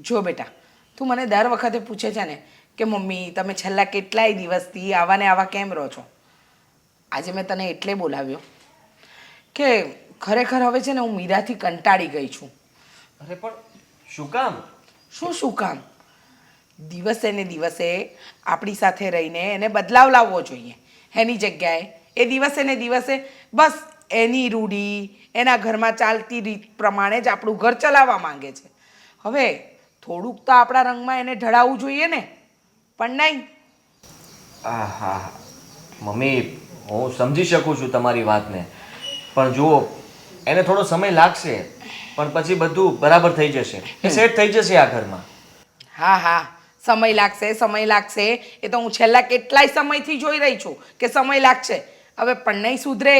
જો બેટા, તું મને દર વખતે પૂછે છે ને કે મમ્મી તમે છેલ્લા કેટલાય દિવસથી આવા ને આવા કેમ રહો છો. આજે મેં તને એટલે બોલાવ્યો કે ખરેખર હવે છે ને હું મીરાથી કંટાળી ગઈ છું. અરે પણ શું કામ? શું કામ? દિવસે ને દિવસે આપણી સાથે રહીને એને બદલાવ લાવવો જોઈએ. એની જગ્યાએ એ દિવસે ને દિવસે બસ એની રૂઢી એના ઘરમાં ચાલતી રીત પ્રમાણે જ આપણું ઘર ચલાવવા માંગે છે. હવે થોડુંક તો આપણા રંગમાં એને ઢળાવવું જોઈએ ને, પણ નહીં. હા મમ્મી, હું સમજી શકું છું તમારી વાતને, પણ જુઓ એને થોડો સમય લાગશે, પણ પછી બધું બરાબર થઈ જશે. એ સેટ થઈ જશે આ ઘરમાં. હા, સમય લાગશે. એ તો હું છેલ્લા કેટલાય સમયથી જોઈ રહી છું કે સમય લાગશે. હવે પણ નહીં સુધરે.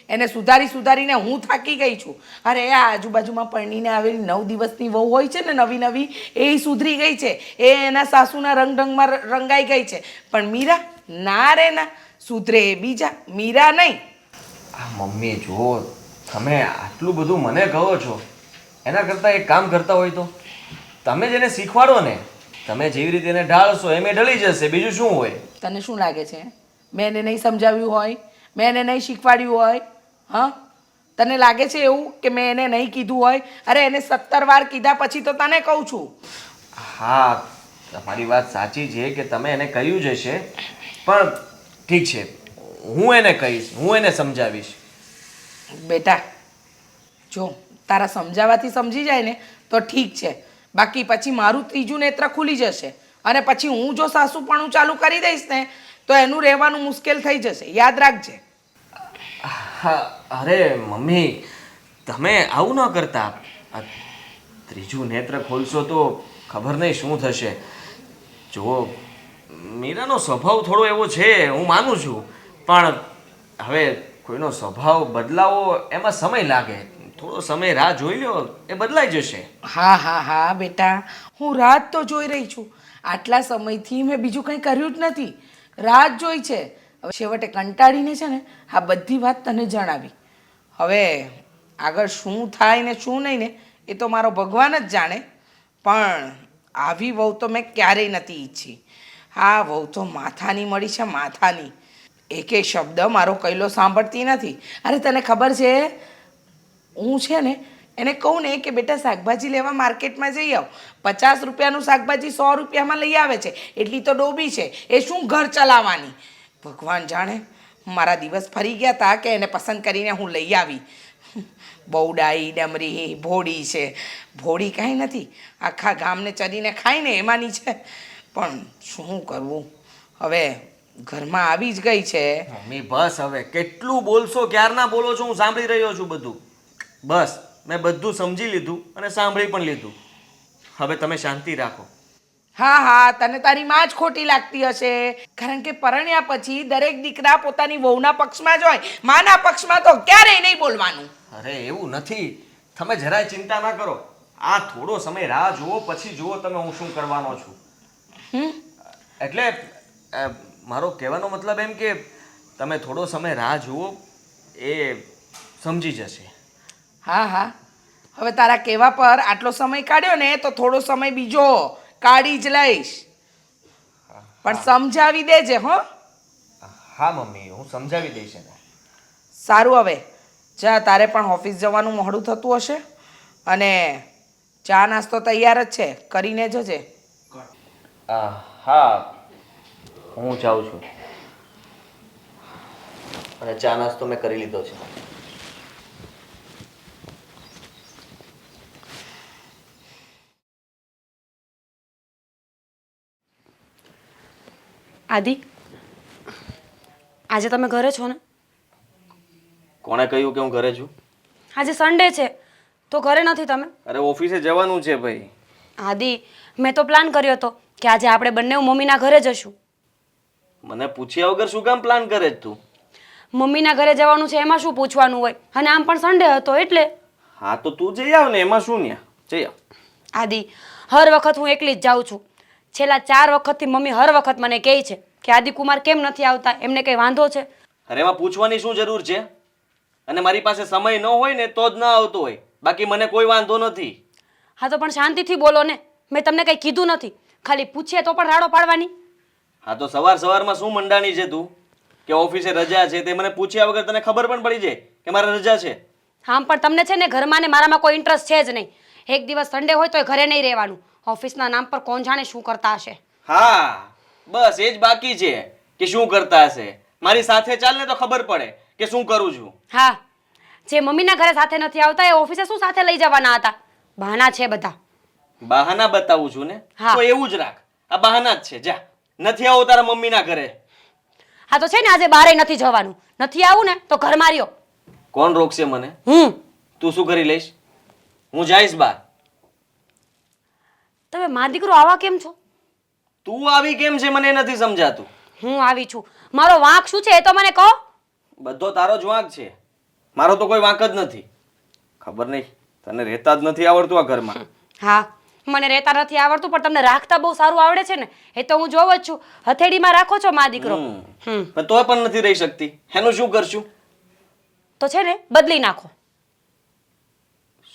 એને સુધારીને હું થાકી ગઈ છું. અરે આ આજુબાજુમાં પરણીને આવેલી 9 દિવસની વહુ હોય છે ને, નવી એ સુધરી ગઈ છે. એ એના સાસુના રંગઢંગમાં રંગાઈ ગઈ છે. પણ મીરા ના રે ના, સુધરે એ બીજા, મીરા નહીં. મમ્મી જુઓ, તમે આટલું બધું મને કહો છો, એના કરતાં એક કામ કરતા હોય તો તમે જ એને શીખવાડો ને. તમે જેવી રીતે એને ઢાળશો એમ એ ઢળી જશે, બીજું શું હોય. તને શું લાગે છે મેં એને નહીં સમજાવ્યું હોય, મેં એને નહીં શીખવાડ્યું હોય? હા, તને લાગે છે એવું કે મેં એને નહીં કીધું હોય? અરે એને 17 વાર કીધા પછી તો તને કહું છું. હા, તમારી વાત સાચી છે કે તમે એને કહ્યું જ હશે, પણ ઠીક છે, હું એને કહીશ, હું એને સમજાવીશ. બેટા જો તારા સમજાવવાથી સમજી જાય ને તો ઠીક છે, બાકી પછી મારું ત્રીજું નેત્ર ખુલી જશે અને પછી હું જો સાસુપણું ચાલુ કરી દઈશ ને તો એનું રહેવાનું મુશ્કેલ થઈ જશે, યાદ રાખજે. હા, અરે મમ્મી, તમે આવું ન કરતા. આ ત્રીજું નેત્ર ખોલશો તો ખબર નહીં શું થશે. જુઓ, મીરાનો સ્વભાવ થોડો એવો છે, હું માનું છું, પણ હવે કોઈનો સ્વભાવ બદલાવો એમાં સમય લાગે. થોડો સમય રાહ જોઈ લો, એ બદલાઈ જશે. હા બેટા, હું રાત તો જોઈ રહી છું. આટલા સમયથી મેં બીજું કંઈ કર્યું જ નથી, રાત જોઈ છે. હવે છેવટે કંટાળીને છે ને આ બધી વાત તને જણાવી. હવે આગળ શું થાય ને શું નહીં ને એ તો મારો ભગવાન જ જાણે, પણ આવી વહુ તો મેં ક્યારેય નથી ઈચ્છી. આ વહુ તો માથાની મળી છે, માથાની. એકે શબ્દ મારો કહેલો સાંભળતી નથી. અરે તને ખબર છે, હું છે ને એને કહું ને કે બેટા શાકભાજી લેવા માર્કેટમાં જઈ આવ, 50 રૂપિયાનું શાકભાજી 100 રૂપિયામાં લઈ આવે છે. એટલી તો ડોબી છે, એ શું ઘર ચલાવવાની. ભગવાન જાણે મારા દિવસ ફરી ગયા હતા કે એને પસંદ કરીને હું લઈ આવી. બહુ ડાઈ ડમરી ભોળી છે. ભોળી કાંઈ નથી, આખા ગામને ચરીને ખાઈને એમાંની છે. પણ શું કરવું, હવે ઘરમાં આવી જ ગઈ છે. મમ્મી બસ, હવે કેટલું બોલશો, ક્યારના બોલો છો, હું સાંભળી રહ્યો છું બધું. બસ, મેં બધું સમજી લીધું અને સાંભળી પણ લીધું. હવે તમે શાંતિ રાખો. હા, તને તારી માં જ ખોટી લાગતી હશે, કારણ કે પરણ્યા પછી દરેક દીકરા પોતાની વહુના પક્ષમાં જ હોય, માના પક્ષમાં તો ક્યારેય નહીં બોલવાનું. અરે એવું નથી, તમે જરાય ચિંતા ના કરો. આ થોડો સમય રાહ જુઓ, પછી જુઓ તમે હું શું કરવાનો છું. એટલે મારો કહેવાનો મતલબ એમ કે તમે થોડો સમય રાહ જુઓ, એ સમજી જશે. હા, હવે તારા કહેવા પર આટલો સમય કાઢ્યો ને તો થોડો સમય બીજો કાઢી જ લઈશ, પણ સમજાવી દેજે. હો હા મમ્મી, હું સમજાવી દઈશ એને. સારું, હવે જા, તારે પણ ઓફિસ જવાનું મોડું થતું હશે અને ચા નાસ્તો તૈયાર જ છે, કરીને જજે. હા, હું જાઉં છું અને ચા નાસ્તો મેં કરી લીધો છે. આદિ, આજે તમે ઘરે છો ને? કોણે કહ્યું કે હું ઘરે છું? આજે સન્ડે છે તો ઘરે નથી તમે? અરે ઓફિસે જવાનું છે ભાઈ. આદિ, મેં તો પ્લાન કર્યો હતો કે આજે આપણે બંને મમ્મીના ઘરે જશું. મને પૂછ્યા વગર શું કામ પ્લાન કરે છે તું? મમ્મીના ઘરે જવાનું છે એમાં શું પૂછવાનું હોય, અને આમ પણ સન્ડે હતો એટલે. હા તો તું જઈ આવ ને, એમાં શું ન્યા, જઈ આવ. આદિ, હર વખત હું એકલી જ જાઉં છું. છેલ્લા 4 વખતથી મમ્મી હર વખત મને કહે છે કે આદિકુમાર કેમ નથી આવતા, એમને કંઈ વાંધો છે? અરે એમાં પૂછવાની શું જરૂર છે? અને મારી પાસે સમય ન હોય ને તો જ ન આવતો હોય, બાકી મને કોઈ વાંધો નથી. હા તો પણ શાંતિથી બોલો ને, મેં તમને કંઈ કીધું નથી. ખાલી પૂછીએ તો પણ રાડો પાડવાની. હા તો સવારમાં શું મંડાણી છે તું કે ઓફિસે રજા છે તે મને પૂછ્યા વગર તને ખબર પણ પડી જાય કે મારે રજા છે? આમ પણ તમને છે ને ઘરમાં ને મારામાં કોઈ ઇન્ટરેસ્ટ છે જ નહીં. એક દિવસ સન્ડે હોય તોય ઘરે નહીં રહેવાનું. ઓફિસના નામ પર કોણ જાણે શું કરતા હશે. હા બસ એ જ બાકી છે કે શું કરતા હશે. મારી સાથે ચાલ ને તો ખબર પડે કે શું કરું છું. હા, જે મમ્મીના ઘરે સાથે નથી આવતા એ ઓફિસે શું સાથે લઈ જવાના હતા? બહાના છે બધા. બહાના બતાવું છું ને હા. તો એવું જ રાખ. આ બહાના જ છે. જા, નથી આવું તારા મમ્મીના ઘરે. હા તો છે ને આજે બારે નથી જવાનું. નથી આવું ને તો ઘરમાં રહ્યો. કોણ રોકશે મને? તું શું કરી લઈશ? હું જઈશ બહાર. તમે મા દીકરો આવા કેમ છો? તું આવી કેમ છે મને નથી સમજાતું. હું આવી છું. મારો વાંક શું છે એ તો મને કહો. બધો તારો જ વાંક છે. મારો તો કોઈ વાંક જ નથી. ખબર નહીં તને રહેતા જ નથી આવડતું આ ઘરમાં. હા, મને રહેતા નથી આવડતું પણ તમને રાખતા બહુ સારું આવડે છે ને એ તો હું જોઉં જ છું. હથેળીમાં રાખો છો મા દીકરો. પણ તોય પણ નથી રહી શકતી. એનું શું કરશું? તો છે ને બદલી નાખો.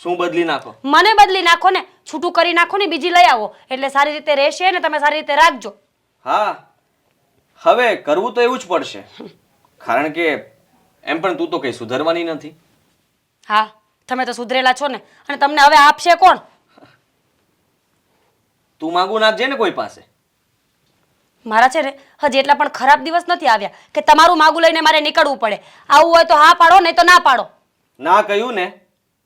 શું બદલી નાખો? મને બદલી નાખો ને. છૂટું કરી નાખો ને બીજી લઈ આવો એટલે સારી રીતે રહેશે ને તમે સારી રીતે રાખજો. હા, હવે કરવું તો એવું જ પડશે. કારણ કે એમ પણ તું તો કઈ સુધરવાની નથી. હા, તમે તો સુધરેલા છો ને અને તમને હવે આપશે કોણ? તું માંગુ નાખજે ને કોઈ પાસે. મારા છે ને હજી એટલા પણ ખરાબ દિવસ નથી આવ્યા કે તમારું માગું લઈને મારે નીકળવું પડે. આવું હોય તો હા પાડો નહીં તો ના પાડો. ના કહ્યું ને,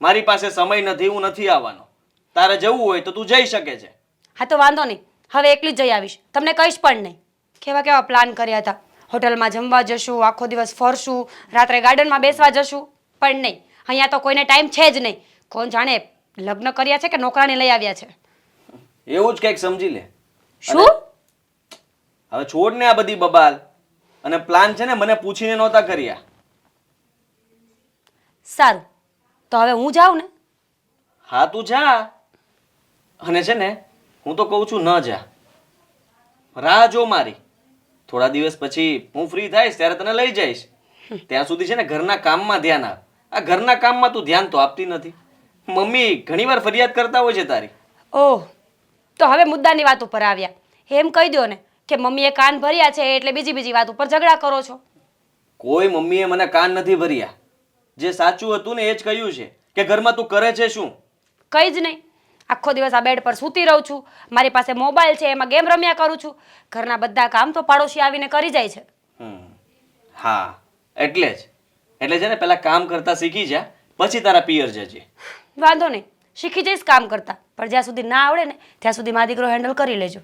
મારી પાસે સમય નથી, હું નથી આવવાનો. તારે જવું હોય તો તું જઈ શકે છે. હા તો વાંધો નહીં, હવે એકલી જ જઈ આવીશ. તમને કહીશ પણ નહીં. કેવા કેવા પ્લાન કર્યા હતા. હોટલમાં જમવા જશું, આખો દિવસ ફરશું, રાત્રે ગાર્ડનમાં બેસવા જશું. પણ નહીં, અહીંયા તો કોઈને ટાઈમ છે જ નહીં. કોણ જાણે લગ્ન કર્યા છે કે નોકરાણી લઈ આવ્યા છે. એવું જ કંઈક સમજી લે. શું? હવે છોડ ને આ બધી બબાલ. અને પ્લાન છે ને મને પૂછીને નહોતા કર્યા. સારું, તો હવે હું જાઉં ને? હા તું જા. અને છે ને હું તો કહું છું ન જા. રાહ જો મારી. થોડા દિવસ પછી હું ફ્રી થઈશ ત્યારે તને લઈ જઈશ. ત્યાં સુધી છે ને ઘરના કામમાં ધ્યાન આપ. આ ઘરના કામમાં તું ધ્યાન તો આપતી નથી. મમ્મી ઘણીવાર ફરિયાદ કરતા હોય છે તારી. ઓહ, તો હવે મુદ્દાની વાત ઉપર આવ્યા. એમ કહી દો ને કે મમ્મીએ કાન ભર્યા છે એટલે બીજી વાત ઉપર ઝઘડા કરો છો. કોઈ મમ્મીએ મને કાન નથી ભર્યા. જે સાચું હતું ને એ જ કહ્યું છે કે ઘરમાં તું કરે છે શું. કઈ જ નહીં. આખો દિવસ આ બેડ પર સૂતી રહું છું. મારી પાસે મોબાઈલ છે એમાં ગેમ રમ્યા કરું છું. ઘરના બધા કામ તો પાડોશી આવીને કરી જાય છે. હા એટલે છે ને પેલા કામ કરતા શીખી જા પછી તારા પિયર જજે. વાંધો નહીં, શીખી જઈશ કામ કરતા. પણ જ્યાં સુધી ના આવડે ને ત્યાં સુધી મા દીકરો હેન્ડલ કરી લેજો.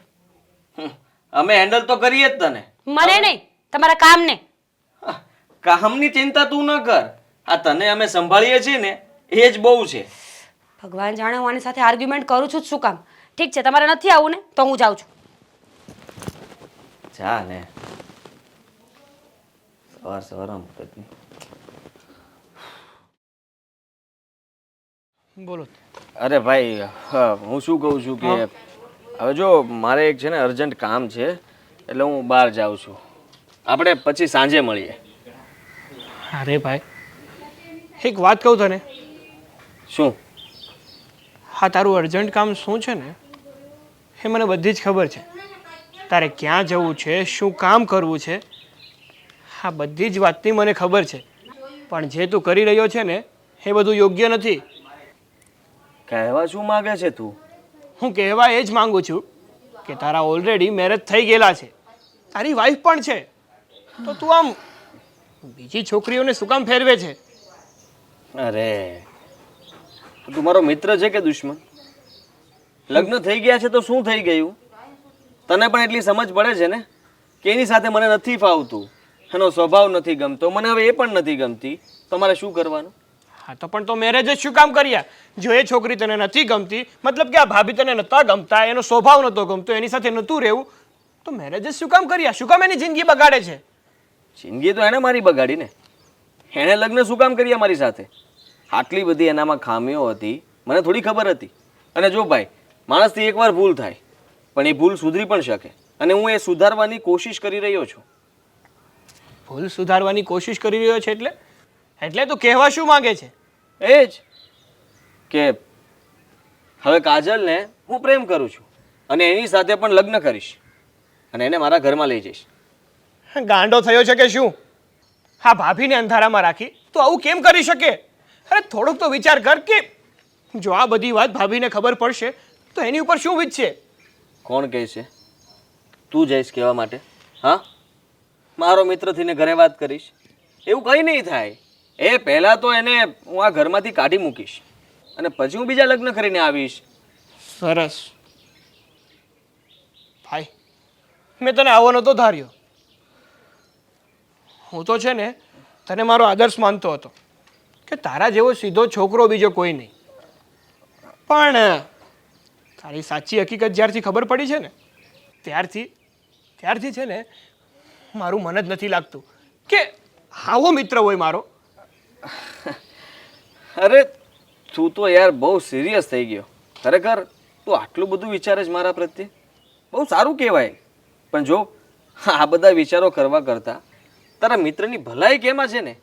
અમે હેન્ડલ તો કરીએ જ તને. મને નહીં, તમારા કામને. કામની ચિંતા તું ન કર. આ તને અમે સંભાળીએ છીએ ને એ જ બહુ છે. ભગવાન જાણે હું આની સાથે આર્ગ્યુમેન્ટ કરું છું જ શું કામ. ઠીક છે, તમારે નથી આવું ને તો હું જાઉં છું. જા ને. સવાર બોલો. અરે ભાઈ, હું શું કહું છું કે હવે જો મારે એક છે ને અર્જન્ટ કામ છે એટલે હું બહાર જાઉં છું. આપણે પછી સાંજે મળીએ. અરે ભાઈ, એક વાત કહું તને. શું? હા, તારું અર્જન્ટ કામ શું છે ને એ મને બધી જ ખબર છે. તારે ક્યાં જવું છે, શું કામ કરવું છે, હા બધી જ વાતની મને ખબર છે. પણ જે તું કરી રહ્યો છે ને એ બધું યોગ્ય નથી. કહેવા શું માંગે છે તું? હું કહેવા એ જ માંગુ છું કે તારા ઓલરેડી મેરેજ થઈ ગયેલા છે, તારી વાઈફ પણ છે, તો તું આમ બીજી છોકરીઓને શું કામ ફેરવે છે? અરે તું મારો મિત્ર છે કે દુશ્મન? લગ્ન થઈ ગયા છે તો શું થઈ ગયું? તને પણ એટલી સમજ પડે છે ને કે એની સાથે મને નથી ફાવતું, એનો સ્વભાવ નથી ગમતો, મને હવે એ પણ નથી ગમતી, તો મારે શું કરવાનું? હા તો પણ તો મેરેજ જ શું કામ કર્યા? જો એ છોકરી તને નથી ગમતી, મતલબ કે આ ભાભી તને નહોતા ગમતા, એનો સ્વભાવ નહોતો ગમતો, એની સાથે નહોતું રહેવું, તો મેરેજ જ શું કામ કર્યા? શું કામ એની જિંદગી બગાડે છે? જિંદગી તો એણે મારી બગાડી ને. એણે લગ્ન શું કામ કર્યા મારી સાથે? આટલી બધી એનામાં ખામીઓ હતી, મને થોડી ખબર હતી. અને જો ભાઈ, માણસથી એકવાર ભૂલ થાય પણ એ ભૂલ સુધરી પણ શકે, અને હું એ સુધારવાની કોશિશ કરી રહ્યો છું. ભૂલ સુધારવાની કોશિશ કરી રહ્યો છે એટલે તું કહેવા શું માંગે છે? એ જ કે હવે કાજલને હું પ્રેમ કરું છું. અને એની સાથે પણ લગ્ન કરીશ અને એને મારા ઘરમાં લઈ જઈશ. ગાંડો થયો છે કે શું? હા, ભાભીને અંધારામાં રાખી તો આવું કેમ કરી શકે? અરે થોડોક તો વિચાર કર કે જો આ બધી વાત ભાભીને ખબર પડશે તો એની ઉપર શું વીતશે? કોણ કહે છે તું જઈશ કહેવા માટે? હા, મારો મિત્ર થઈને ઘરે વાત કરીશ? એવું કંઈ નહીં થાય. એ પહેલાં તો એને હું આ ઘરમાંથી કાઢી મૂકીશ અને પછી હું બીજા લગ્ન કરીને આવીશ. સરસ ભાઈ, મેં તને આવો નહોતો ધાર્યો. હું તો છે ને તને મારો આદર્શ માનતો હતો કે તારા જેવો સીધો છોકરો બીજો કોઈ નહીં. પણ તારી સાચી હકીકત જ્યારથી ખબર પડી છે ને ત્યારથી છે ને મારું મન જ નથી લાગતું કે આવો મિત્ર હોય મારો. અરે તું તો યાર બહુ સિરિયસ થઈ ગયો. ખરેખર તું આટલું બધું વિચારે છે મારા પ્રત્યે? બહુ સારું કહેવાય. પણ જો આ બધા વિચારો કરવા કરતાં તારા મિત્રની ભલાઈ કેમાં છે ને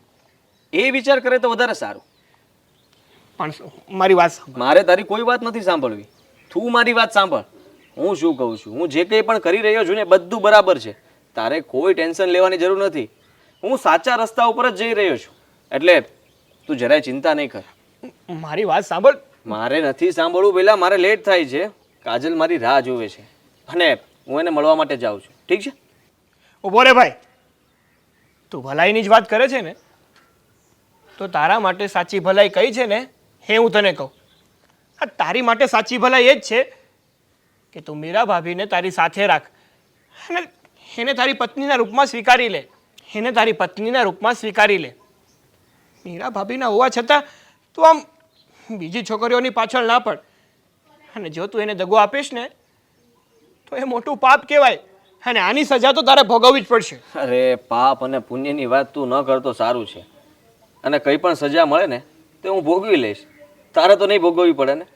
એ વિચાર કરે તો વધારે સારું. પણ મારી વાત સાંભળ. મારે તારી કોઈ વાત નથી સાંભળવી. તું મારી વાત સાંભળ. હું શું કહું છું, હું જે કંઈ પણ કરી રહ્યો છું ને બધું બરાબર છે. તારે કોઈ ટેન્શન લેવાની જરૂર નથી. હું સાચા રસ્તા ઉપર જ જઈ રહ્યો છું. એટલે તું જરાય ચિંતા નહીં કર. મારી વાત સાંભળ. મારે નથી સાંભળવું. પહેલાં મારે લેટ થાય છે. કાજલ મારી રાહ જોવે છે અને હું એને મળવા માટે જાઉં છું. ઠીક છે? ઊભો રે ભાઈ. તું ભલાઈની જ વાત કરે છે ને તો તારા માટે સાચી ભલાઈ કઈ છે ને એ હું તને કહું. આ તારી માટે સાચી ભલાઈ એ જ છે કે તું મીરા ભાભીને તારી સાથે રાખ અને એને તારી પત્નીના રૂપમાં સ્વીકારી લે. એને તારી પત્નીના રૂપમાં સ્વીકારી લે. મીરા ભાભીના હોવા છતાં તું આમ બીજી છોકરીઓની પાછળ ના પડ. અને જો તું એને દગો આપીશ ને તો એ મોટું પાપ કહેવાય અને આની સજા તો તારે ભોગવવી જ પડશે. અરે પાપ અને પુણ્યની વાત તું ન કરતો સારું છે. અને કંઈ પણ સજા મળે ને તે હું ભોગવી લઈશ. તારે તો નહીં ભોગવવી પડે ને.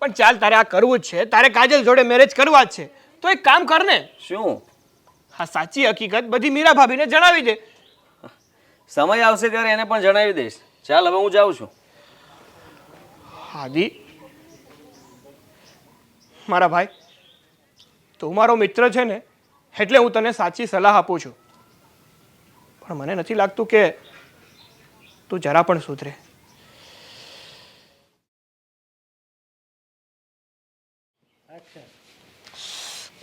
પણ ચાલ, તારે આ કરવું જ છે, તારે કાજલ જોડે મેરેજ કરવા જ છે, તો એક કામ કર ને. શું? હા, સાચી હકીકત બધી મીરા ભાભીને જણાવી દે. સમય આવશે ત્યારે એને પણ જણાવી દઈશ. ચાલ હવે હું જાઉં છું. આદિ, મારા ભાઈ, તું મારો મિત્ર છે ને એટલે હું તને સાચી સલાહ આપું છું. પણ મને નથી લાગતું કે તું જરા પણ સુધરે.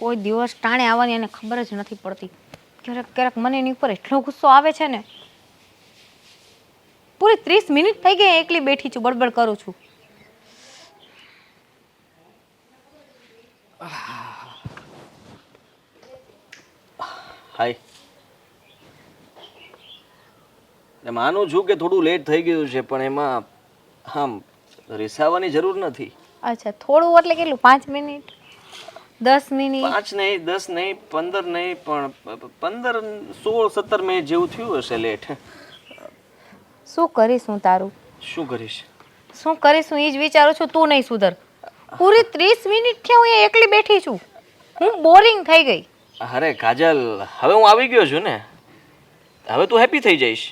કોઈ દિવસ ટાણે આવવાની એને ખબર જ નથી પડતી. ક્યારેક ક્યારેક મને એની ઉપર એટલો ગુસ્સો આવે છે ને. પૂરી 30 મિનિટ થઈ ગઈ એકલી બેઠી છું, બડબડ કરું છું. હાય. માનું છું કે થોડું લેટ થઈ ગયું છે પણ એમાં આમ રિસાવાની જરૂર નથી. અચ્છા, થોડું એટલે કેટલું? 5 મિનિટ, 10 મિનિટ? 5 નહીં, 10 નહીં, 15 નહીં, પણ 15, 16, 17 મિનિટ જેવું થયું હશે લેટ. શું કરીશ હું તારું? શું કરીશ? શું કરીશ હું એ જ વિચારું છું. તું નહીં સુધર. પૂરી 30 મિનિટ થી હું અહીંયા એકલી બેઠી છું. હું બોરિંગ થઈ ગઈ. અરે કાજલ, હવે હું આવી ગયો છું ને, હવે તું હેપી થઈ જઈશ.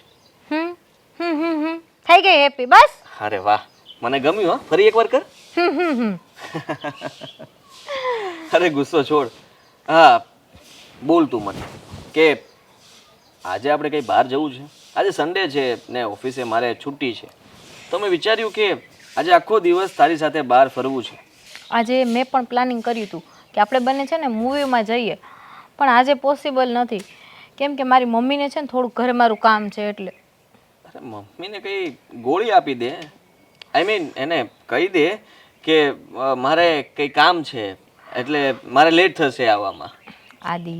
હમ હમ હમ હમ થઈ ગઈ હેપી બસ. અરે વાહ, મને ગમ્યું. હા, ફરી એકવાર કર. હમ હમ હમ અરે ગુસ્સો છોડ. હા, બોલ તું મને કે આજે આપણે કંઈ બહાર જવું છે? આજે સન્ડે છે ને ઓફિસે મારે છુટ્ટી છે, તો મેં વિચાર્યું કે આજે આખો દિવસ તારી સાથે બહાર ફરવું છે. આજે મેં પણ પ્લાનિંગ કર્યું હતું કે આપણે બંને છે ને મૂવીમાં જઈએ, પણ આજે પોસિબલ નથી કેમ કે મારી મમ્મીને છે ને થોડું ઘરે મારું કામ છે એટલે. અરે મમ્મીને કંઈ ગોળી આપી દે. આઈ મીન એને કહી દે કે મારે કંઈ કામ છે એટલે મારે લેટ થશે આવવામાં. આદિ,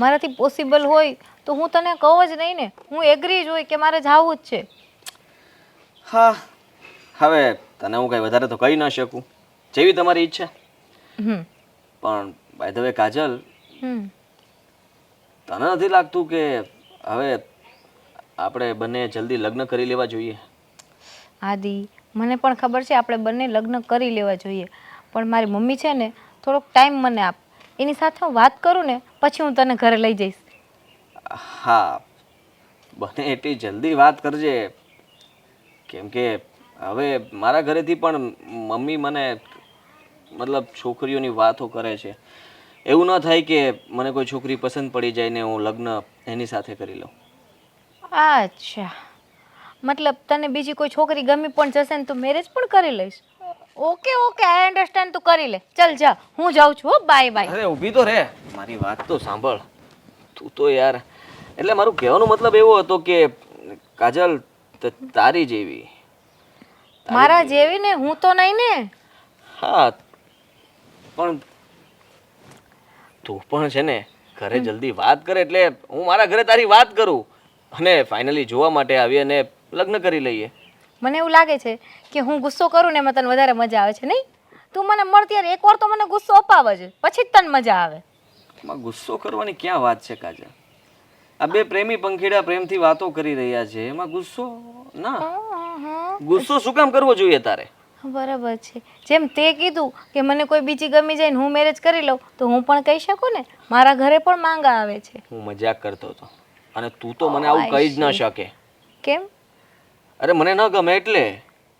મારાથી પોસિબલ હોય તો હું તને કહું જ નહીં ને. હું એગ્રી જ હોય કે મારે જવું જ છે. હા, હવે તને હું કંઈ વધારે તો કહી ન શકું, જેવી તમારી ઈચ્છા. હમ પણ બાય ધ વે કાજલ, હમ તને નથી લાગતું કે હવે આપણે બંને જલ્દી લગ્ન કરી લેવા જોઈએ? આદિ, મને પણ ખબર છે આપણે બંને લગ્ન કરી લેવા જોઈએ, પણ મારી મમ્મી છે ને થોડોક ટાઈમ મને આપ. એની સાથે હું વાત કરું ને પછી હું તને ઘરે લઈ જઈશ. હા, બને એટલી જલ્દી વાત કરજે, કેમ કે હવે મારા ઘરેથી પણ મમ્મી મને મતલબ છોકરીઓની વાતો કરે છે. એવું ન થાય કે મને કોઈ છોકરી પસંદ પડી જાય ને હું લગ્ન એની સાથે કરી લઉં. અચ્છા, મતલબ તને બીજી કોઈ છોકરી ગમી પણ જશે ને તું મેરેજ પણ કરી લઈશ? ઓકે ઓકે, આઈ અન્ડરસ્ટેન્ડ, તું કરી લે. ચાલ જા, હું જાઉં છું. હો, બાય બાય. અરે ઊભી તો રહે, મારી વાત તો સાંભળ. તું તો યાર, એટલે મારું કહેવાનો મતલબ એવો હતો કે કાજલ તારી જેવી. મારા જેવી ને? હું તો નહીં ને. હા, પણ તું પણ છે ને ઘરે જલ્દી વાત કરે એટલે હું મારા ઘરે તારી વાત કરું અને ફાઇનલી જોવા માટે આવીએ અને લગ્ન કરી લઈએ. મને એવું લાગે છે કે હું ગુસ્સો કરું ને એમાં તને વધારે મજા આવે છે, નહીં? તું મને મળતી યાર એકવાર તો મને ગુસ્સો અપાવે છે, પછી જ તને મજા આવે. એમાં ગુસ્સો કરવાની ક્યાં વાત છે કાજલ? આ બે પ્રેમી પંખીડા પ્રેમથી વાતો કરી રહ્યા છે, એમાં ગુસ્સો ના. ગુસ્સો શું કામ કરવો જોઈએ તારે? બરાબર છે. જેમ તે કીધું કે મને કોઈ બીજી ગમી જાય ને હું મેરેજ કરી લઉં, તો હું પણ કહી શકું ને. મારા ઘરે પણ માંગા આવે છે. હું મજાક કરતો હતો અને તું તો મને આવું કહી જ ન શકે. કેમ? અરે મને ન ગમે એટલે.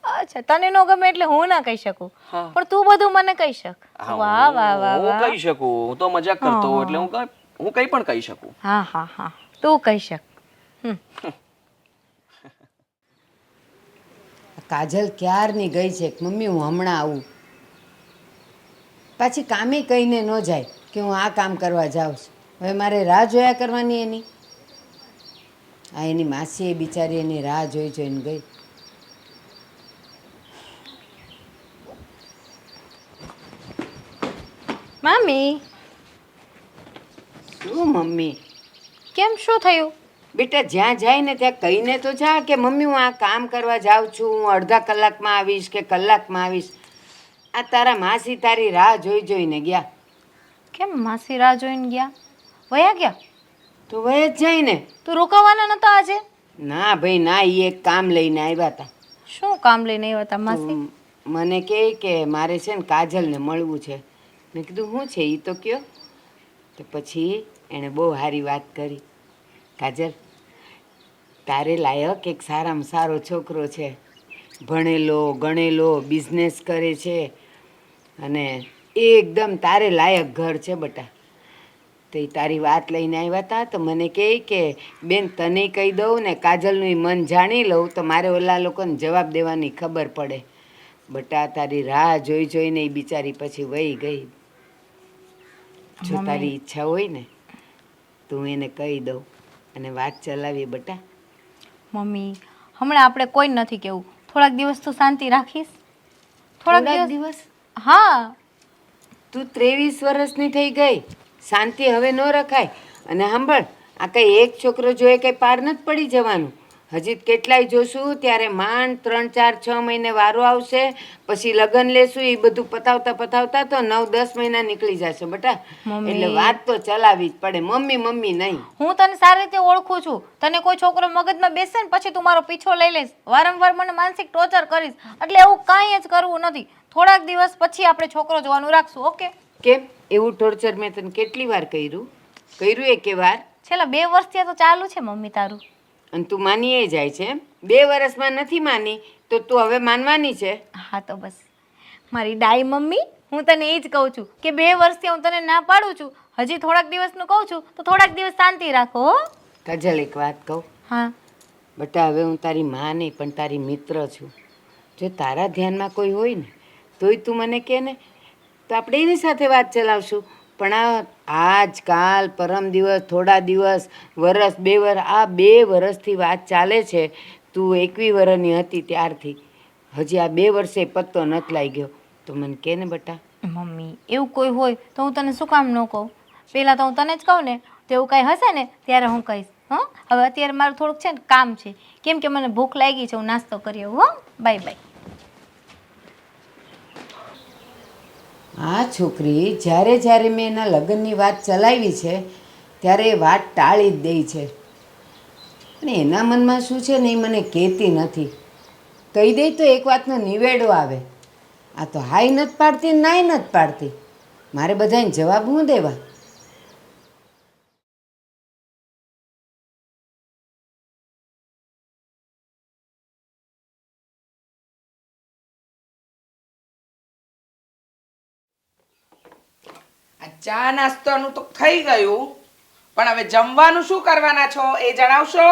અચ્છા, તને ન ગમે એટલે હું ના કહી શકું, પણ તું બધું મને કહી શક. હા, વાહ વાહ વાહ હું વાહ. કહી શકું. હું તો મજાક કરતો હોઉં એટલે હું કંઈ પણ કહી શકું. હા હા હા, તું કહી શક. કાજલ ક્યારની ગઈ છે કે મમ્મી હું હમણાં આવું. પાછી કામે કહીને ન જાય કે હું આ કામ કરવા જાઉં છું. હવે મારે રાહ જોયા કરવાની એની. આ એની માસીએ બિચારી એની રાહ જોઈને ગઈ. મામી, શું મમ્મી? કેમ, શું થયું? બેટા જ્યાં જાય ને ત્યાં કહીને તો જા કે મમ્મી હું આ કામ કરવા જાઉં છું, હું અડધા કલાકમાં આવીશ કે કલાકમાં આવીશ. આ તારા માસી તારી રાહ જોઈને ગયા. કેમ માસી રાહ જોઈને ગયા? વયા ગયા? તો વય જ જાય ને. તું રોકાવાના નતા આજે? ના ભાઈ ના, એ એક કામ લઈને આવ્યા હતા. શું કામ લઈને આવ્યા હતા માસી? તો મને કહે કે મારે છે ને કાજલને મળવું છે. મેં કીધું શું છે એ તો કયો. તો પછી એણે બહુ સારી વાત કરી. કાજલ, તારે લાયક એક સારામાં સારો છોકરો છે, ભણેલો ગણેલો, બિઝનેસ કરે છે અને એકદમ તારે લાયક ઘર છે બટા. તો એ તારી વાત લઈને આવ્યા હતા. તો મને કહે કે બેન તને કહી દઉં ને કાજલનું મન જાણી લઉં તો મારે ઓલા લોકોને જવાબ દેવાની ખબર પડે. બટા તારી રાહ જોઈને એ બિચારી પછી વહી ગઈ. જો તારી ઈચ્છા હોય ને તો હું એને કહી દઉં અને વાત ચલાવીએ બટા. મમ્મી, હમણાં આપણે કોઈ નથી કેવું. થોડાક દિવસ તું શાંતિ રાખીશ? થોડાક દિવસ? હા. તું 23 વર્ષની થઈ ગઈ, શાંતિ હવે ન રખાય. અને સાંભળ, આ કંઈ એક છોકરો જોઈએ કંઈ પાર નથી પડી જવાનું. હજી કેટલાય જોશું ત્યારે માંડ 3 4 6 મહિને વારો આવશે, પછી લગ્ન લેશું. એ બધું પતાવતા તો 9 10 મહિના નીકળી જશે બટા. એટલે વાત તો ચલાવવી જ પડે. મમ્મી મમ્મી નહીં. હું તને સારી રીતે ઓળખું છું. તને કોઈ છોકરો મગજમાં બેસે ને પછી તું મારો પીછો લઈ લઈશ, વારંવાર મને માનસિક ટોર્ચર કરીશ. એટલે એવું કાંઈ જ કરવું નથી. થોડાક દિવસ પછી આપણે છોકરો જોવાનું રાખશું. ઓકે? કેમ એવું ટોર્ચર મેં તને કેટલી વાર કર્યું એકે વાર? છેલ્લા 2 વર્ષથી તો ચાલુ છે મમ્મી તારું. અને તું માનીએ જાય છે એમ? 2 વર્ષમાં નથી માની તો તું હવે માનવાની છે? હા તો બસ મારી ડાઈ મમ્મી, હું તને એ જ કહું છું કે 2 વર્ષથી હું તને ના પાડું છું. હજી થોડાક દિવસનું કહું છું તો થોડાક દિવસ શાંતિ રાખો. હો કાજલ, એક વાત કહું? હા. બટા હવે હું તારી માં નહીં પણ તારી મિત્ર છું. જો તારા ધ્યાનમાં કોઈ હોય ને તોય તું મને કહે ને, તો આપણે એની સાથે વાત ચલાવશું. પણ આજકાલ પરમ દિવસ, થોડા દિવસ, વરસ 2 વર્ષ, આ 2 વર્ષથી વાત ચાલે છે. તું 21 વર્ષની હતી ત્યારથી હજી આ 2 વર્ષે પત્તો નથી લાગ્યો. તો મને કહે ને બટા. મમ્મી, એવું કોઈ હોય તો હું તને શું કામ ન કહું? પહેલાં તો હું તને જ કહું ને, તો એવું કાંઈ હશે ને ત્યારે હું કહીશ. હં, હવે અત્યારે મારું થોડુંક છે ને કામ છે, કેમ કે મને ભૂખ લાગી છે. હું નાસ્તો કરી આવું. હો, બાય બાય. આ છોકરી જ્યારે મેં એના લગ્નની વાત ચલાવી છે ત્યારે એ વાત ટાળી જ દે છે. અને એના મનમાં શું છે ને એ મને કહેતી નથી. કહી દે તો એક વાતનો નિવેડો આવે. આ તો હાઈ નથી પાડતી, નાઈ નથી પાડતી. મારે બધાને જવાબ હું દેવા? ચા નાસ્તાનું તો થઈ ગયું, પણ હવે જમવાનું શું કરવાના છો એ જણાવશો?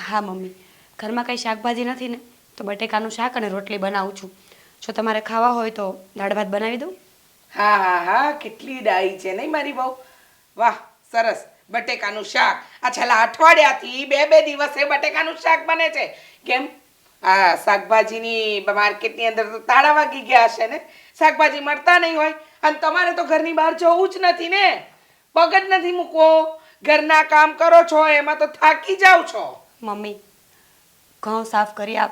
હા મમ્મી, ઘરમાં કંઈ શાકભાજી નથી ને તો બટેકાનું શાક અને રોટલી બનાવું છું. જો તમારે ખાવા હોય તો દાળ ભાત બનાવી દઉં? હા હા હા, કેટલી ડાઈ છે નહીં મારી બહુ. વાહ, સરસ. બટેકાનું શાક આ છેલ્લા અઠવાડિયાથી બે દિવસે બટેકાનું શાક બને છે. કેમ? આ શાકભાજીની માર્કેટની અંદર તો તાળા વાગી ગયા હશે ને, શાકભાજી મળતા નહીં હોય. અને તમારે તો ઘરની બહાર જવું જ નથી ને, પગ જ નથી મૂકવો, ઘરના કામ કરો છો એમાં તો થાકી જાવ છો. મમ્મી, ઘઉં સાફ કર્યા,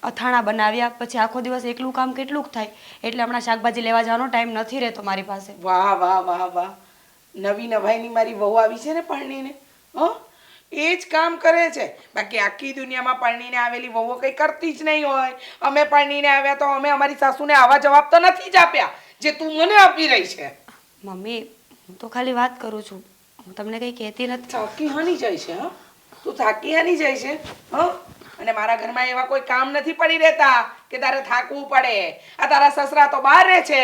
અથાણા બનાવ્યા, પછી આખો દિવસ એકલું કામ કેટલુંક થાય, એટલે હમણાં શાકભાજી લેવા જવાનો ટાઈમ નથી રહેતો મારી પાસે. વાહ વાહ વાહ વાહ, નવી નવાઈની મારી વહુ આવી છે ને પરણીને. એ જ કામ કરે છે, બાકી આખી દુનિયામાં પરણીને આવેલી વહુઓ કંઈ કરતી જ નહીં હોય. અમે પરણીને આવ્યા તો અમે અમારી સાસુને આવા જવાબ તો નથી જ આપ્યા જે તું મને આપી રહી છે. મમ્મી, હું તો ખાલી વાત કરું છું, હું તમને કંઈ કહેતી નથી. થાકી હાની જાય છે? હા, તું થાકી હાની જાય છે? અને મારા ઘરમાં એવા કોઈ કામ નથી પડી રહેતા કે તારે થાકવું પડે. આ તારા સસરા તો બહાર રહે છે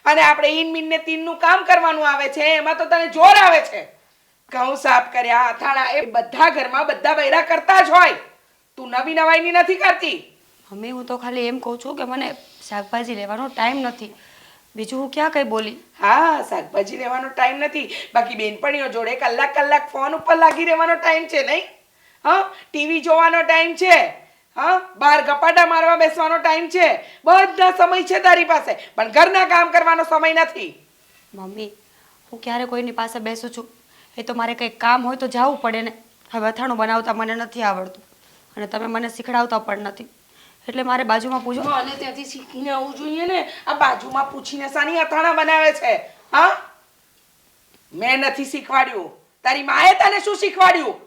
અને આપણે ઈન મીન ને તીનનું કામ કરવાનું આવે છે, એમાં તો તને જોર આવે છે. ઘઉં સાફ કર્યા, અથાણા, એ બધા ઘરમાં બધા બૈરા કરતા જ હોય. તું નવી નવાઈની નથી કરતી. મમ્મી, હું તો ખાલી એમ કહું છું કે મને શાકભાજી લેવાનો ટાઈમ નથી, બીજું હું ક્યાં કંઈ બોલી. હા, શાકભાજી લેવાનો ટાઈમ નથી, બાકી બેનપણીઓ જોડે કલાક કલાક ફોન ઉપર લાગી રહેવાનો ટાઈમ છે નહીં? ટીવી જોવાનો ટાઈમ છે, બહાર ગપાટા મારવા બેસવાનો ટાઈમ છે, બધા સમય છે તારી પાસે, પણ ઘરના કામ કરવાનો સમય નથી. મમ્મી, હું ક્યારે કોઈની પાસે બેસું છું? એ તો મારે કંઈક કામ હોય તો જવું પડે ને. હવે અથાણું બનાવતા મને નથી આવડતું અને તમે મને શીખડાવતા પણ નથી, એટલે મારે બાજુમાં પૂછો. મને ત્યાંથી શીખીને આવવું જોઈએ ને. આ બાજુમાં પૂછીને સાની અથાણા બનાવે છે? મેં નથી શીખવાડ્યું, તારી માએ તને શું શીખવાડ્યું?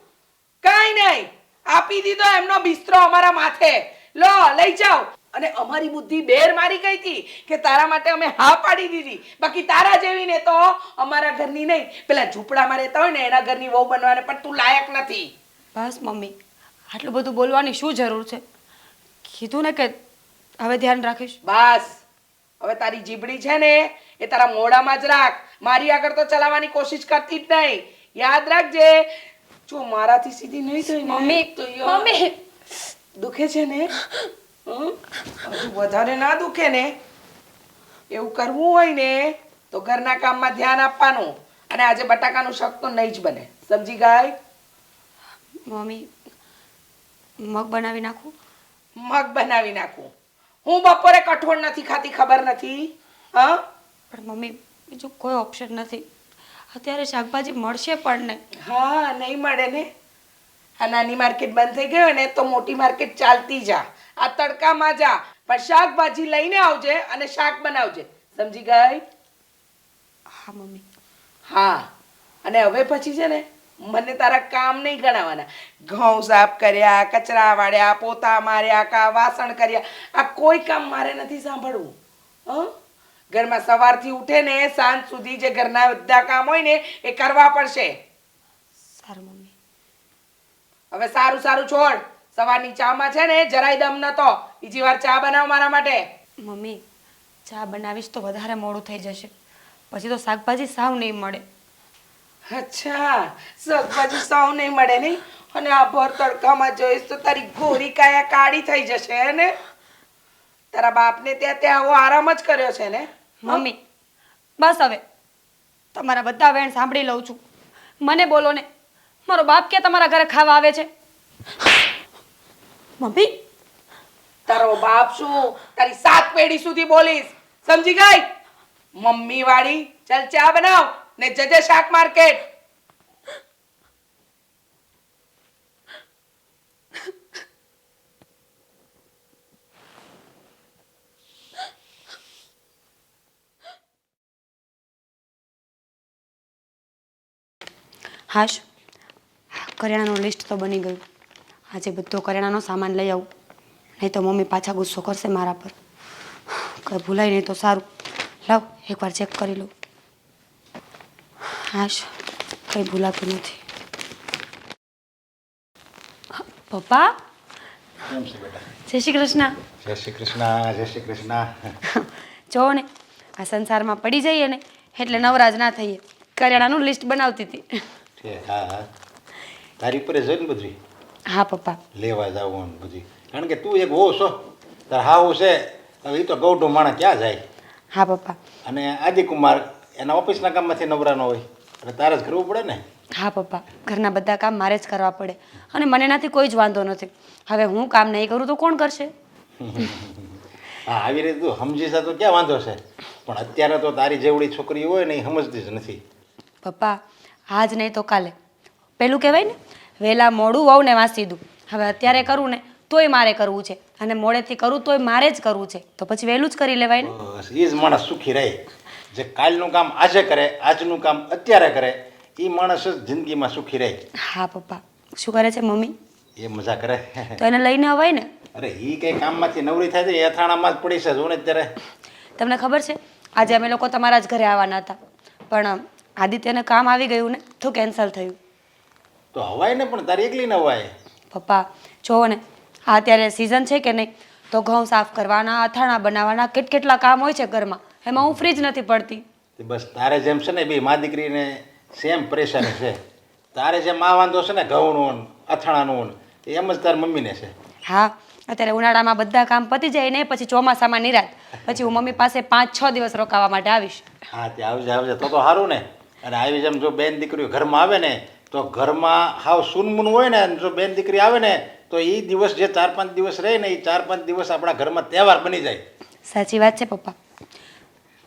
કાંઈ નહીં, આપી દીધો એમનો બિસ્તરો અમારા માથે. લો, લઈ જાઓ. અને અમારી બુદ્ધિ બેર મારી ગઈ હતી કે તારા માટે અમે હા પાડી દીધી, બાકી તારા જેવી ને તો અમારા ઘરની નહીં, પેલા ઝૂંપડામાં રહેતા હોય ને એના ઘરની વહુ બનવાને પણ તું લાયક નથી. બસ મમ્મી, આટલું બધું બોલવાની શું જરૂર છે? કીધું ને કે હવે ધ્યાન રાખીશ. બસ, હવે તારી જીભડી છે ને એ તારા મોઢામાં જ રાખ, મારી આગળ તો ચલાવવાની કોશિશ કરતી જ નહીં. યાદ રાખજે, જો મારાથી સીધી નહીં થઈ ને મમ્મી, તો યાર, મમ્મી, દુખે છે ને? હજુ વધારે ના દુખે ને? એવું કરવું હોય ને તો ઘરના કામમાં ધ્યાન આપવાનું, અને આજે બટાકાનું શાક તો નહીં જ બને, સમજી ગઈ? મમ્મી, મગ બનાવી નાખું? મગ બનાવી નાખું? હું બપોરે કઠોળ નથી ખાતી, ખબર નથી? પણ મમ્મી, બીજું કોઈ ઓપ્શન નથી. અત્યારે શાકભાજી મળશે પણ નહીં. હા, નહીં મળે ને. આ નાની માર્કેટ બંધ થઈ ગઈ હોય ને તો મોટી માર્કેટ ચાલતી જા, આ તડકામાં જા, પણ શાકભાજી લઈને આવજે અને શાક બનાવજે, સમજી ગઈ? હા મમ્મી. હા, અને હવે પછી છે ને મને તારા કામ નહીં ગણાવવાના. ઘઉં સાફ કર્યા, કચરા વાળ્યા, પોતા માર્યા, કા વાસણ કર્યા, આ કોઈ કામ મારે નથી સાંભળવું. ઘરમાં સવારથી ઉઠે ને સાંજ સુધી જે ઘરના બધા કામ હોય ને એ કરવા પડશે. સારું મમ્મી. હવે સારું સારું છોડ, સવારની ચામાં છે ને જરાય દમ નતો. બીજી વાર ચા બનાવ મારા માટે. મમ્મી, ચા બનાવીશ તો વધારે મોડું થઈ જશે, પછી તો શાકભાજી સાવ નહીં મળે. અચ્છા, શાકભાજી સાવ નહીં મળે નહીં? અને આ ભર તડકામાં જોઈશ તો તારી ગોરી કાયા કાળી થઈ જશે ને? તારા બાપને ત્યાં આવો આરામ જ કર્યો છે ને? મમ્મી, બસ હવે તમારા બધા વેણ સાંભળી લઉં છું. મને બોલો ને, મારો બાપ કે તમારા ઘરે ખાવા આવે છે? મમ્મી, તારો બાપ શું, તારી 7 પેઢી સુધી બોલીશ, સમજી ગઈ? મમ્મી વાળી, ચાલ ચા બનાવ ને જજે શાક માર્કેટ. હાશ, કરિયાણાનું લિસ્ટ તો બની ગયું. આજે બધો કરિયાણાનો સામાન લઈ આવું, નહીં તો મમ્મી પાછા ગુસ્સો કરશે મારા પર. કંઈ ભૂલાય નહીં તો સારું. લાવ, એકવાર ચેક કરી લઉં. હાશ, કંઈ ભૂલાતું નથી. પપ્પા, કેમ છે બેટા? જય શ્રી કૃષ્ણ. જય શ્રી કૃષ્ણ, જય શ્રી કૃષ્ણ. જોવો ને, આ સંસારમાં પડી જઈએ ને એટલે નવરાજ ના થઈએ. કરિયાણાનું લિસ્ટ બનાવતી હતી. છે હા હા તારી ઉપર જોઈને બધું હા પપ્પા. લેવા જવું ને બધું કારણ કે તું એક હોવ છો તાર હાવું છે હવે એ તો ગૌઢું માણસ ક્યાં જાય હા પપ્પા. અને આદિકુમાર એના ઓફિસના કામમાંથી નવરાનો હોય એટલે તારે જ કરવું પડે ને. હા પપ્પા, ઘરના બધા કામ મારે જ કરવા પડે અને મને એનાથી કોઈ જ વાંધો નથી. હવે હું કામ નહીં કરું તો કોણ કરશે? હા આવી રીતે તું સમજી જા તો ક્યાં વાંધો છે પણ અત્યારે તો તારી જેવડી છોકરી હોય ને એ સમજતી જ નથી. પપ્પા, આજ નહીં તો કાલે. પેલું કહેવાય ને, વહેલા મોડું વહુને વાંસીદું. હવે અત્યારે કરું ને તોય મારે કરવું છે અને મોડેથી કરું તોય મારે જ કરવું છે, તો પછી વહેલું જ કરી લેવાય ને. બસ એ જ માણસ સુખી રહે જે કાલનું કામ આજે કરે આજનું કામ અત્યારે કરે એ માણસ જ જિંદગીમાં સુખી રહે. હા પપ્પા. શું કરે છે મમ્મી? એ મજા કરે. તો એને લઈને અવાય ને. અરે એ કઈ કામમાંથી નવરી થાય છે એ અથાણામાં જ પડી છે જો ને અત્યારે. તમને ખબર છે આજે અમે લોકો તમારા જ ઘરે આવવાના હતા પણ આદિત્યને કામ આવી ગયું ને તો કેન્સલ થયું. તો હવાય ને પણ તારી એકલી ન હવાય. પપ્પા જોવો ને, આ અત્યારે સિઝન છે કે નહીં, તો ઘઉં સાફ કરવાના, અથાણા બનાવવાના, કેટલા કામ હોય છે ઘરમાં, એમાં હું ફ્રી જ નથી પડતી. તે બસ તારે જેમ છે ને બે મા દીકરીને સેમ પરેશાની છે. તારે જેમ આ વાંધો છે ને ઘઉંનું ને અથાણાનું ને એમ જ તારી મમ્મીને છે. હા, અત્યારે ઉનાળામાં બધા કામ પતી જાય ને પછી ચોમાસામાં નિરાત, પછી હું મમ્મી પાસે 5-6 દિવસ રોકાવા માટે આવીશ. હા તે આવજે આવજે તો સારું ને. અને આવી જેમ જો બેન દીકરીઓ ઘરમાં આવે ને તો ઘરમાં હાવ સુનમુન હોય ને અને જો બેન દીકરી આવે ને તો એ દિવસ જે 4-5 દિવસ રહે ને એ 4-5 દિવસ આપણા ઘરમાં તહેવાર બની જાય. સાચી વાત છે પપ્પા.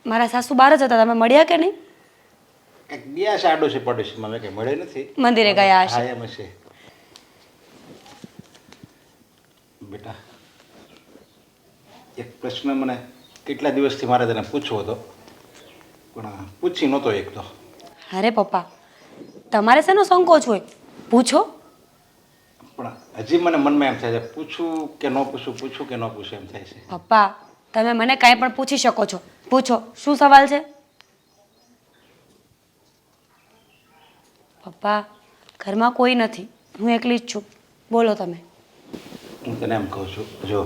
મારા સાસુ બહાર જ હતા, તમે મળ્યા કે નહીં? કંઈક ગયા છે આડોશી પડોશીમાં મેં કંઈ મળે નથી. મંદિરે ગયા હા હશે. એમ છે. બેટા એક પ્રશ્ન મને કેટલા દિવસથી મારે તને પૂછવો હતો પણ પૂછી નહોતો એક તો. અરે પપ્પા, તમારે શેનો સંકોચ હોય? પૂછો. પણ હજી મને મનમાં એમ થાય છે પૂછું કે ન પૂછું પૂછું કે ન પૂછું એમ થાય છે. પપ્પા, તમે મને કાંઈ પણ પૂછી શકો છો, પૂછો. શું સવાલ છે? પપ્પા, ઘરમાં કોઈ નથી, હું એકલી જ છું, બોલો તમે. હું તને એમ કહું છું જો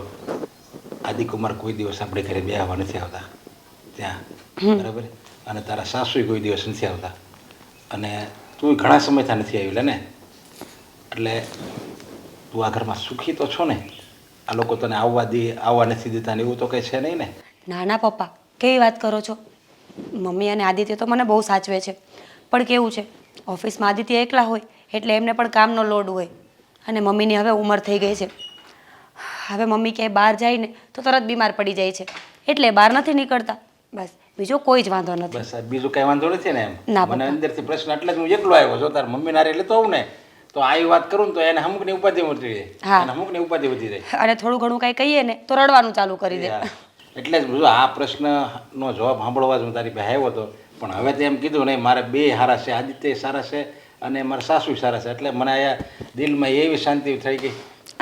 આદિકુમાર કોઈ દિવસ આપણે ઘરે બેહવા નથી આવતા ત્યાં બરાબર અને તારા સાસુય કોઈ દિવસ નથી આવતા અને તું ઘણા સમયથી નથી આવી ને એટલે તું આ ઘરમાં સુખી તો છો ને? આ લોકો તને આવવા નથી દેતા ને એવું તો કંઈ છે નહીં ને? ના ના પપ્પા, કેવી વાત કરો છો? મમ્મી અને આદિત્ય તો મને બહુ સાચવે છે, પણ કેવું છે, ઓફિસમાં આદિત્ય એકલા હોય એટલે એમને પણ કામનો લોડ હોય અને મમ્મીની હવે ઉંમર થઈ ગઈ છે. હવે મમ્મી ક્યાંય બહાર જાય ને તો તરત બીમાર પડી જાય છે એટલે બહાર નથી નીકળતા. બસ બીજો કોઈ જ વાંધો નથી. બસ બીજું કાંઈ વાંધો નથી ને? એમ ના મને પપ્પા. અંદરથી પ્રશ્ન એટલે જ હું એકલો આવ્યો જો તાર મમ્મી નારે લેતો આવું ને તો આવી વાત કરું ને તો એને અમુકની ઉપાધિ વધી જાય. હા. એને અમુકની ઉપાધિ વધી જાય અને થોડું ઘણું કાંઈ કહીએ ને તો રડવાનું ચાલુ કરી દે. હા. એટલે જ જો આ પ્રશ્નનો જવાબ સાંભળવા જ હું તારી પાસે આવ્યો હતો પણ હવે તો એમ કીધું નહીં મારે બે સારા છે, આદિત્ય સારા છે અને મારા સાસુ સારા છે એટલે મને અહીંયા દિલમાં એવી શાંતિ થઈ ગઈ.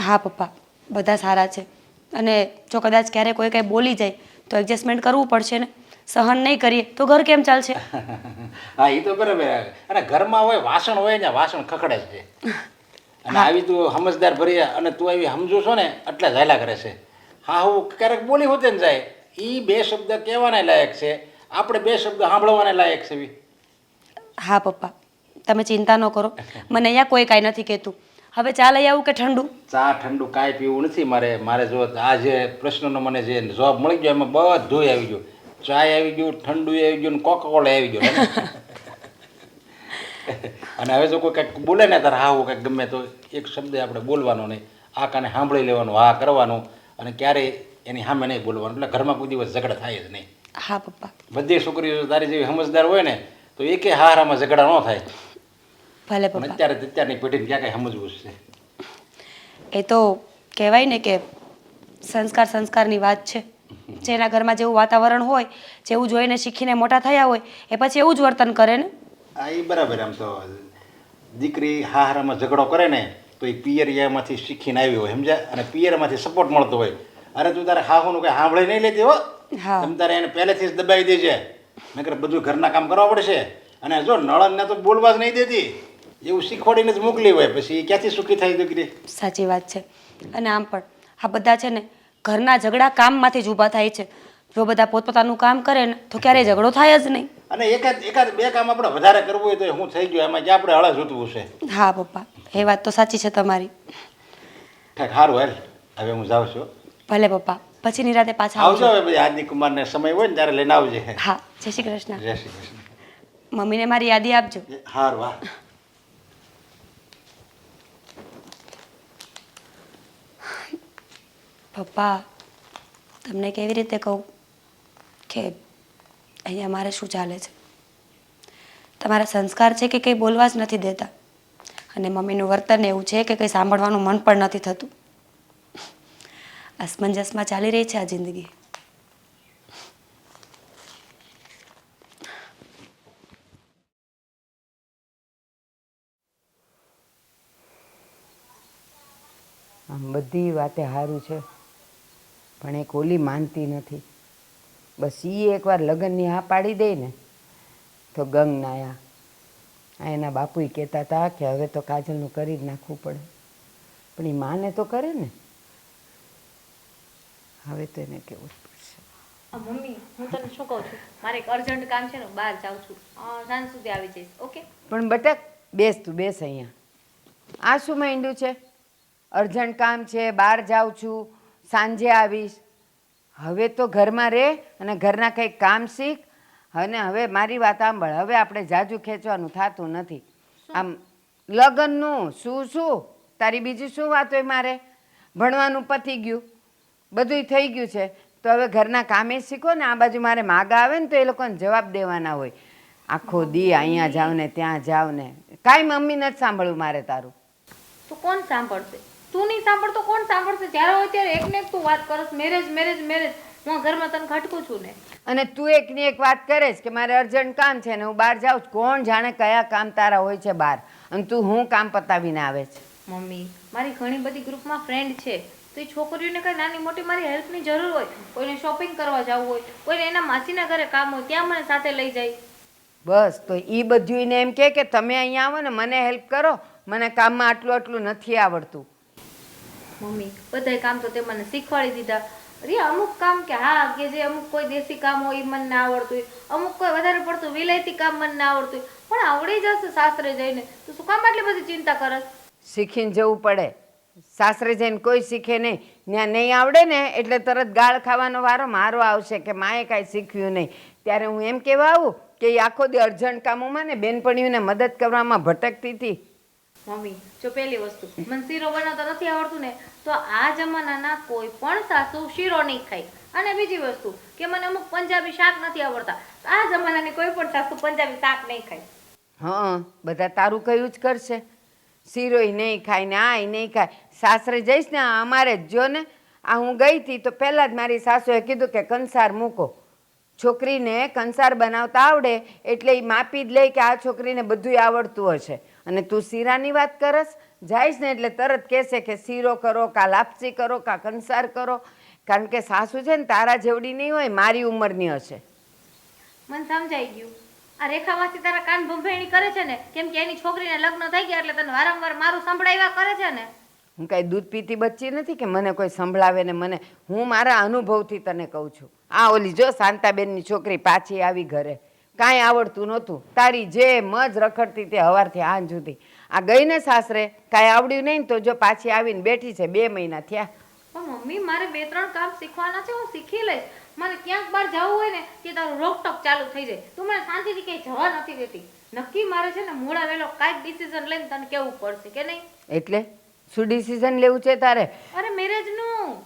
હા પપ્પા, બધા સારા છે અને જો કદાચ ક્યારે કોઈ કંઈ બોલી જાય તો એડજસ્ટમેન્ટ કરવું પડશે ને. સહન નહીં કરીએ તો ઘર કેમ ચાલશે? હા એ તો બરાબર. અને ઘરમાં હોય વાસણ હોય ને વાસણ ખખડે જ છે અને આવી તું સમજદાર ભરી અને તું આવી સમજુ છો ને એટલે ઝાયલા કરે છે. હા હું ક્યારેક બોલી હોતે ને જાય એ બે શબ્દ કહેવાને લાયક છે, આપણે બે શબ્દ સાંભળવાને લાયક છે. હા પપ્પા, તમે ચિંતા ન કરો, મને અહીંયા કોઈ કાંઈ નથી કહેતું. હવે ચા લઈ આવું કે ઠંડુ? ચા ઠંડુ કાંઈ પીવું નથી મારે જો આ જે પ્રશ્નનો મને જે જવાબ મળી ગયો એમાં બધું આવી ગયું. ચાય આવી ગયું, ઠંડુ આવી ગયું, કોકાકોલા આવી ગયું. અને હવે જો કોઈ કંઈક બોલે ને તારે હા કંઈક ગમે તો એક શબ્દ આપણે બોલવાનો નહીં, આ કાને સાંભળી લેવાનું, હા કરવાનું અને ક્યારેય એની સામે નહીં બોલવાનું એટલે ઘરમાં કોઈ દિવસ ઝઘડા થાય જ નહીં. હા પપ્પા. બધી છોકરીઓ તારી જેવી સમજદાર હોય ને તો એકે હારામાં ઝઘડા ન થાય. ભલે પણ પપ્પા. અત્યારની પેઢીને ક્યાં કંઈ સમજવું છે. એ તો કહેવાય ને કે સંસ્કારની વાત છે. જેના ઘરમાં જેવું વાતાવરણ હોય, જેવું જોઈને શીખીને મોટા થયા હોય એ પછી એવું જ વર્તન કરે ને. હા એ બરાબર. આમ તો દીકરી હારામાં ઝઘડો કરે ને તો એ પિયરિયામાંથી શીખીને આવી હોય સમજ્યા અને પિયરમાંથી સપોર્ટ મળતો હોય. અરે તું તારે હાહુનું કંઈ સાંભળી નહીં લેતી હો. હા. તમે તારે એને પહેલેથી જ દબાવી દેજે નકર બધું ઘરના કામ કરવા પડશે અને જો નળનને તો બોલવા જ નહીં દેતી એવું શીખવાડીને જ મોકલી હોય પછી ક્યાંથી સુખી થાય દીકરી? સાચી વાત છે. અને આમ પણ આ બધા છે ને ઘરના ઝઘડા કામમાંથી જ ઊભા થાય છે. જો બધા પોતપોતાનું કામ કરે ને તો ક્યારેય ઝઘડો થાય જ નહીં. અને એકાદ બે કામ આપણે વધારે કરવું હોય તો હું થઈ ગયો એમાં જે આપણે હળા જોતવું છે. હા પપ્પા, એ વાત તો સાચી છે તમારી. ઠીક, સારું હાલ હવે હું જાઉં છું. ભલે પપ્પા, પછી નિરાતે પાછા આવજો આવજો. હવે પછી આદિ કુમારને સમય હોય ને ત્યારે લઈને આવજે. હા, જય શ્રી કૃષ્ણ. જય શ્રી કૃષ્ણ. મમ્મીને મારી યાદી આપજો. હારું વાહ. પપ્પા, તમને કેવી રીતે કહું કે અહીંયા મારે શું ચાલે છે? તમારા સંસ્કાર છે કે કંઈ બોલવા જ નથી દેતા, અને મમ્મીનું વર્તન એવું છે કે કંઈ સાંભળવાનું મન પણ નથી થતું. અસમંજસમાં ચાલી રહી છે આ જિંદગી. આમ બધી વાતે સારું છે, પણ એક ઓલી માનતી નથી. બસ એ એકવાર લગ્નની હા પાડી દે ને તો ગંગ નાયા. આ એના બાપુએ કહેતા હતા કે હવે તો કાજલનું કરી જ નાખવું પડે, પણ એ માને તો કરે ને. હવે તો એને કેવું જ પડશે. મમ્મી, હું તને શું કહું છું, મારે એક અર્જન્ટ કામ છે ને, બહાર જાઉં છું, સાંજ સુધી આવી જઈશ. ઓકે? પણ બટક બેસ, તું બેસ અહીંયા. આ શું માંડ્યું છે? અર્જન્ટ કામ છે, બહાર જાઉં છું, સાંજે આવીશ. હવે તો ઘરમાં રહે અને ઘરના કંઈક કામ શીખ. અને હવે મારી વાત સાંભળ, હવે આપણે જાજુ ખેંચવાનું થતું નથી. આમ લગ્નનું શું તારી બીજી શું વાત હોય? મારે ભણવાનું પતી ગયું, બધુંય થઈ ગયું છે, તો હવે ઘરના કામે શીખો ને. આ બાજુ મારે માગા આવે ને તો એ લોકોને જવાબ દેવાના હોય. આખો દી અહીંયા જાવ ને ત્યાં જાવ ને, કાંઈ મમ્મી નથી સાંભળવું મારે તારું. તો કોણ સાંભળશે? તું નહીં સાંભળતો કોણ સાંભળશે? જ્યારે હોય ત્યારે એકને એક તું વાત કરસ, મેરેજ મેરેજ મેરેજ. હું ઘરમાં તને ખટકું છું ને. અને તું એકની એક વાત કરે છે કે મારે અર્જન્ટ કામ છે ને હું બહાર જાઉં છું. કોણ જાણે કયા કામ તારા હોય છે બહાર, અને તું હું કામ પતાવીને આવે છે. મમ્મી, મારી ઘણી બધી ગ્રુપમાં ફ્રેન્ડ છે, તો એ છોકરીઓને કંઈ નાની મોટી મારી હેલ્પની જરૂર હોય, કોઈને શોપિંગ કરવા જવું હોય, કોઈને એના માસીના ઘરે કામ હોય, ત્યાં મને સાથે લઈ જાય. બસ, તો એ બધું એને એમ કે તમે અહીંયા આવો ને મને હેલ્પ કરો, મને કામમાં આટલું નથી આવડતું. મમ્મી, બધાય કામ તો તે મને શીખવાડી દીધા. અરે અમુક કામ કે હા, કે જે અમુક કોઈ દેશી કામ હોય એ મને ના આવડતું હોય, અમુક કોઈ વધારે પડતું વિલાયતી કામ મને ના આવડતું હોય, પણ આવડી જશે સાસરે જઈને. તો શું કામ આટલી બધી ચિંતા કરસ? શીખીને જવું પડે. સાસરે જઈને કોઈ શીખે નહીં. ત્યાં નહીં આવડે ને એટલે તરત ગાળ ખાવાનો વારો મારો આવશે કે માએ કાંઈ શીખ્યું નહીં. ત્યારે હું એમ કહેવા આવું કે એ આખો દી અર્જન્ટ કામોમાં ને બેનપણીઓને મદદ કરવામાં ભટકતી હતી. મમ્મી, જો પહેલી વસ્તુ, મને શીરો બનાવતા નથી આવડતું ને, તો આ જમાનાના કોઈ પણ સાસુ શીરો નહીં ખાય. અને બીજી વસ્તુ કે મને અમુક પંજાબી શાક નથી આવડતા, તો આ જમાનાની કોઈ પણ સાસુ પંજાબી શાક નહીં ખાય. હા, બધા તારું કયું જ કરશે. શીરોય નહીં ખાય ને આય નહીં ખાય. સાસરે જઈશ ને અમારે જ જો ને, આ હું ગઈ હતી તો પહેલાં જ મારી સાસુએ કીધું કે કંસાર મૂકો. છોકરીને કંસાર બનાવતા આવડે એટલે એ માપી જ લે કે આ છોકરીને બધુંય આવડતું હશે. અને તું શીરાની વાત કરસ, જઈશ ને એટલે તરત કહેશે કે શીરો કરો, કા લાપસી કરો, કા કંસાર કરો. કારણ કે સાસુ છે ને તારા જેવડી નહીં હોય, મારી ઉંમરની હશે. મને સમજાઈ ગયું. આ રેખા માસી તારા કાન ભંભેણી કરે છે ને, કેમ કે એની છોકરીને લગ્ન થઈ ગયા એટલે તને વારંવાર મારું સંભળાવ્યા કરે છે ને. હું કાંઈ દૂધ પીતી બચ્ચી નથી કે મને કોઈ સંભળાવે ને મને. હું મારા અનુભવથી તને કહું છું. આ ઓલી જો શાંતાબેનની છોકરી પાછી આવી ઘરે, કાંઈ આવડતું નહોતું, તારી જેમ જ રખડતી તે સવારથી સાંજ સુધી. આ ગઈ ને સાસરે, કાંઈ આવડ્યું નહીં ને તો જો પાછી આવીને બેઠી છે. 2 મહિના થયા. પણ મમ્મી, મારે 2-3 કામ શીખવાના છે, હું શીખી લઈશ. મને ક્યાંક બહાર જવું હોય ને કે તારું રોકટોક ચાલુ થઈ જાય, તું મને શાંતિથી ક્યાંય જવા નથી દેતી. નક્કી મારે છે ને મોડા વેલો કાંઈક ડિસિઝન લઈને તને કેવું પડશે કે નહીં? એટલે શું ડિસિઝન લેવું છે તારે? અરે મેરેજનું.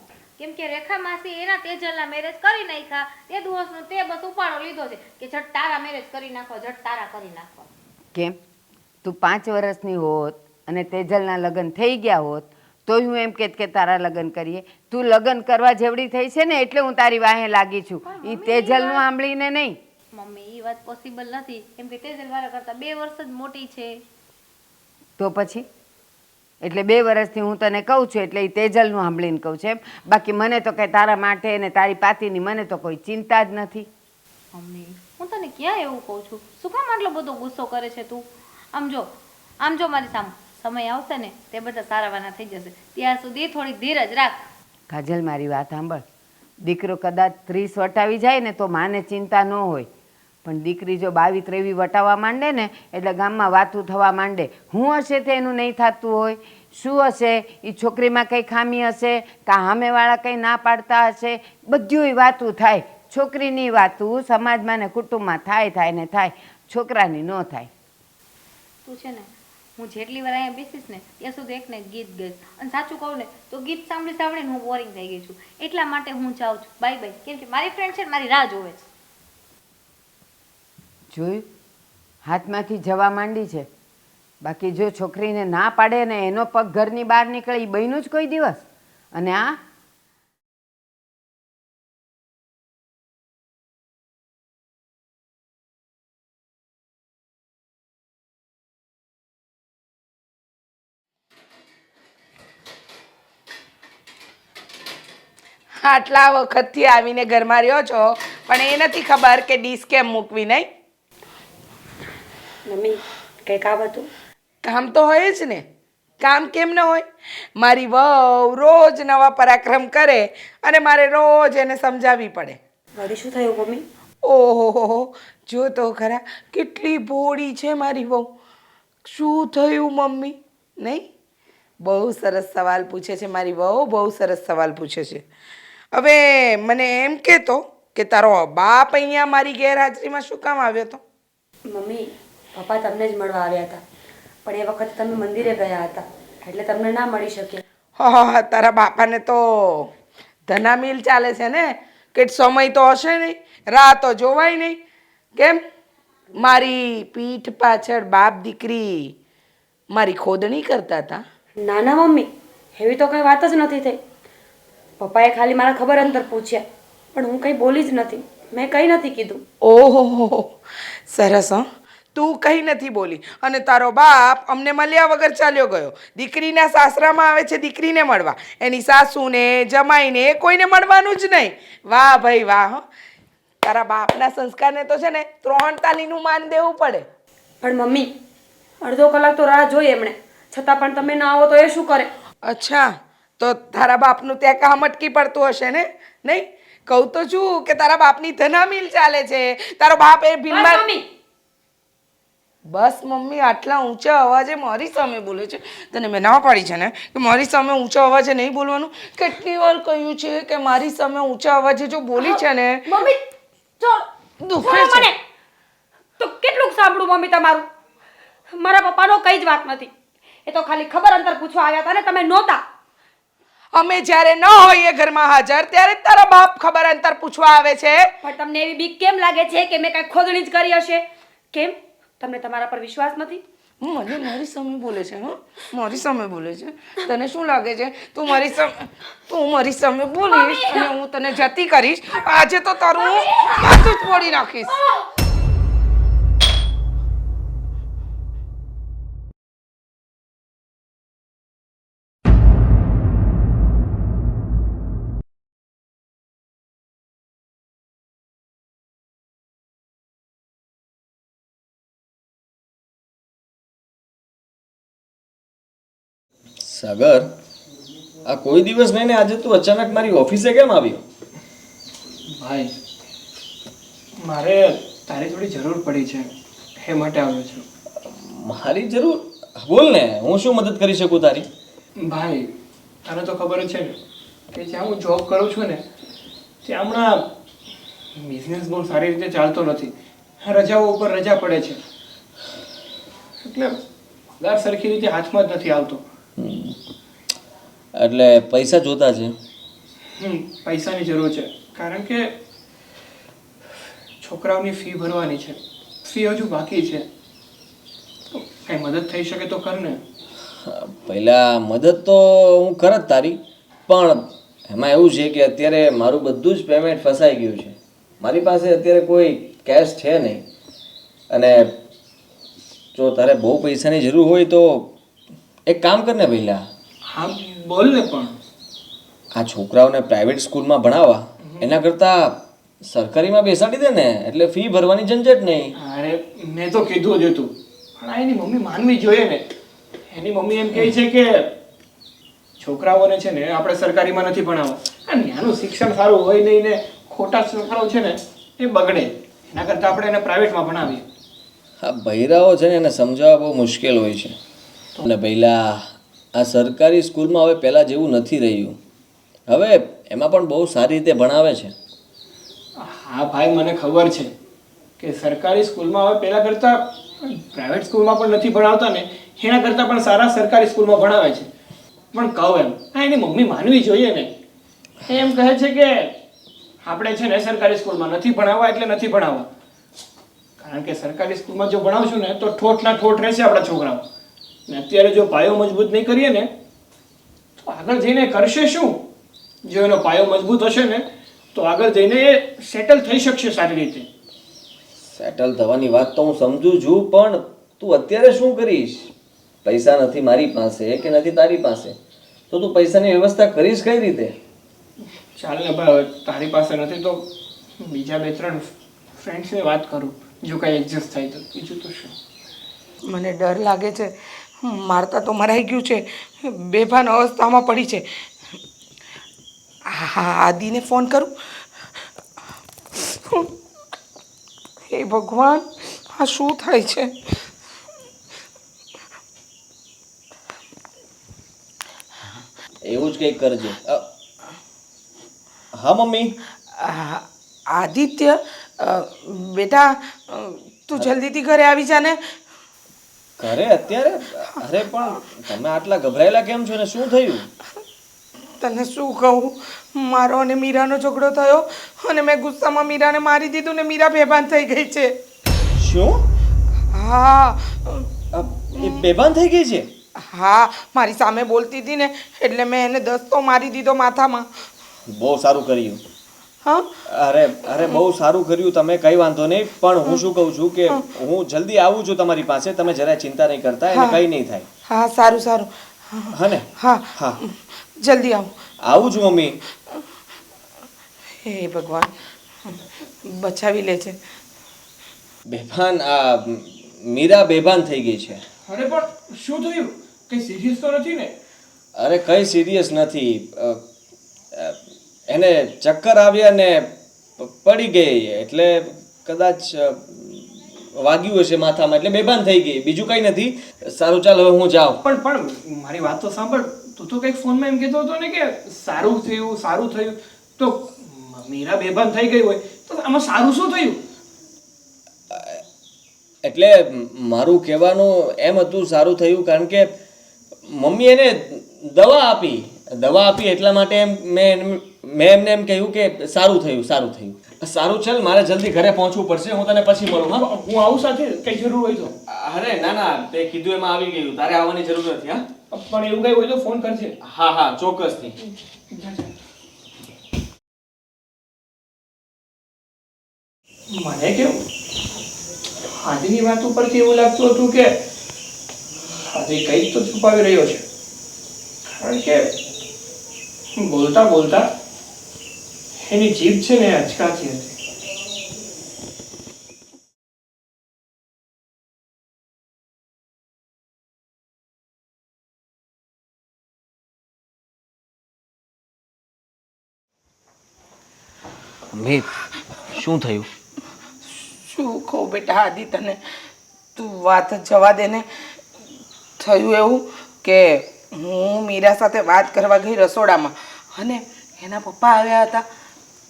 કેમ કે રેખા માસી એના તેજલના મેરેજ કરી નાખ્યા, તે દિવસનો તે બસ ઉપાડો લીધો છે કે ઝટ તારા મેરેજ કરી નાખો, ઝટ તારા કરી નાખો. કેમ તું 5 વર્ષની હોત અને તેજલના લગ્ન થઈ ગયા હોત તો હું એમ કહેત કે તારા લગ્ન કરીએ? તું લગ્ન કરવા જેવડી થઈ છે ને એટલે હું તારી વાહે લાગી છું, એ તેજલનું સાંભળીને નહીં. મમ્મી, એ વાત પોસિબલ નથી, કેમ કે તેજલ મારા કરતા 2 વર્ષ જ મોટી છે. તો પછી એટલે 2 વર્ષથી હું તને કહું છું એટલે એ તેજલનું સાંભળીને કહું છું એમ. બાકી મને તો કંઈ તારા માટે ને તારી પાતીની મને તો કોઈ ચિંતા જ નથી. મમ્મી, હું તને ક્યાં એવું કહું છું? શું કામ આટલો બધો ગુસ્સો કરે છે તું? આમ જો મારી સામે સમય આવશે ને તે બધા સારાવાના થઈ જશે. ત્યાં સુધી થોડી ધીરજ રાખ. કાજલ, મારી વાત સાંભળ. દીકરો કદાચ 30 વટાવી જાય ને તો માને ચિંતા ન હોય, પણ દીકરી જો 22-23 વટાવવા માંડે ને એટલે ગામમાં વાતું થવા માંડે. હું હશે તે એનું નહીં થતું હોય, શું હશે એ છોકરીમાં કંઈ ખામી હશે, કાં સામેવાળા કંઈ ના પાડતા હશે, બધુંય વાતું થાય. છોકરીની વાતું સમાજમાં ને કુટુંબમાં થાય ને થાય, છોકરાની ન થાય. તું છે ને, હું જેટલી વાર અહીંયા બેસીશ ને ત્યાં સુધી એક ને ગીત ગઈશ. અને સાચું કહું ને તો ગીત સાંભળીને હું બોરિંગ થઈ ગઈ છું. એટલા માટે હું જાઉં છું. Bye bye. કેમ કે મારી ફ્રેન્ડ છે ને મારી રાહ જોવે છે. જોયું, હાથમાંથી જવા માંડી છે. બાકી જો છોકરીને ના પાડે ને એનો પગ ઘરની બહાર નીકળે એ બન્યું જ કોઈ દિવસ. અને આ આટલા વખતથી આવીને ઘરમાં રહ્યો છો પણ એ નથી ખબર કે ડીશ કેમ મૂકવી નહીં. મમ્મી કંઈ કામ હતું? કામ તો હોય જ ને, કામ કેમ ન હોય. મારી વહુ રોજ નવા પરાક્રમ કરે અને મારે રોજ એને સમજાવવી પડે. વળી શું થયું મમ્મી? ઓહો, જો તો ખરા કેટલી ભોળી છે મારી વહુ. શું થયું મમ્મી? નહીં, બહુ સરસ સવાલ પૂછે છે મારી વહુ, બહુ સરસ સવાલ પૂછે છે. હવે મને એમ કહેતો કે તારો બાપ અહીંયા મારી ગેરહાજરીમાં શું કામ આવ્યો હતો? મમ્મી પપ્પા તમને જ મળવા આવ્યા હતા, પણ એ વખતે તમે મંદિરે ગયા હતા એટલે તમને ના મળી શક્યા. હા, તારા બાપાને તો ધનામિલ ચાલે છે ને, કે સમય તો હશે નહીં, રાહ તો જોવાય નહીં. કેમ મારી પીઠ પાછળ બાપ દીકરી મારી ખોદણી કરતા હતા? ના ના મમ્મી, એવી તો કંઈ વાત જ નથી થઈ. પપ્પાએ ખાલી મારા ખબર અંતર પૂછ્યા, પણ હું કંઈ બોલી જ નથી. મેં કંઈ નથી કીધું. ઓહો, સરસ. હં, તું કંઈ નથી બોલી અને તારો બાપ અમને મળ્યા વગર ચાલ્યો ગયો. દીકરીના સાસરામાં આવે છે દીકરીને મળવા, એની સાસુને જમાઈને કોઈને મળવાનું જ નહીં. વાહ ભાઈ વાહ. હં, તારા બાપના સંસ્કારને તો છે ને 3 તાલીનું માન દેવું પડે. પણ મમ્મી અડધો કલાક તો રાહ જોઈ એમણે, છતાં પણ તમે ના આવો તો એ શું કરે? અચ્છા, તો તારા બાપનું ત્યાં કામ અટકી પડતું હશે ને? નહીં, કહું તો છું કે તારા બાપની ધનામિલ ચાલે છે. તારો બાપ એ ભીલમાં. મમ્મી બસ મમ્મી, આટલા ઊંચા અવાજે મારી સામે બોલે છે. તને મેં ના પાડી છે ને કે મારી સામે ઊંચા અવાજે નહીં બોલવાનું. કેટલી વાર કહ્યું છે કે મારી સામે ઊંચા અવાજે જો બોલી છે ને મમ્મી દુખે છે. મને તો કેટલું સાંભળું મમ્મી તમારું? મારા પપ્પાનો કઈ જ વાત નથી. એ તો ખાલી ખબર અંતર પૂછવા આવ્યા હતા ને તમે નહોતા. અમે જ્યારે ન હોઈએ ઘરમાં હાજર ત્યારે જ તારા બાપ ખબર અંતર પૂછવા આવે છે. પણ તમને એવી બીક કેમ લાગે છે કે મેં કાંઈ ખોદણી જ કરી હશે? કેમ તમને તમારા પર વિશ્વાસ નથી? મને મારી સામે બોલે છે. હં, મારી સામે બોલે છે. તને શું લાગે છે તું મારી સામે બોલીશ અને હું તને જતી કરીશ? આજે તો તારું માથું જ ફોડી નાખીશ. સાગર, આ કોઈ દિવસ નહીં ને આજે તું અચાનક મારી ઓફિસે કેમ આવ્યો? ભાઈ મારે તારી થોડી જરૂર પડી છે, એ માટે આવ્યો છું. મારી જરૂર? બોલ ને, હું શું મદદ કરી શકું તારી? ભાઈ તને તો ખબર જ છે ને કે જ્યાં હું જોબ કરું છું ને ત્યાં હમણાં બિઝનેસ બહુ સારી રીતે ચાલતો નથી. રજાઓ ઉપર રજા પડે છે એટલે પગાર સરખી રીતે હાથમાં જ નથી આવતો. એટલે પૈસા જોતા છે? પૈસાની જરૂર છે કારણ કે છોકરાઓની ફી ભરવાની છે. ફી હજુ બાકી છે. કઈ મદદ થઈ શકે તો કર ને. પહેલાં મદદ તો હું કરત તારી, પણ એમાં એવું છે કે અત્યારે મારું બધું જ પેમેન્ટ ફસાઈ ગયું છે. મારી પાસે અત્યારે કોઈ કેશ છે નહીં. અને જો તારે બહુ પૈસાની જરૂર હોય તો એક કામ કર ને પહેલાં. હા બોલ ને. પણ આ છોકરાઓને પ્રાઇવેટ સ્કૂલમાં ભણાવવા એના કરતાં સરકારીમાં બેસાડી દે ને, એટલે ફી ભરવાની ઝંઝટ નહીં. અરે મેં તો કીધું જ હતું, પણ આ એની મમ્મી માનવી જોઈએ ને. એની મમ્મી એમ કહે છે કે છોકરાઓને છે ને આપણે સરકારીમાં નથી ભણાવવા. ત્યાંનું શિક્ષણ સારું હોય નહીં ને ખોટા છોકરાઓ છે ને એ બગડે એના કરતાં આપણે એને પ્રાઇવેટમાં ભણાવીએ. હા બૈરાઓ છે ને એને સમજાવવા બહુ મુશ્કેલ હોય છે. અને પહેલાં આ સરકારી સ્કૂલમાં હવે પહેલાં જેવું નથી રહ્યું. હવે એમાં પણ બહુ સારી રીતે ભણાવે છે. હા ભાઈ, મને ખબર છે કે સરકારી સ્કૂલમાં હવે પહેલાં કરતાં પ્રાઇવેટ સ્કૂલમાં પણ નથી ભણાવતા ને, એના કરતાં પણ સારા સરકારી સ્કૂલમાં ભણાવે છે. પણ કહું એમ, હા એની મમ્મી માનવી જોઈએ ને. એમ કહે છે કે આપણે છે ને સરકારી સ્કૂલમાં નથી ભણાવવા એટલે નથી ભણાવવા. કારણ કે સરકારી સ્કૂલમાં જો ભણાવશું ને તો ઠોઠના ઠોઠ રહેશે આપણા છોકરાઓ. ને અત્યારે જો પાયો મજબૂત નહીં કરીએ ને તો આગળ જઈને કરશે શું? જો એનો પાયો મજબૂત હશે ને તો આગળ જઈને એ સેટલ થઈ શકશે સારી રીતે. સેટલ થવાની વાત તો હું સમજુ છું, પણ તું અત્યારે શું કરીશ? પૈસા નથી મારી પાસે કે નથી તારી પાસે, તો તું પૈસાની વ્યવસ્થા કરીશ કઈ રીતે? ચાલ ને ભાઈ, હવે તારી પાસે નથી તો બીજા 2-3 ફ્રેન્ડ્સને વાત કરું, જો કાંઈ એડજસ્ટ થાય તો. બીજું તો શું. મને ડર લાગે છે. મારતા તો મરાઈ ગયું છે, બેભાન અવસ્થામાં પડી છે. હા, આદિને ફોન કરું. હે ભગવાન, આ શું થાય છે? એવું જ કંઈક કરજે. હા મમ્મી. આદિત્ય, બેટા તું જલ્દીથી ઘરે આવી જા ને. ઘરે અત્યારે? અરે પણ તમે આટલા ગભરાયેલા કેમ છો ને શું થયું? તને શું કહું, મારો અને મીરાનો ઝઘડો થયો અને મેં ગુસ્સામાં મીરાને મારી દીધું ને મીરા બેભાન થઈ ગઈ છે. શું? હા, એ બેભાન થઈ ગઈ છે? હા, મારી સામે બોલતી હતી ને એટલે મેં એને દસ્તો મારી દીધો માથામાં. બહુ સારું કર્યું. હા, અરે બહુ સારું કર્યું તમે, કઈ વાંધો નહીં. પણ હું શું કહું છું કે હું જલ્દી આવું છું તમારી પાસે, તમે જરાય ચિંતા નહીં કરતા, એને કંઈ નહીં થાય. હા, સારું સારું. હા ને? હા હા જલ્દી આવો. આવું છું મમ્મી. હે ભગવાન, બચાવી લેજે. બેભાન મીરા બેભાન થઈ ગઈ છે. અરે પણ શું થયું? કંઈ સિરિયસ તો નથી ને? અરે કંઈ સિરિયસ નથી. એને ચક્કર આવ્યા ને પડી ગઈ, એટલે કદાચ વાગ્યું હશે માથામાં, એટલે બેભાન થઈ ગઈ, બીજું કંઈ નથી. સારું ચાલ હવે હું જાઉં. પણ મારી વાત તો સાંભળ. તું તો કંઈક ફોનમાં એમ કહેતો હતો ને કે સારું થયું. તો મીરા બેભાન થઈ ગઈ હોય તો આમાં સારું શું થયું? એટલે મારું કહેવાનું એમ હતું સારું થયું, કારણ કે મમ્મી એને દવા આપી એટલા માટે મેં એમને એમ કહ્યું કે સારું થયું. સારું ચાલ, મારે જલ્દી ઘરે પહોંચવું પડશે, હું તને પછી મળું. હા, હું આવું સાથે, કઈ જરૂર હોય તો. અરે ના, તે કીધું એમાં આવી ગયું, તારે આવવાની જરૂર નથી. હા પણ એવું કઈ હોય તો ફોન કરજે. હા ચોક્કસથી. મને કેવું આજની વાત ઉપરથી એવું લાગતું હતું કે આજે કંઈક તો છુપાવી રહ્યો છે, કારણ કે બોલતા એની જીભ છે ને અચકાતી હતી. મમ્મી શું થયું? શું કહું બેટા આદિ તને, તું વાત જ જવા દે ને. થયું એવું કે હું મીરા સાથે વાત કરવા ગઈ રસોડામાં અને એના પપ્પા આવ્યા હતા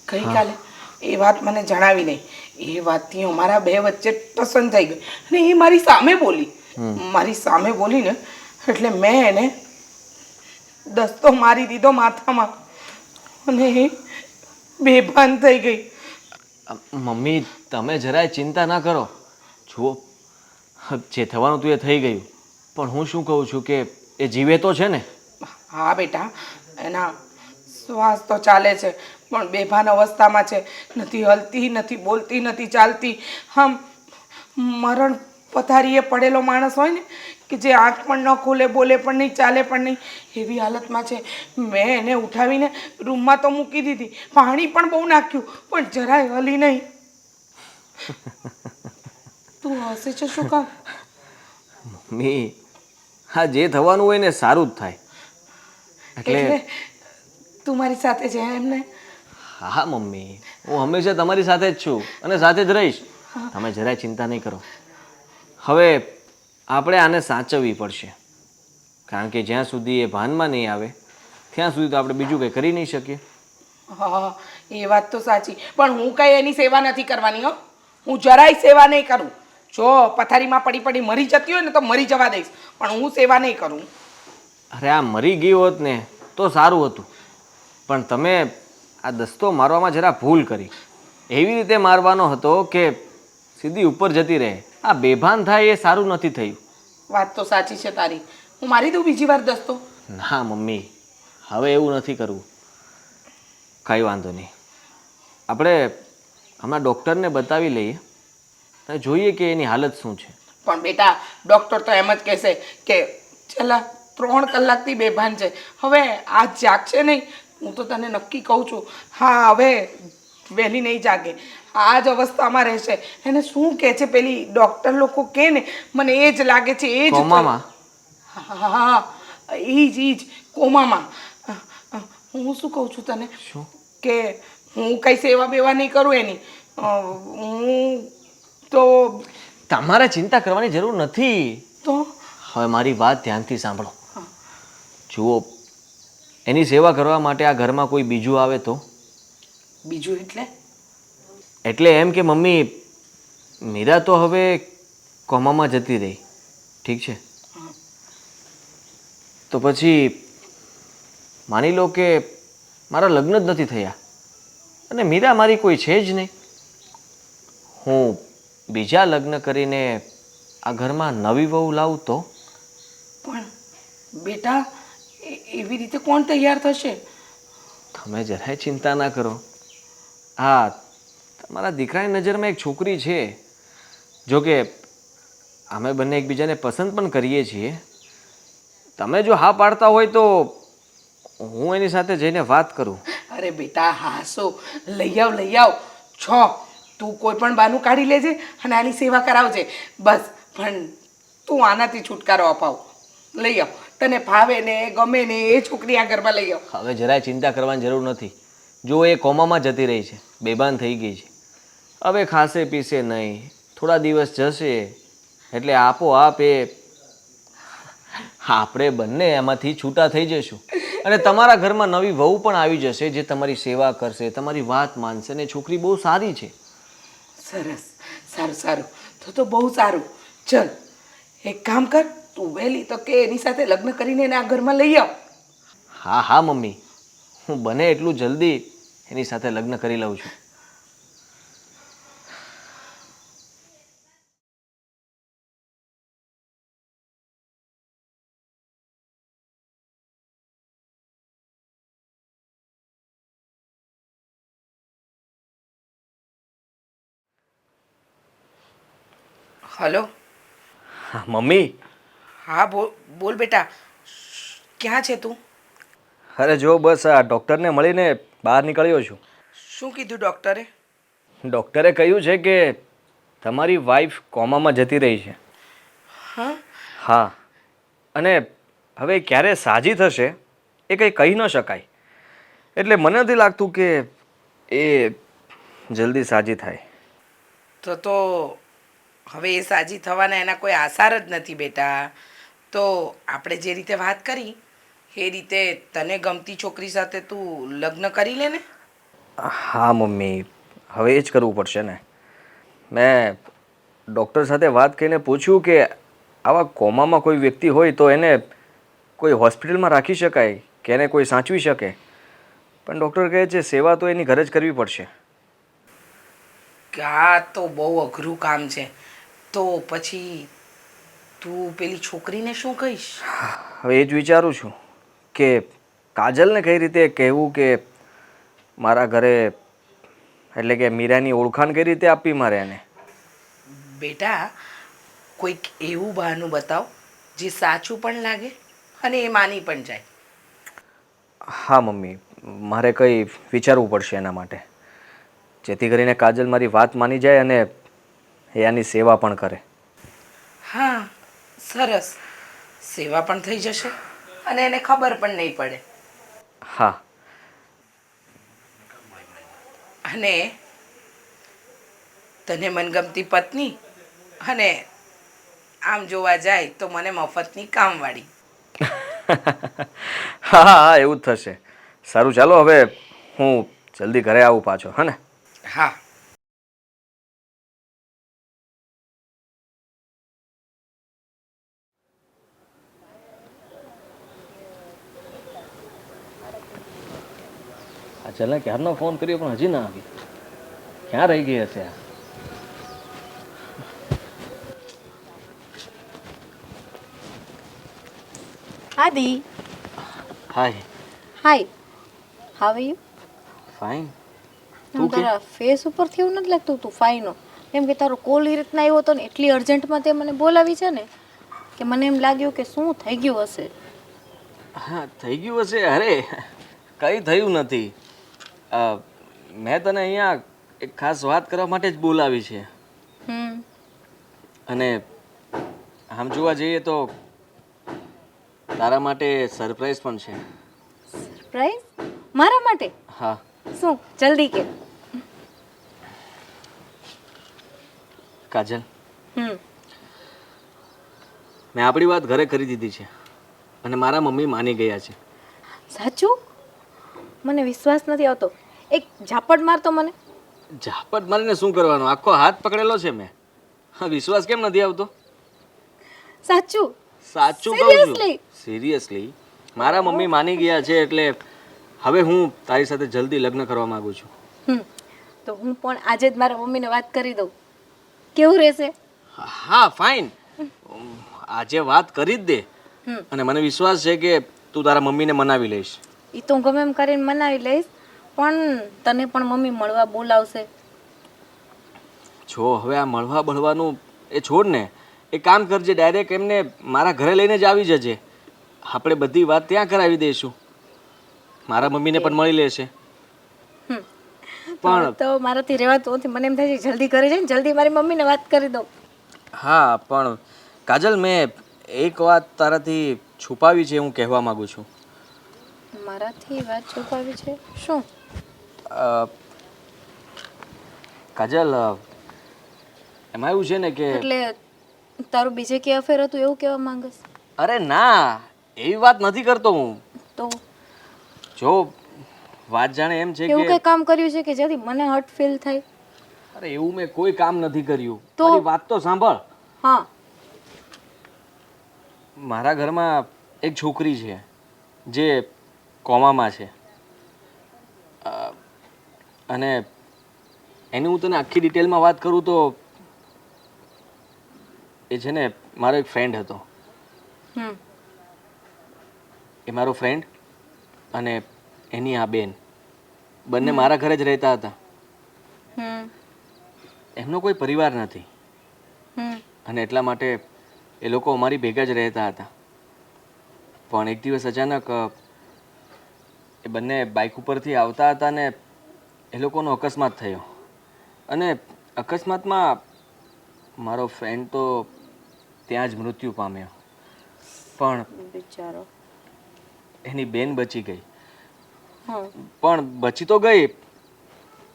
ગઈકાલે. એ વાત મને જણાવી નહીં. એ વાતથી અમારા બે વચ્ચે ટસન થઈ ગઈ અને એ મારી સામે બોલી ને એટલે મેં એને દસ્તો મારી દીધો માથામાં અને એ બેભાન થઈ ગઈ. મમ્મી તમે જરાય ચિંતા ના કરો. જુઓ, જે થવાનું હતું એ થઈ ગયું, પણ હું શું કહું છું કે એ જીવે તો છે ને? હા બેટા, એના શ્વાસ તો ચાલે છે પણ બેભાન અવસ્થામાં છે. નથી હલતી, નથી બોલતી, નથી ચાલતી. આમ મરણ પથારીએ પડેલો માણસ હોય ને કે જે આંખ પણ ન ખોલે, બોલે પણ નહીં, ચાલે પણ નહીં, એવી હાલતમાં છે. મેં એને ઉઠાવીને રૂમમાં તો મૂકી દીધી, પાણી પણ બહુ નાખ્યું પણ જરાય હલી નહીં. તું હસે છે શું કામ? મમ્મી હા, જે થવાનું હોય ને સારું જ થાય. એટલે તું મારી સાથે છે એમ ને? હા મમ્મી, હું હંમેશા તમારી સાથે જ છું અને સાથે જ રહીશ. તમે જરાય ચિંતા નહીં કરો. હવે આપણે આને સાચવવી પડશે, કારણ કે જ્યાં સુધી એ ભાનમાં નહીં આવે ત્યાં સુધી તો આપણે બીજું કંઈ કરી નહીં શકીએ. હા, એ વાત તો સાચી, પણ હું કઈ એની સેવા નથી કરવાની હો. હું જરાય સેવા નહીં કરું. જો પથારીમાં પડી પડી મરી જતી હોય ને તો મરી જવા દઈશ, પણ હું સેવા નહીં કરું. અરે આ મરી ગઈ હોત ને તો સારું હતું, પણ તમે આ દસ્તો મારવામાં જરા ભૂલ કરી. એવી રીતે મારવાનો હતો કે સીધી ઉપર જતી રહે. આ બેભાન થાય એ સારું નથી થયું. વાત તો સાચી છે તારી. હું મારી દઉં બીજી વાર દસ્તો? ના મમ્મી, હવે એવું નથી કરવું. કંઈ વાંધો નહીં, આપણે હમણાં ડૉક્ટરને બતાવી લઈએ અને જોઈએ કે એની હાલત શું છે. પણ બેટા, ડૉક્ટર તો એમ જ કહેશે કે છેલ્લા 3 કલાકથી બેભાન છે, હવે આજ જાગશે નહીં. હું તો તને નક્કી કહું છું, હા હવે વહેલી નહીં જાગે, આ જ અવસ્થામાં રહેશે. એને શું કહે છે પેલી ડૉક્ટર લોકો કહે ને, મને એ જ લાગે છે, એ જ કોમામાં? હા, એ જ કોમામાં. હું શું કહું છું તને શું? કે હું કઈ સેવા બેવા નહીં કરું એની. હું તો તમારે ચિંતા કરવાની જરૂર નથી. તો હવે મારી વાત ધ્યાનથી સાંભળો. જુઓ, એની સેવા કરવા માટે આ ઘરમાં કોઈ બીજું આવે તો? બીજું એટલે એમ કે મમ્મી, મીરા તો હવે કોમામાં જતી રહી, ઠીક છે? તો પછી માની લો કે મારા લગ્ન જ નથી થયા અને મીરા મારી કોઈ છે જ નહીં. હું બીજા લગ્ન કરીને આ ઘરમાં નવી વહુ લાવું તો? પણ બેટા, એવી રીતે કોણ તૈયાર થશે? તમે જરાય ચિંતા ના કરો. હા, તમારા દીકરાની નજરમાં એક છોકરી છે. જોકે અમે બંને એકબીજાને પસંદ પણ કરીએ છીએ. તમે જો હા પાડતા હોય તો હું એની સાથે જઈને વાત કરું. અરે બેટા, હાસો, લઈ આવ છો. તું કોઈ પણ બાનું કાઢી લેજે અને આની સેવા કરાવજે બસ. પણ તું આનાથી છુટકારો અપાવ. લઈ આવ, તને ભાવે ને ગમે ને એ છોકરી આ ઘરમાં લઈ આવ. હવે જરાય ચિંતા કરવાની જરૂર નથી. જો એ કોમામાં જતી રહી છે, બેભાન થઈ ગઈ છે, હવે ખાશે પીશે નહીં, થોડા દિવસ જશે એટલે આપોઆપ એ આપણે બંને એમાંથી છૂટા થઈ જઈશું અને તમારા ઘરમાં નવી વહુ પણ આવી જશે જે તમારી સેવા કરશે, તમારી વાત માનશે ને છોકરી બહુ સારી છે. સરસ, સારું, તો બહુ સારું. ચલ એક કામ કર, તું વહેલી તો કે એની સાથે લગ્ન કરીને એને આ ઘરમાં લઈ આવ. હા મમ્મી, હું બને એટલું જલ્દી એની સાથે લગ્ન કરી લઉં છું. હલો. હા મમ્મી. હા બોલ બેટા, ક્યાં છે તું? અરે જો બસ આ ડૉક્ટરને મળીને બહાર નીકળ્યો છું. શું કીધું ડૉક્ટરે? ડૉક્ટરે કહ્યું છે કે તમારી વાઈફ કોમામાં જતી રહી છે. હા? હા, અને હવે ક્યારે સાજી થશે એ કંઈ કહી ન શકાય. એટલે મને નથી લાગતું કે એ જલ્દી સાજી થાય. તો હવે એ સાજી થવાના એના કોઈ આસાર જ નથી બેટા. તો આપણે જે રીતે વાત કરી એ રીતે તને ગમતી છોકરી સાથે તું લગ્ન કરી લે ને. હા મમ્મી, હવે એ જ કરવું પડશે ને. મેં ડૉક્ટર સાથે વાત કરીને પૂછ્યું કે આવા કોમામાં કોઈ વ્યક્તિ હોય તો એને કોઈ હોસ્પિટલમાં રાખી શકાય કે એને કોઈ સાચવી શકે, પણ ડૉક્ટર કહે છે સેવા તો એની ઘરે જ કરવી પડશે. આ તો બહુ અઘરું કામ છે. તો પછી તું પેલી છોકરીને શું કહીશ? હવે એ જ વિચારું છું કે કાજલને કઈ રીતે કહેવું કે મારા ઘરે, એટલે કે મીરાની ઓળખાણ કઈ રીતે આપવી મારે એને. બેટા, કોઈક એવું બહાનું બતાવ જે સાચું પણ લાગે અને એ માની પણ જાય. હા મમ્મી, મારે કંઈ વિચારવું પડશે એના માટે, જેથી કરીને કાજલ મારી વાત માની જાય અને એ આની સેવા પણ કરે. હા, સરસ. સેવા પણ થઈ જશે અને એને ખબર પણ નહીં પડે. હા. અને તને મનગમતી પત્ની અને આમ જોવા જાય તો મને મફતની કામવાળી. હા હા એવું જ થશે. સારું ચાલો હવે હું જલ્દી ઘરે આવું પાછો, હા ને? હા. આ ચાલને ક્યારનો ફોન કર્યો પણ હજી ના આવી. ક્યાં રહી ગઈ હશે આ? આદિ, હાય. હાય, હાવ યુ? ફાઇન. તારા ફેસ ઉપરથી એવું નથી લાગતું તું ફાઈન હો. કેમ કે તારો કોલ એ રીતના આવ્યો હતો ને, એટલી અર્જન્ટમાં તે મને બોલાવી છે ને કે મને એમ લાગ્યું કે શું થઈ ગયું હશે. હા થઈ ગયું હશે. અરે કંઈ થયું નથી. મેં તને અહીંયા એક ખાસ વાત કરવા માટે જ બોલાવી છે. અને આમ જોવા જઈએ તો તારા માટે સરપ્રાઈઝ પણ છે. સરપ્રાઈઝ? મારા માટે? હા. શું? જલ્દી કે. કાજલ, મેં આપણી વાત ઘરે કરી દીધી છે અને મારા મમ્મી માની ગયા છે. સાચું? મને વિશ્વાસ નથી આવતો. એક ઝાપટ મારતો મને. ઝાપટ મારીને શું કરવાનું? આખો હાથ પકડેલો છે મેં. હા, વિશ્વાસ કેમ નથી આવતો? સાચું? સાચું કહું છું. સિરિયસલી મારા મમ્મી માની ગયા છે એટલે હવે હું તારી સાથે જલ્દી લગ્ન કરવા માંગુ છું. તો હું પણ આજે જ મારા મમ્મીને વાત કરી દઉં. કેવું રહેશે? હા ફાઇન. આજે વાત કરી જ દે. અને મને વિશ્વાસ છે કે તું તારા મમ્મીને મનાવી લઈશ. એ તો હું ગમે એમ કરીને મનાવી લઈશ, પણ તને પણ મમ્મી મળવા બોલાવશે. જો હવે આ મળવા બળવાનું એ છોડ ને. એક કામ કરજે, ડાયરેક્ટ એમને મારા ઘરે લઈને જ આવી જજે. આપણે બધી વાત ત્યાં કરાવી દઈશું. મારા મમ્મીને પણ મળી લેશે. પણ તો મારાથી રહેવાતું નથી. મને એમ થાય છે જલ્દી ઘરે જઈને જલ્દી મારી મમ્મીને વાત કરી દઉં. હા પણ કાજલ, મેં એક વાત તારાથી છુપાવી છે, હું કહેવા માંગુ છું. મારાથી વાત છુપાવી છે? શું? કાજલ, એમાં એવું છે ને કે એટલે તારું બીજે કે અફેર હતું એવું કહેવા માંગસ? અરે ના, એવી વાત નથી કરતો હું. તો જો વાત જાણે એમ છે એવું કે કઈ કામ કર્યું છે કે જેથી મને હર્ટ ફીલ થાય? અરે એવું મેં કોઈ કામ નથી કર્યું. તો? મારી વાત તો સાંભળ. હા. મારા ઘરમાં એક છોકરી છે જે કોમામાં છે. અને એની હું તને આખી ડિટેલમાં વાત કરું તો એ છે ને મારો એક ફ્રેન્ડ હતો. એ મારો ફ્રેન્ડ અને એની આ બેન બંને મારા ઘરે જ રહેતા હતા. એમનો કોઈ પરિવાર નથી અને એટલા માટે એ લોકો અમારી ભેગા જ રહેતા હતા. પણ એક દિવસ અચાનક એ બંને બાઇક ઉપરથી આવતા હતા ને એ લોકોનો અકસ્માત થયો. અને અકસ્માતમાં મારો ફ્રેન્ડ તો ત્યાં જ મૃત્યુ પામ્યો. પણ બિચારો. એની બેન બચી ગઈ. પણ બચી તો ગઈ,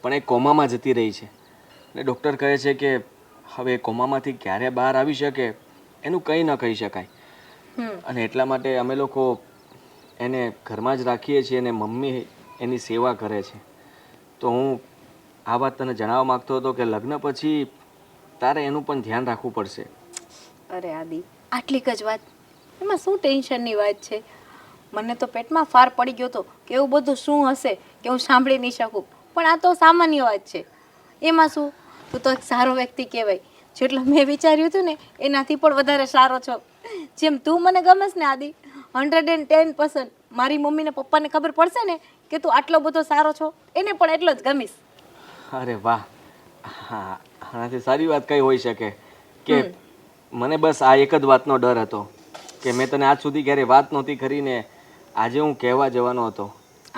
પણ એ કોમામાં જતી રહી છે. અને ડૉક્ટર કહે છે કે હવે કોમામાંથી ક્યારે બહાર આવી શકે એનું કંઈ ન કહી શકાય. અને એટલા માટે અમે લોકો એને ઘરમાં જ રાખીએ છીએ અને મમ્મી એની સેવા કરે છે. તો હું આ વાત તને જણાવવા માગતો હતો કે લગ્ન પછી તારે એનું પણ ધ્યાન રાખવું પડશે. અરે આદિ, આટલીક જ વાત, એમાં શું ટેન્શનની વાત છે? મને તો પેટમાં ફાર પડી ગયો હતો કે એવું બધું શું હશે કે હું સાંભળી નહીં શકું. પણ આ તો સામાન્ય વાત છે. એમાં શું? તું તો એક સારો વ્યક્તિ કહેવાય. જેટલો મેં વિચાર્યું હતું ને એનાથી પણ વધારે સારો છો. જેમ તું મને ગમેસ ને આદિ, 110%. મારી મમ્મીને પપ્પાને ખબર પડશે ને કે તું આટલો બધો સારો છો, એને પણ એટલો જ ગમીશ. અરે વાહ, હા, આનાથી સારી વાત કઈ હોઈ શકે કે મને બસ આ એક જ વાતનો ડર હતો કે મેં તને આજ સુધી ક્યારે વાત નહોતી કરીને આજે હું કહેવા જવાનો હતો.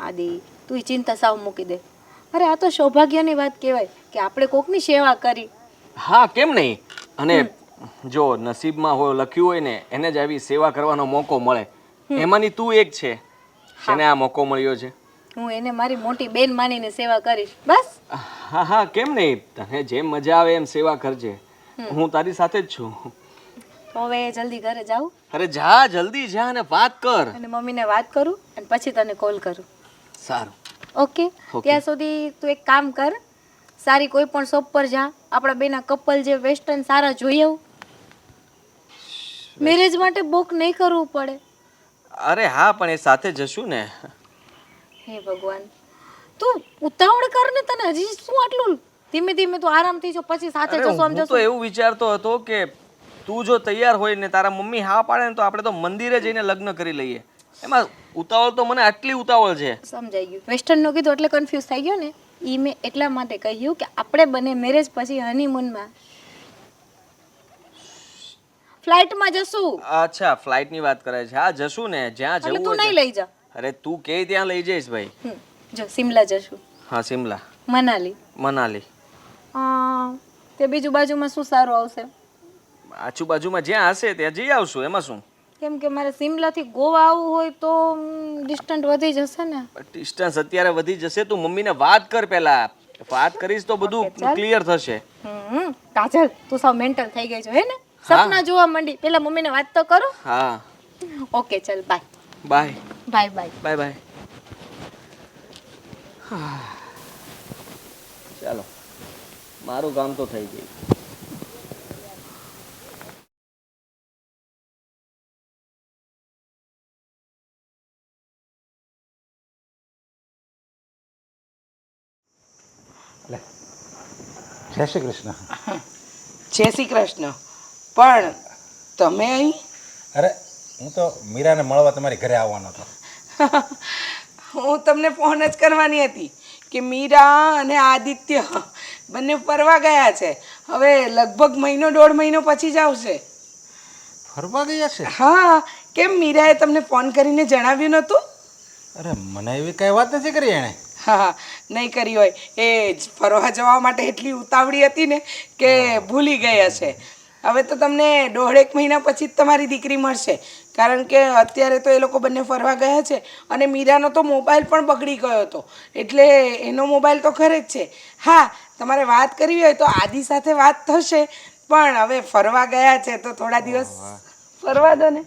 આદિ, તું ચિંતા સાવ મૂકી દે. અરે આ તો સૌભાગ્યની વાત કહેવાય કે આપણે કોકની સેવા કરી. હા કેમ નહીં. અને જો નસીબમાં લખ્યું હોય ને એને જ આવી સેવા કરવાનો મોકો મળે. એમાંની તું એક છે જેને આ મોકો મળ્યો છે. હું એને મારી મોટી બેન માનીને સેવા કરીશ બસ. હા હા કેમ નહીં, તને જેમ મજા આવે એમ સેવા કરજે. હું તારી સાથે જ છું. તો હવે જલ્દી ઘરે જાઉં અરે જા, જલ્દી જા અને વાત કર. અને મમ્મીને વાત કરું અને પછી તને કોલ કરું. સારું. ઓકે ત્યાં સુધી તું એક કામ કર, સારી કોઈ પણ શોપ પર જા, આપણા બેના કપલ જે વેસ્ટર્ન સારા જોઈ આવું. મેરેજ માટે બુક નહીં કરવું પડે. અરે હા, પણ એ સાથે જશું ને. હે ભગવાન, તું ઉતાવળ કર ને, તને હજી શું આટલું? ધીમે ધીમે તું આરામથી જો, પછી સાથે અરે જશો આમ હું તો જશો. એવું વિચારતો હતો કે તું જો તૈયાર હોય ને તારા મમ્મી હા પાડે ને તો આપણે તો મંદિરે જઈને લગ્ન કરી લઈએ. એમાં ઉતાવળ તો મને આટલી ઉતાવળ છે. સમજાઈ ગયું. વેસ્ટર્ન નો કીધું એટલે કન્ફ્યુઝ થઈ ગયો ને. ઈ મેં એટલા માટે કહ્યું કે આપણે બંને મેરેજ પછી હનીમૂનમાં ફ્લાઇટમાં જશું. અચ્છા, ફ્લાઇટ ની વાત કરે છે. હા જશું ને, જ્યાં એટલે જવું તું હોય નહીં લઈ જા. અરે તું કે ત્યાં લઈ જઈશ ભાઈ. જો સિમલા જશું, હા શિમલા, મનાલી, મનાલી, તે બીજુ બાજુમાં શું સારું આવશે? આજુબાજુમાં જ્યાં હશે ત્યાં જઈ આવશું. એમાં શું? કેમ કે મારે સિમલાથી ગોવા આવવું હોય તો ડિસ્ટન્સ વધી જશે ને. ડિસ્ટન્સ અત્યારે વધી જશે. તું મમ્મીને વાત કર પહેલા. વાત કરીશ તો બધું ક્લિયર થશે. કાજલ, તું સાવ મેન્ટલ થઈ ગઈ છો હે ને? સપના જોવા માંડી. પેલા મમ્મીને વાત તો કરો. હા ઓકે ચલ bye. Bye bye bye. Bye bye. ચાલો, મારું કામ તો થઈ ગયું. જય શ્રી કૃષ્ણ. જય શ્રી કૃષ્ણ. પણ તમે અહીં? અરે હું તો મીરાને મળવા તમારી ઘરે આવવાનો હતો. હું તમને ફોન જ કરવાની હતી કે મીરા અને આદિત્ય બંને ફરવા ગયા છે. હવે લગભગ મહિનો 1.5 મહિનો પછી જ આવશે. ફરવા ગયા છે? હા, કેમ મીરાએ તમને ફોન કરીને જણાવ્યું નહોતું? અરે મને એવી કાંઈ વાત નથી કરી એણે. હા, નહીં કરી હોય. એ જ ફરવા જવા માટે એટલી ઉતાવળી હતી ને કે ભૂલી ગઈ હશે. હવે તો તમને 1.5 મહિના પછી જ તમારી દીકરી મળશે, કારણ કે અત્યારે તો એ લોકો બંને ફરવા ગયા છે. અને મીરાનો તો મોબાઈલ પણ બગડી ગયો હતો, એટલે એનો મોબાઈલ તો ઘરે જ છે. હા, તમારે વાત કરવી હોય તો આદિ સાથે વાત થશે, પણ હવે ફરવા ગયા છે તો થોડા દિવસ ફરવા દો ને.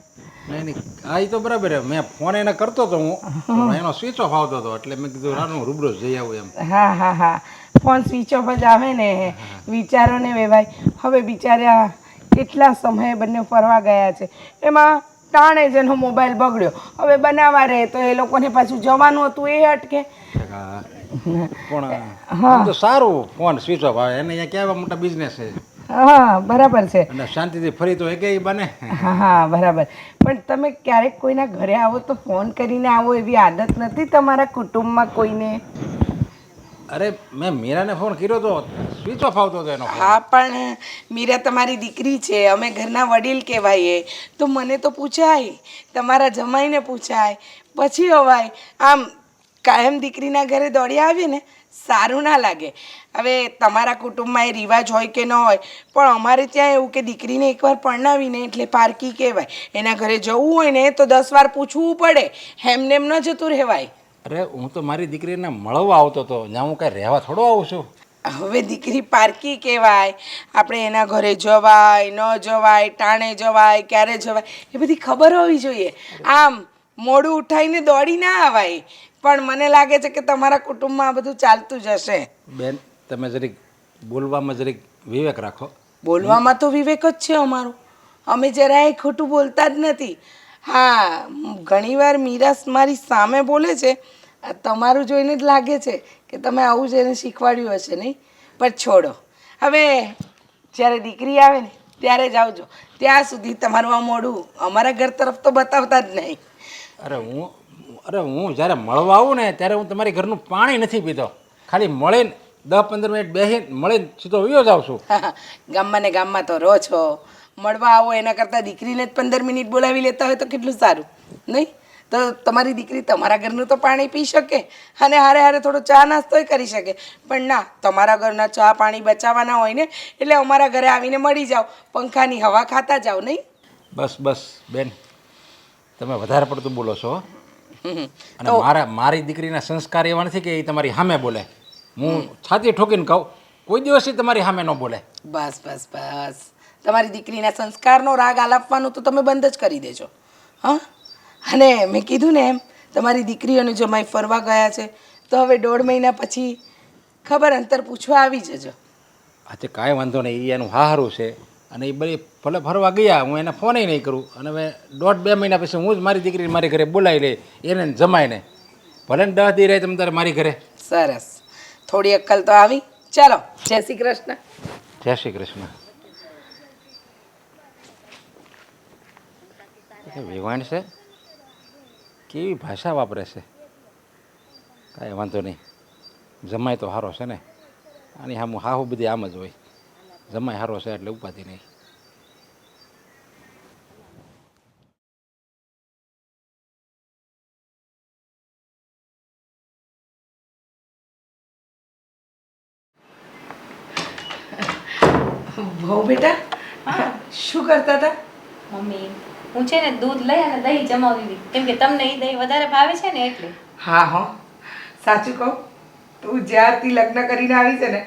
નહીં નહીં, હા એ તો બરાબર. મેં ફોન એને કરતો હતો હું, એનો સ્વિચ ઓફ આવતો હતો, એટલે મેં કીધું રાનું રૂબરૂ જઈ આવું એમ. હા હા હા, ફોન સ્વિચ ઓફ જ આવે ને. વિચારો ને વેવાય. હવે બિચારા કેટલા સમયે બંને ફરવા ગયા છે, એમાં ટાણે જ એનો મોબાઈલ બગડ્યો. હવે બનાવવા રહે તો એ લોકોને પાછું જવાનું હતું, એ અટકે. પણ આમ તો સારું ફોન સ્વિચ ઓફ આવે. એને અહીંયા કેવા મોટા બિઝનેસ છે. હા બરાબર છે. અને શાંતિથી ફરી તો એ બને. હા હા બરાબર. પણ તમે ક્યારેક કોઈના ઘરે આવો તો ફોન કરીને આવો, એવી આદત નથી તમારા કુટુંબમાં કોઈને? અરે મેં મીરાને ફોન કર્યો તો, સ્વિચ ઓફ આવતો હતો એનો ફોન. હા, પણ મીરા તમારી દીકરી છે, અમે ઘરના વડીલ કહેવાઈએ, તો મને તો પૂછાય, તમારા જમાઈને પૂછાય, પછી અવાય. આમ કાયમ દીકરીના ઘરે દોડી આવીએ ને સારું ના લાગે. હવે તમારા કુટુંબમાં એ રિવાજ હોય કે ન હોય, પણ અમારે ત્યાં એવું કે દીકરીને એકવાર પરણાવીને એટલે પારકી કહેવાય. એના ઘરે જવું હોય ને તો 10 વાર પૂછવું પડે, એમને એમ ન જતું રહેવાય. અરે હું તો મારી દીકરીને મળવા આવતો હતો, ત્યાં હું કાંઈ રહેવા થોડો આવું છું. હવે દીકરી પારકી કહેવાય, આપણે એના ઘરે જવાય ન જવાય, ટાણે જવાય, ક્યારે જવાય, એ બધી ખબર હોવી જોઈએ. આમ મોડું ઉઠાઈને દોડી ના આવાય. પણ મને લાગે છે કે તમારા કુટુંબમાં આ બધું ચાલતું જ હશે. બેન તમે જરીક બોલવામાં જરીક વિવેક રાખો. બોલવામાં તો વિવેક જ છે અમારો, અમે જરાય ખોટું બોલતા જ નથી. હા, ઘણીવાર મીરા મારી સામે બોલે છે, આ તમારું જોઈને જ લાગે છે કે તમે આવું જ એને શીખવાડ્યું હશે નહીં. પણ છોડો, હવે જ્યારે દીકરી આવે ને ત્યારે જ આવજો. ત્યાં સુધી તમારું આ મોઢું અમારા ઘર તરફ તો બતાવતા જ નહીં. હું જ્યારે મળવા આવું ને ત્યારે હું તમારી ઘરનું પાણી નથી પીતો. ખાલી મળીને 10-15 મિનિટ બેસીને મળીને સીધો વયો જાઉં છું. ગામમાં ને ગામમાં તો રહો છો, મળવા આવો એના કરતાં દીકરીને જ 15 મિનિટ બોલાવી લેતા હોય તો કેટલું સારું નહીં? તો તમારી દીકરી તમારા ઘરનું તો પાણી પી શકે અને હારે હારે થોડો ચા નાસ્તોય કરી શકે. પણ ના, તમારા ઘરના ચા પાણી બચાવવાના હોય ને એટલે અમારા ઘરે આવીને મળી જાઓ, પંખાની હવા ખાતા જાઓ નહીં? બસ બેન, તમે વધારે પડતું બોલો છો. અને મારી દીકરીના સંસ્કાર એવા નથી કે એ તમારી સામે બોલે. હું છાતી ઠોકીને કહું, કોઈ દિવસથી તમારી સામે ન બોલે. બસ બસ બસ, તમારી દીકરીના સંસ્કારનો રાગ આલાપવાનું તો તમે બંધ જ કરી દેજો. હા, અને મેં કીધું ને એમ, તમારી દીકરી અને જમાઈ ફરવા ગયા છે તો હવે 1.5 મહિના પછી ખબર અંતર પૂછવા આવી જજો. આજે કાંઈ વાંધો નહીં, એ એનું હારું છે. અને એ બધી ભલે ફરવા ગયા, હું એને ફોને નહીં કરું. અને હવે 1.5-2 મહિના પછી હું જ મારી દીકરીને મારી ઘરે બોલાવી લઈ, એને ને જમાઈને. ભલે ને 10 દી રહે તમે તારે મારી ઘરે. સરસ, થોડી અક્કલ તો આવી. ચાલો, જય શ્રી કૃષ્ણ. જય શ્રી કૃષ્ણ. વેવાણ છે, કેવી ભાષા વાપરે છે. કાંઈ વાંધો નહીં, જમાય તો સારો છે ને. આની સામું હાહુ બધી આમ જ હોય. જમાય સારો છે એટલે ઉપાધિ નહીં. ભાઉ બેટા, શું કરતા હતા? મમ્મી, હું છે ને દૂધ લઈ અને દહીં જમાવી દીધી, કેમ કે તમને એ દહીં વધારે ભાવે છે ને એટલે. હા હો, સાચું કહું, તું જ્યારથી લગ્ન કરીને આવી છે ને,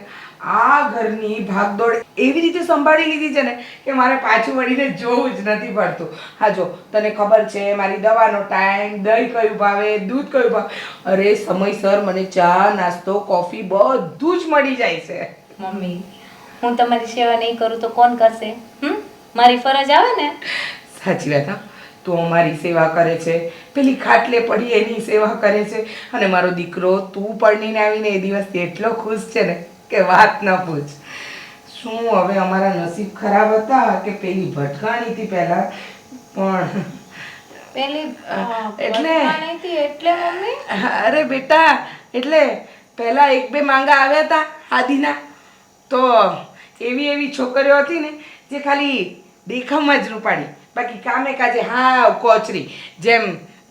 આ ઘરની ભાગદોડ એવી રીતે સંભાળી લીધી છે ને કે મારે પાછું વળીને જોવું જ નથી પડતું. હા જો, તને ખબર છે મારી દવાનો ટાઈમ, દહીં કયું ભાવે, દૂધ કયું ભાવે, અરે સમયસર મને ચા, નાસ્તો, કોફી બધું જ મળી જાય છે. મમ્મી, હું તમારી સેવા નહીં કરું તો કોણ કરશે? મારી ફરજ આવે ને. સાચી વાત. હા, તું અમારી સેવા કરે છે, પેલી ખાટલે પડી એની સેવા કરે છે, અને મારો દીકરો તું પરણીને આવીને એ દિવસથી એટલો ખુશ છે ને કે વાત ન પૂછ. શું હવે અમારા નસીબ ખરાબ હતા કે પેલી ભટકાણી હતી પહેલા, પણ પેલી એટલે એટલે મમ્મી, અરે બેટા, એટલે પહેલા 1-2 માંગા આવ્યા હતા આદિના, તો એવી એવી છોકરીઓ હતી ને જે ખાલી દેખાવમાં જ રૂપાળી, બાકી કામે કાજે હા કોચરી. જેમ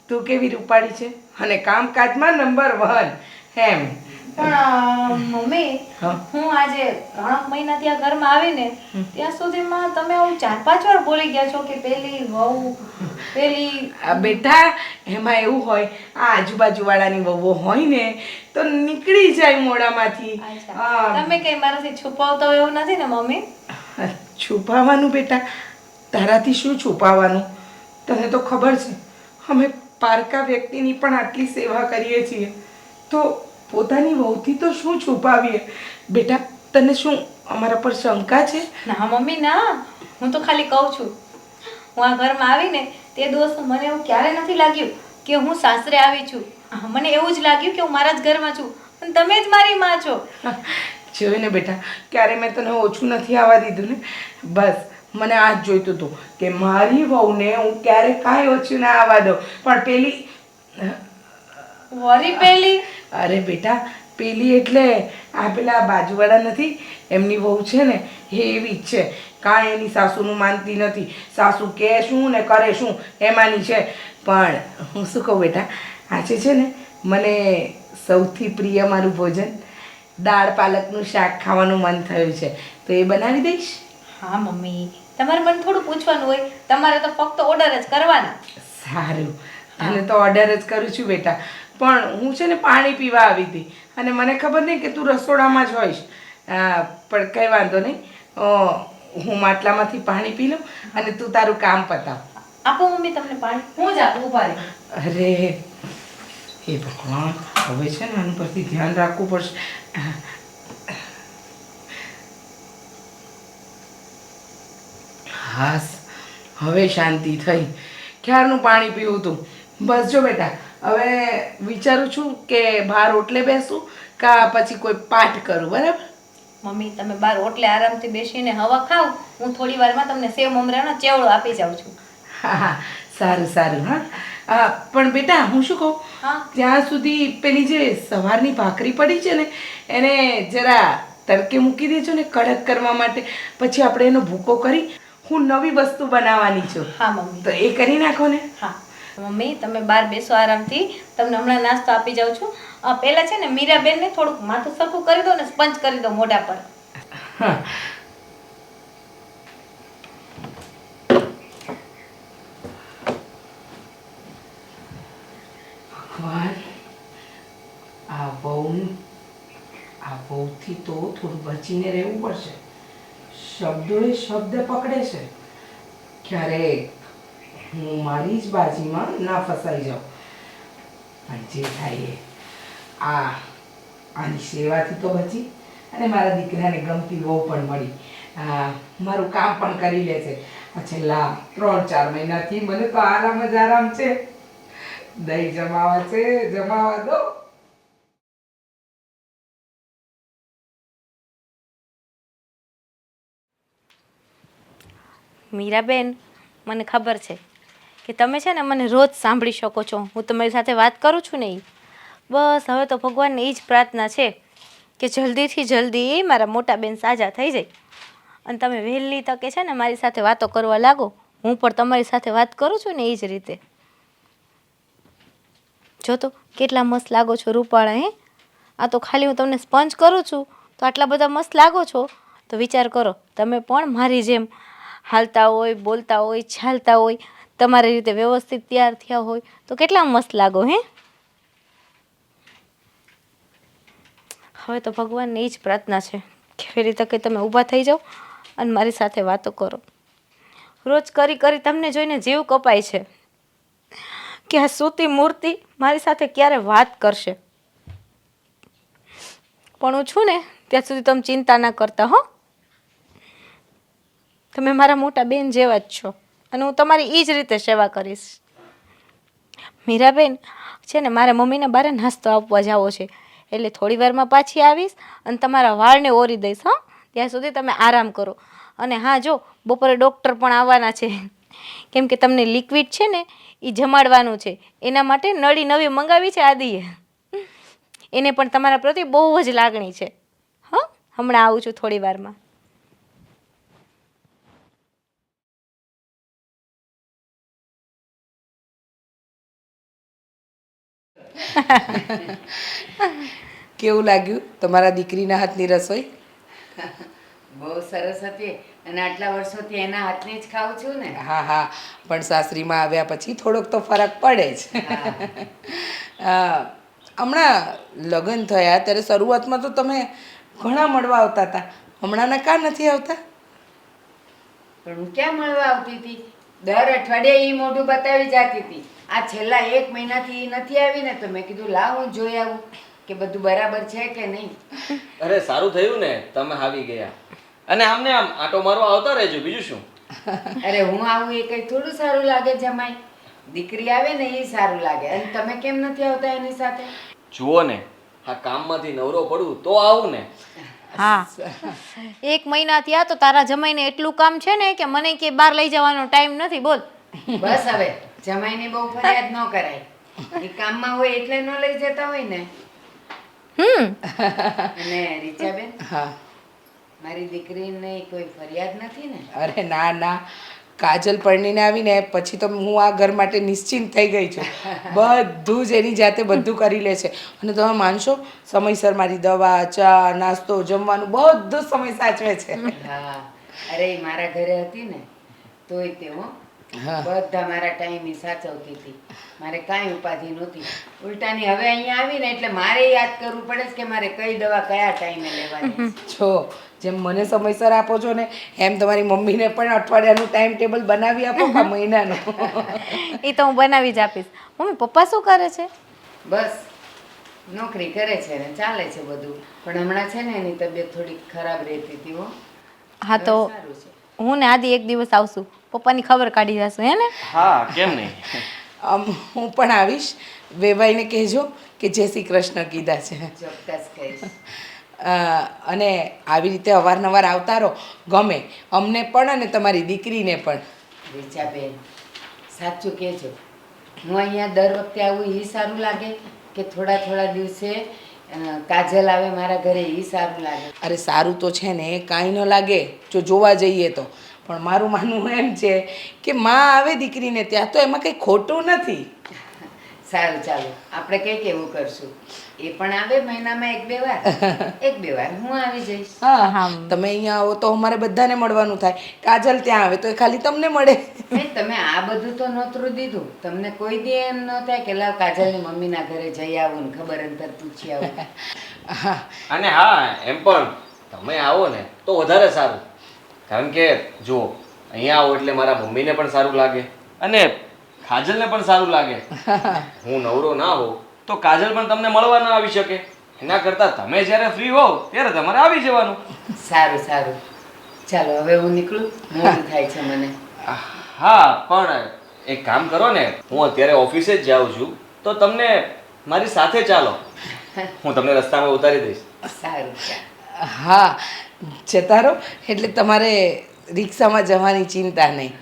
તું કેવી રૂપાળી છે અને કામકાજમાં નંબર 1 એમ. પણ મમ્મી, હા? હું આજે 3 મહિના ત્યાં ઘરમાં આવીને ત્યાં સુધીમાં તમે આવું 4-5 વાર બોલી ગયા છો કે પેલી વહુ, પેલી. આ બેટા, એમાં એવું હોય, આ આજુબાજુવાળાની વહુઓ હોય ને તો નીકળી જાય મોઢામાંથી. અચ્છા, તમે કઈ મારાથી છુપાવતો હોય એવું નથી ને મમ્મી? છુપાવવાનું બેટા, તારાથી શું છુપાવવાનું? તને તો ખબર છે અમે પારકા વ્યક્તિની પણ આટલી સેવા કરીએ છીએ, તો પોતાની વહુથી તો શું છુપાવીએ? બેટા, તને શું અમારા પર શંકા છે? ના મમ્મી ના, હું તો ખાલી કહું છું. હું આ ઘરમાં આવીને તે દિવસ મને એવું ક્યારે નથી લાગ્યું કે હું સાસરે આવી છું. મને એવું જ લાગ્યું કે હું મારા જ ઘરમાં છું અને તમે જ મારી માં છો. જોયું ને બેટા, ક્યારે મેં તને ઓછું નથી આવવા દીધું ને. બસ મને આ જ જોઈતું હતું કે મારી વહુને હું ક્યારે કાંઈ ઓછું ના આવવા દઉં. પણ પેલી વરી પેલી? અરે બેટા, પેલી એટલે આ પેલા બાજુવાળા નથી, એમની વહુ છે ને એ એવી જ છે. કાંઈ એની સાસુનું માનતી નથી. સાસુ કહે શું ને કરે શું એમાંની છે. પણ હું શું કહું બેટા, આજે છે ને મને સૌથી પ્રિય મારું ભોજન દાળ પાલકનું શાક ખાવાનું મન થયું છે, તો એ બનાવી દઈશ? હા મમ્મી, તમારે મને થોડું પૂછવાનું હોય, તમારે તો ફક્ત ઓર્ડર જ કરવાના. સારું, તને તો ઓર્ડર જ કરું છું બેટા. પણ હું છે ને પાણી પીવા આવી હતી અને મને ખબર નહીં કે તું રસોડામાં જ હોઈશ. પણ કંઈ વાંધો નહીં, હું માટલામાંથી પાણી પી લઉં અને તું તારું કામ પતાવ. આપો મમ્મી તમને પાણી, હું જ આપું. ઉભા રહી. અરે એ ભગવાન, હવે છે ને આની પરથી ધ્યાન રાખવું પડશે. હાસ, હવે શાંતિ થઈ. ક્યારનું પાણી પીવું હતું. બસ જો બેટા, હવે વિચારું છું કે બહાર ઓટલે બેસું કા પછી કોઈ પાઠ કરું. બરાબર મમ્મી, તમે બાર ઓટલે આરામથી બેસીને હવા ખાવ, હું થોડી વારમાં તમને સેવ મમરાનો ચેવડો આપી જાઉં છું. હા હા, સારું સારું. હા, પણ બેટા હું શું કહું, હા? ત્યાં સુધી પેલી જે સવારની ભાખરી પડી છે ને એને જરા તડકે મૂકી દેજો ને કડક કરવા માટે. પછી આપણે એનો ભૂકો કરી હું નવી વસ્તુ બનાવવાની છું. હા મમ્મી. તો એ કરી નાખો ને. હા મમ્મી, તમે બહાર બેસો આરામથી, તમને હમણાં નાસ્તો આપી જાઉં છું. પહેલા છે ને મીરાબેનને થોડુંક માથું સરખું કરી દો ને સ્પંચ કરી દો મોઢા પર. હા, થોડું બચીને રહેવું પડશે. શબ્દોએ શબ્દ પકડે છે. ક્યારેક હું મારી જ બાજીમાં ના ફસાઈ જાઉં. પણ જે થાય એ આની સેવાથી તો બચી અને મારા દીકરાને ગમતી વહુ પણ મળી. મારું કામ પણ કરી લે છે. આ છેલ્લા 3-4 મહિનાથી મને તો આરામ જ આરામ છે. દહીં જમાવા છે, જમાવા દો. મીરાબેન, મને ખબર છે કે તમે છે ને મને રોજ સાંભળી શકો છો. હું તમારી સાથે વાત કરું છું ને ઈ. બસ હવે તો ભગવાનને એ જ પ્રાર્થના છે કે જલ્દીથી જલ્દી મારા મોટા બેન સાજા થઈ જાય અને તમે વહેલી તકે છે ને મારી સાથે વાતો કરવા લાગો. હું પણ તમારી સાથે વાત કરું છું ને એ જ રીતે. જો તો કેટલા મસ્ત લાગો છો રૂપાળા. હે, આ તો ખાલી હું તમને સ્પંજ કરું છું તો આટલા બધા મસ્ત લાગો છો. તો વિચાર કરો, તમે પણ મારી જેમ હાલતા હોય, બોલતા હોય, ચાલતા હોય, તમારી રીતે વ્યવસ્થિત તૈયાર થયા હોય તો કેટલા મસ્ત લાગો. હે, હવે તો ભગવાનને એ જ પ્રાર્થના છે કે ફેરી તકે તમે ઊભા થઈ જાઓ અને મારી સાથે વાતો કરો. રોજ કરી કરી તમને જોઈને જીવ કપાય છે કે આ સૂતી મૂર્તિ મારી સાથે ક્યારે વાત કરશે. પણ હું છું ને ત્યાં સુધી તમે ચિંતા ના કરતા. હો, તમે મારા મોટા બેન જેવા જ છો અને હું તમારી એ જ રીતે સેવા કરીશ. મીરાબેન, છે ને મારા મમ્મીને બારે નાસ્તો આપવા જાવો છે એટલે થોડી વારમાં પાછી આવીશ અને તમારા વાળને ઓરી દઈશ. હા, ત્યાં સુધી તમે આરામ કરો. અને હા, જો બપોરે ડૉક્ટર પણ આવવાના છે કેમ કે તમને લિક્વિડ છે ને એ જમાડવાનું છે. એના માટે નળી નવી મંગાવી છે આદિએ. એને પણ તમારા પ્રતિ બહુ જ લાગણી છે. હા, હમણાં આવું છું થોડી વારમાં. કેવું લાગ્યું તમારા દીકરીના હાથની રસોઈ? બહુ સરસ હતી અને આટલા વર્ષોથી એના હાથની જ ખાઉં છું ને. હા હા, પણ સાસરીમાં આવ્યા પછી થોડોક તો ફરક પડે જ. હમણાં લગ્ન થયા ત્યારે શરૂઆતમાં તો તમે ઘણા મળવા આવતા હતા. હમણાંના કાં નથી આવતા? પણ હું ક્યાં મળવા આવતી હતી? દર અઠવાડિયે એ મોઢું બતાવી જતી હતી. આ છેલ્લા 1 મહિનાથી ઈ નથી આવી ને તો મેં કીધું લાવ હું જોઈ આવું કે બધું બરાબર છે કે નહીં. અરે સારું થયું ને તમે આવી ગયા. અને આમને આમ આટો મારવા આવતા રહેજો, બીજું શું. અરે હું આવું એ કઈ થોડું સારું લાગે જમાઈ? દીકરી આવે ને એ સારું લાગે. અને તમે કેમ નથી આવતા એની સાથે? જુઓ ને, આ કામમાંથી નવરો પડું તો આવું ને. હા, 1 મહિના થયા તો તારા જમાઈને એટલું કામ છે ને કે મને કે બહાર લઈ જવાનો ટાઈમ નથી. બોલ. બસ હવે જમાઈને બહુ ફરિયાદ ન કરાય. એ કામમાં હોય એટલે ન લઈ જતા હોય ને. અને રીચાબેન, હા, મારી દીકરીને કોઈ ફરિયાદ નથી ને? અરે ના ના, કાજલ પરણીને આવીને પછી તો હું આ ઘર માટે નિશ્ચિંત થઈ ગઈ છું. બધું જ એની જાતે બધું કરી લે છે. અને તમે માનશો, સમયસર મારી દવા, ચા, નાસ્તો, જમવાનું બધું સમય સાચવે છે. હા, અરે ઈ મારા ઘરે હતી ને તોય તે હો બધા મારા ટાઈમે સાચવતી હતી. મારે કાંઈ ઉપાધિ નહોતી. ઉલટાની હવે અહીંયા આવીને એટલે મારે યાદ કરવું પડે છે કે મારે કઈ દવા કયા ટાઈમે લેવાની. જો જેમ મને સમયસર આપો છો ને એમ તમારી મમ્મીને પણ અઠવાડિયાનું ટાઈમ ટેબલ બનાવી આપો કે મહિનાનું. એ તો હું બનાવી જ આપીશ. મમ્મી, પપ્પા શું કરે છે? બસ નોકરી કરે છે ને ચાલે છે બધું. પણ હમણાં છે ને એની તબિયત થોડી ખરાબ રહેતી હતી હો. હા, તો સારું છે. હું ને આદિ એક દિવસ આવશું, પપ્પાની ખબર કાઢી જશું. હે ને? હા, કેમ નહીં. હું પણ આવીશ. વેવાઈને કહેજો કે જય શ્રી કૃષ્ણ કીધા છે. ચોક્કસ કહીશ. અને આવી રીતે અવારનવાર આવતા રહો, ગમે અમને પણ અને તમારી દીકરીને પણ. રીચાબેન, સાચું કહેજો, હું અહીંયા દર વખતે આવું એ સારું લાગે કે થોડા થોડા દિવસે કાજલ આવે મારા ઘરે એ સારું લાગે? અરે સારું તો છે ને, કાંઈ ન લાગે જો જોવા જઈએ તો. પણ મારું માનવું એમ છે કે માં આવે દીકરીને ત્યાં તો એમાં કંઈ ખોટું નથી. સારું, ચાલો આપણે કંઈક એવું કરશું. એ પણ આવે મહિનામાં 1-2 વાર. 1-2 વાર હું આવી જઈશ. હા, તમે અહીંયા આવો તો અમારે બધાને મળવાનું થાય. કાજલ ત્યાં આવે તો એ ખાલી તમને મળે. નહીં, તમે આ બધું તો નોતરું દીધું. તમને કોઈ દી એમ ન થાય કે લાવ કાજલની મમ્મીના ઘરે જઈ આવું ને ખબર અંતર પૂછી આવું? હા, અને હા, એમ પણ તમે આવો ને તો વધારે સારું. કારણ કે જુઓ, અહીંયા આવો એટલે મારા મમ્મીને પણ સારું લાગે અને કાજલને પણ સારું લાગે. હું નવરો ના હોઉં તો કાજલ પણ તમને મળવા ના આવી શકે. એના કરતાં તમે જ્યારે ફ્રી હોવ ત્યારે તમારે આવી જવાનું. સારું સારું, ચાલો હવે હું નીકળું, મોડું થાય છે મને. હા, પણ એક કામ કરો ને, હું અત્યારે ઓફિસે જ જાઉં છું તો તમને મારી સાથે ચાલો, હું તમને રસ્તામાં ઉતારી દઈશ. સારું, હા, જતા રહો એટલે તમારે રિક્ષામાં જવાની ચિંતા નહીં.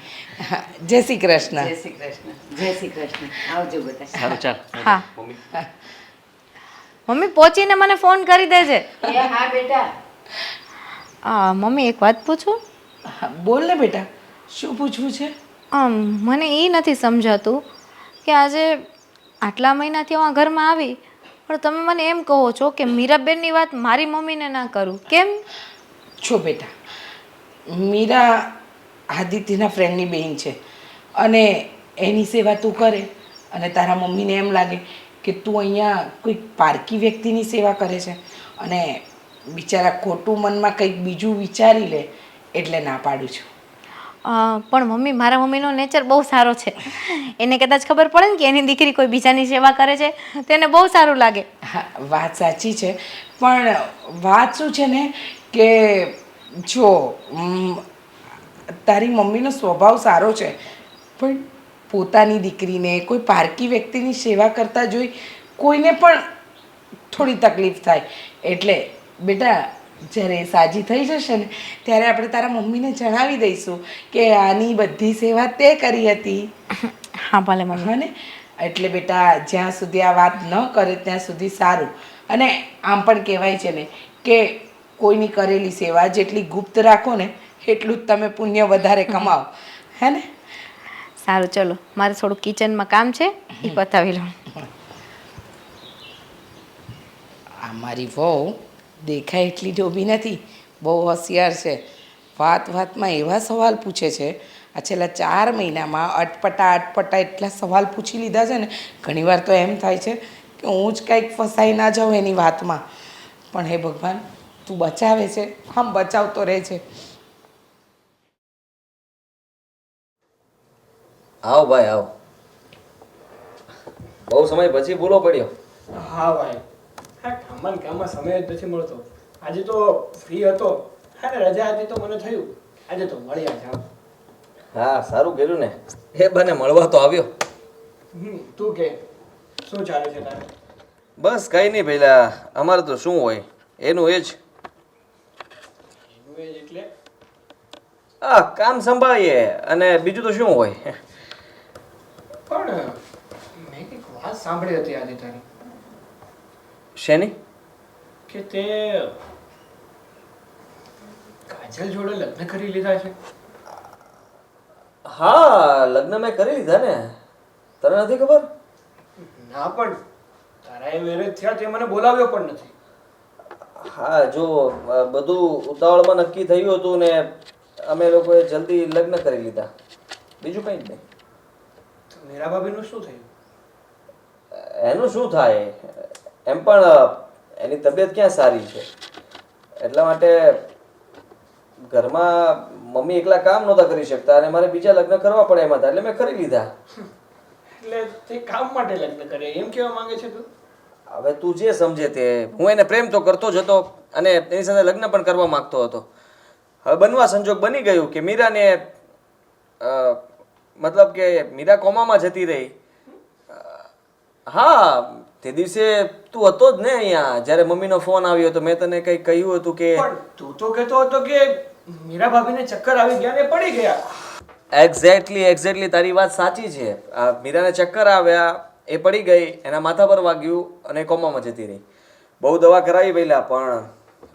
હા, જય શ્રી કૃષ્ણ. જય શ્રી કૃષ્ણ. જય શ્રી કૃષ્ણ. આવજો બધા. સારું, ચાલ. હા. મમ્મી, મમ્મી પહોંચીને મને ફોન કરી દેજે. એ હા બેટા. મમ્મી એક વાત પૂછું? હા, બોલ ને બેટા, શું પૂછવું છે? મને એ નથી સમજાતું કે આજે આટલા મહિનાથી હું આ ઘરમાં આવી પણ તમે મને એમ કહો છો કે મીરાબેનની વાત મારી મમ્મીને ના કરું, કેમ? છો બેટા, મીરા આદિત્યના ફ્રેન્ડની બહેન છે અને એની સેવા તું કરે અને તારા મમ્મીને એમ લાગે કે તું અહીંયા કોઈક પારકી વ્યક્તિની સેવા કરે છે અને બિચારા ખોટું મનમાં કંઈક બીજું વિચારી લે એટલે ના પાડું છું. પણ મમ્મી મારા મમ્મીનો નેચર બહુ સારો છે. એને કદાચ ખબર પડે ને કે એની દીકરી કોઈ બીજાની સેવા કરે છે તેને બહુ સારું લાગે. હા, વાત સાચી છે, પણ વાત શું છે ને કે જો તારી મમ્મીનો સ્વભાવ સારો છે પણ પોતાની દીકરીને કોઈ પારકી વ્યક્તિની સેવા કરતા જોઈ કોઈને પણ થોડી તકલીફ થાય. એટલે બેટા જ્યારે સાજી થઈ જશે ને ત્યારે આપણે તારા મમ્મીને જણાવી દઈશું કે આની બધી સેવા તે કરી હતી. હા ભલે મમ્મી. હા ને, એટલે બેટા જ્યાં સુધી આ વાત ન કરે ત્યાં સુધી સારું. અને આમ પણ કહેવાય છે ને કે કોઈની કરેલી સેવા જેટલી ગુપ્ત રાખો ને એટલું જ તમે પુણ્ય વધારે કમાઓ, હે ને? સારું, ચલો મારે થોડું કિચનમાં કામ છે એ પતાવી લઉં. આ મારી વહુ દેખાય એટલી ડોબી નથી, બહુ હોશિયાર છે. વાત વાતમાં એવા સવાલ પૂછે છે. આ છેલ્લા 4 મહિનામાં અટપટા એટલા સવાલ પૂછી લીધા છે ને ઘણીવાર તો એમ થાય છે કે હું જ કંઈક ફસાઈ ના જાઉં એની વાતમાં. પણ હે ભગવાન, તું બચાવે છે, આમ બચાવતો રહે છે. આવો ભાઈ આવો. બહુ સમય પછી ભૂલો પડ્યો. હા ભાઈ, હા કામમાં સમય જ નથી મળતો. આજે તો ફ્રી હતો, હા ને રજા હતી તો મને થયું આજે તો મળ્યા જાવ. હા, સારું કર્યું ને, એ બને મળવા તો આવ્યો. તું કે શું ચાલે છે તારે? બસ કંઈ નહીં પહેલા, અમારે તો શું હોય એનું એ જ. એટલે હા, કામ સંભાળીએ અને બીજું તો શું હોય. પણ મેં કંઈક વાત સાંભળી હતી આજે તારી શેની? કે તે કાજલ જોડે લગ્ન કરી લીધા છે. હા, લગ્ન મેં કરી લીધા ને, તને નથી ખબર? ના, પણ તારા એ મેરેજ થયા તે મને બોલાવ્યો પણ નથી. હા, જો બધું ઉતાવળમાં નક્કી થયું હતું ને અમે લોકોએ જલ્દી લગ્ન કરી લીધા, બીજું કંઈ જ નહીં. તો મીરા ભાભીનું શું થયું? એનું શું થાય, એમ પણ એની તબિયત ક્યાં સારી છે એટલા માટે ઘરમાં મમ્મી એકલા કામ નહોતા કરી શકતા અને મારે બીજા લગ્ન કરવા પડે એમ હતા એટલે મેં કરી લીધા. એટલે તે કામ માટે લગ્ન કર્યા એમ કહેવા માંગે છે તું? હવે તું જે સમજે તે. હું એને પ્રેમ તો કરતો જ હતો અને એની સાથે લગ્ન પણ કરવા માંગતો હતો. હવે બનવા સંજોગ બની ગયું કે મીરાને મતલબ કે મીરા કોમામાં જતી રહી. હા, તે દિવસે તું હતો જ ને અહીંયા જ્યારે મમ્મીનો ફોન આવ્યો તો મેં તને કંઈક કહ્યું હતું કે પણ તું તો કહેતો હતો કે મીરા ભાભીને ચક્કર આવી ગયા ને પડી ગયા. એક્ઝેક્ટલી તારી વાત સાચી છે. આ મીરાને ચક્કર આવ્યા, એ પડી ગઈ, એના માથા પર વાગ્યું અને કોમામાં જતી રહી. બહુ દવા કરાવી પહેલા પણ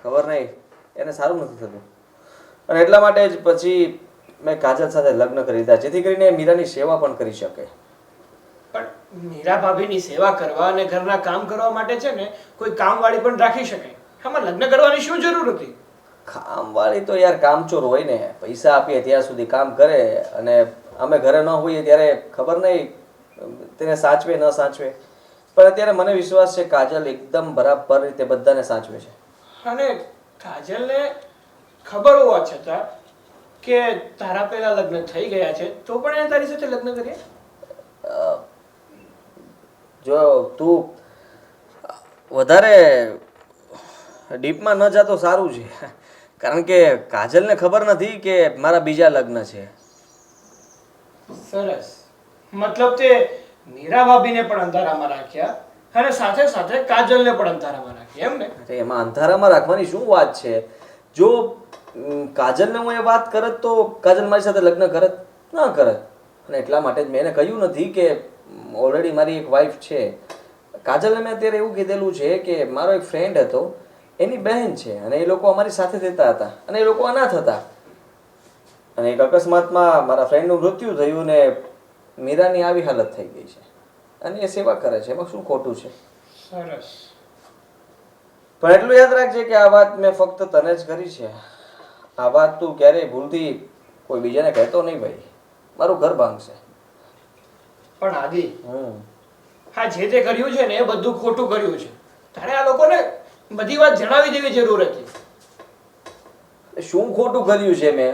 ખબર નહીં એને સારું નથી થતું અને એટલા માટે જ પછી મેં કાજલ સાથે લગ્ન કરી દીધા જેથી કરીને મીરાની સેવા પણ કરી શકે. પણ મીરા ભાભીની સેવા કરવા અને ઘરના કામ કરવા માટે છે ને કોઈ કામવાળી પણ રાખી શકાય. આમાં લગ્ન કરવાની શું જરૂર હતી? કામવાળી તો યાર કામચોર હોય ને, પૈસા આપીએ ત્યાં સુધી કામ કરે અને અમે ઘરે ન હોઈએ ત્યારે ખબર નહીં તેને સાચવે ન સાચવે. પણ અત્યારે મને વિશ્વાસ છે કાજલ એકદમ બરાબર રીતે બધાને સાચવે છે. અને કાજલને ખબર હોવા છતાં કે તારા પહેલા લગ્ન થઈ ગયા છે તો પણ એને તારી સાથે લગ્ન કર્યા? જો તું વધારે ડીપમાં ન જાતો સારું છે, કારણ કે કાજલને ખબર નથી કે મારા બીજા લગ્ન છે. સરસ. મતલબ તે મીરા ભાભીને પણ અંધારામાં રાખ્યા અને સાથે સાથે કાજલને પણ અંધારામાં રાખી, એમ ને? અરે એમાં અંધારામાં રાખવાની શું વાત છે? જો કાજલને હું એ વાત કરત તો કાજલ મારી સાથે લગ્ન કરત ના કરત, અને એટલા માટે જ મેં એને કહ્યું નથી કે ઓલરેડી મારી એક વાઈફ છે. કાજલને મેં અત્યારે એવું કીધેલું છે કે મારો એક ફ્રેન્ડ હતો, એની બહેન છે અને એ લોકો અમારી સાથે રહેતા હતા અને એ લોકો અનાથ હતા, અને એક અકસ્માતમાં મારા ફ્રેન્ડનું મૃત્યુ થયું ને મીરાની આવી હાલત થઈ ગઈ છે અને એ સેવા કરે છે. એમાં શું ખોટું છે? સરસ. પણ એટલું યાદ રાખજે કે આ વાત મેં ફક્ત તને જ કરી છે. આ વાત તું ક્યારેય ભૂલથી કોઈ બીજાને કહેતો નહીં ભાઈ, મારું ઘર ભાંગશે. પણ આદિ, હા જે તે કર્યું છે ને એ બધું ખોટું કર્યું છે. તારે આ લોકોને બધી વાત જણાવી દેવી જરૂર હતી. શું ખોટું કર્યું છે? મેં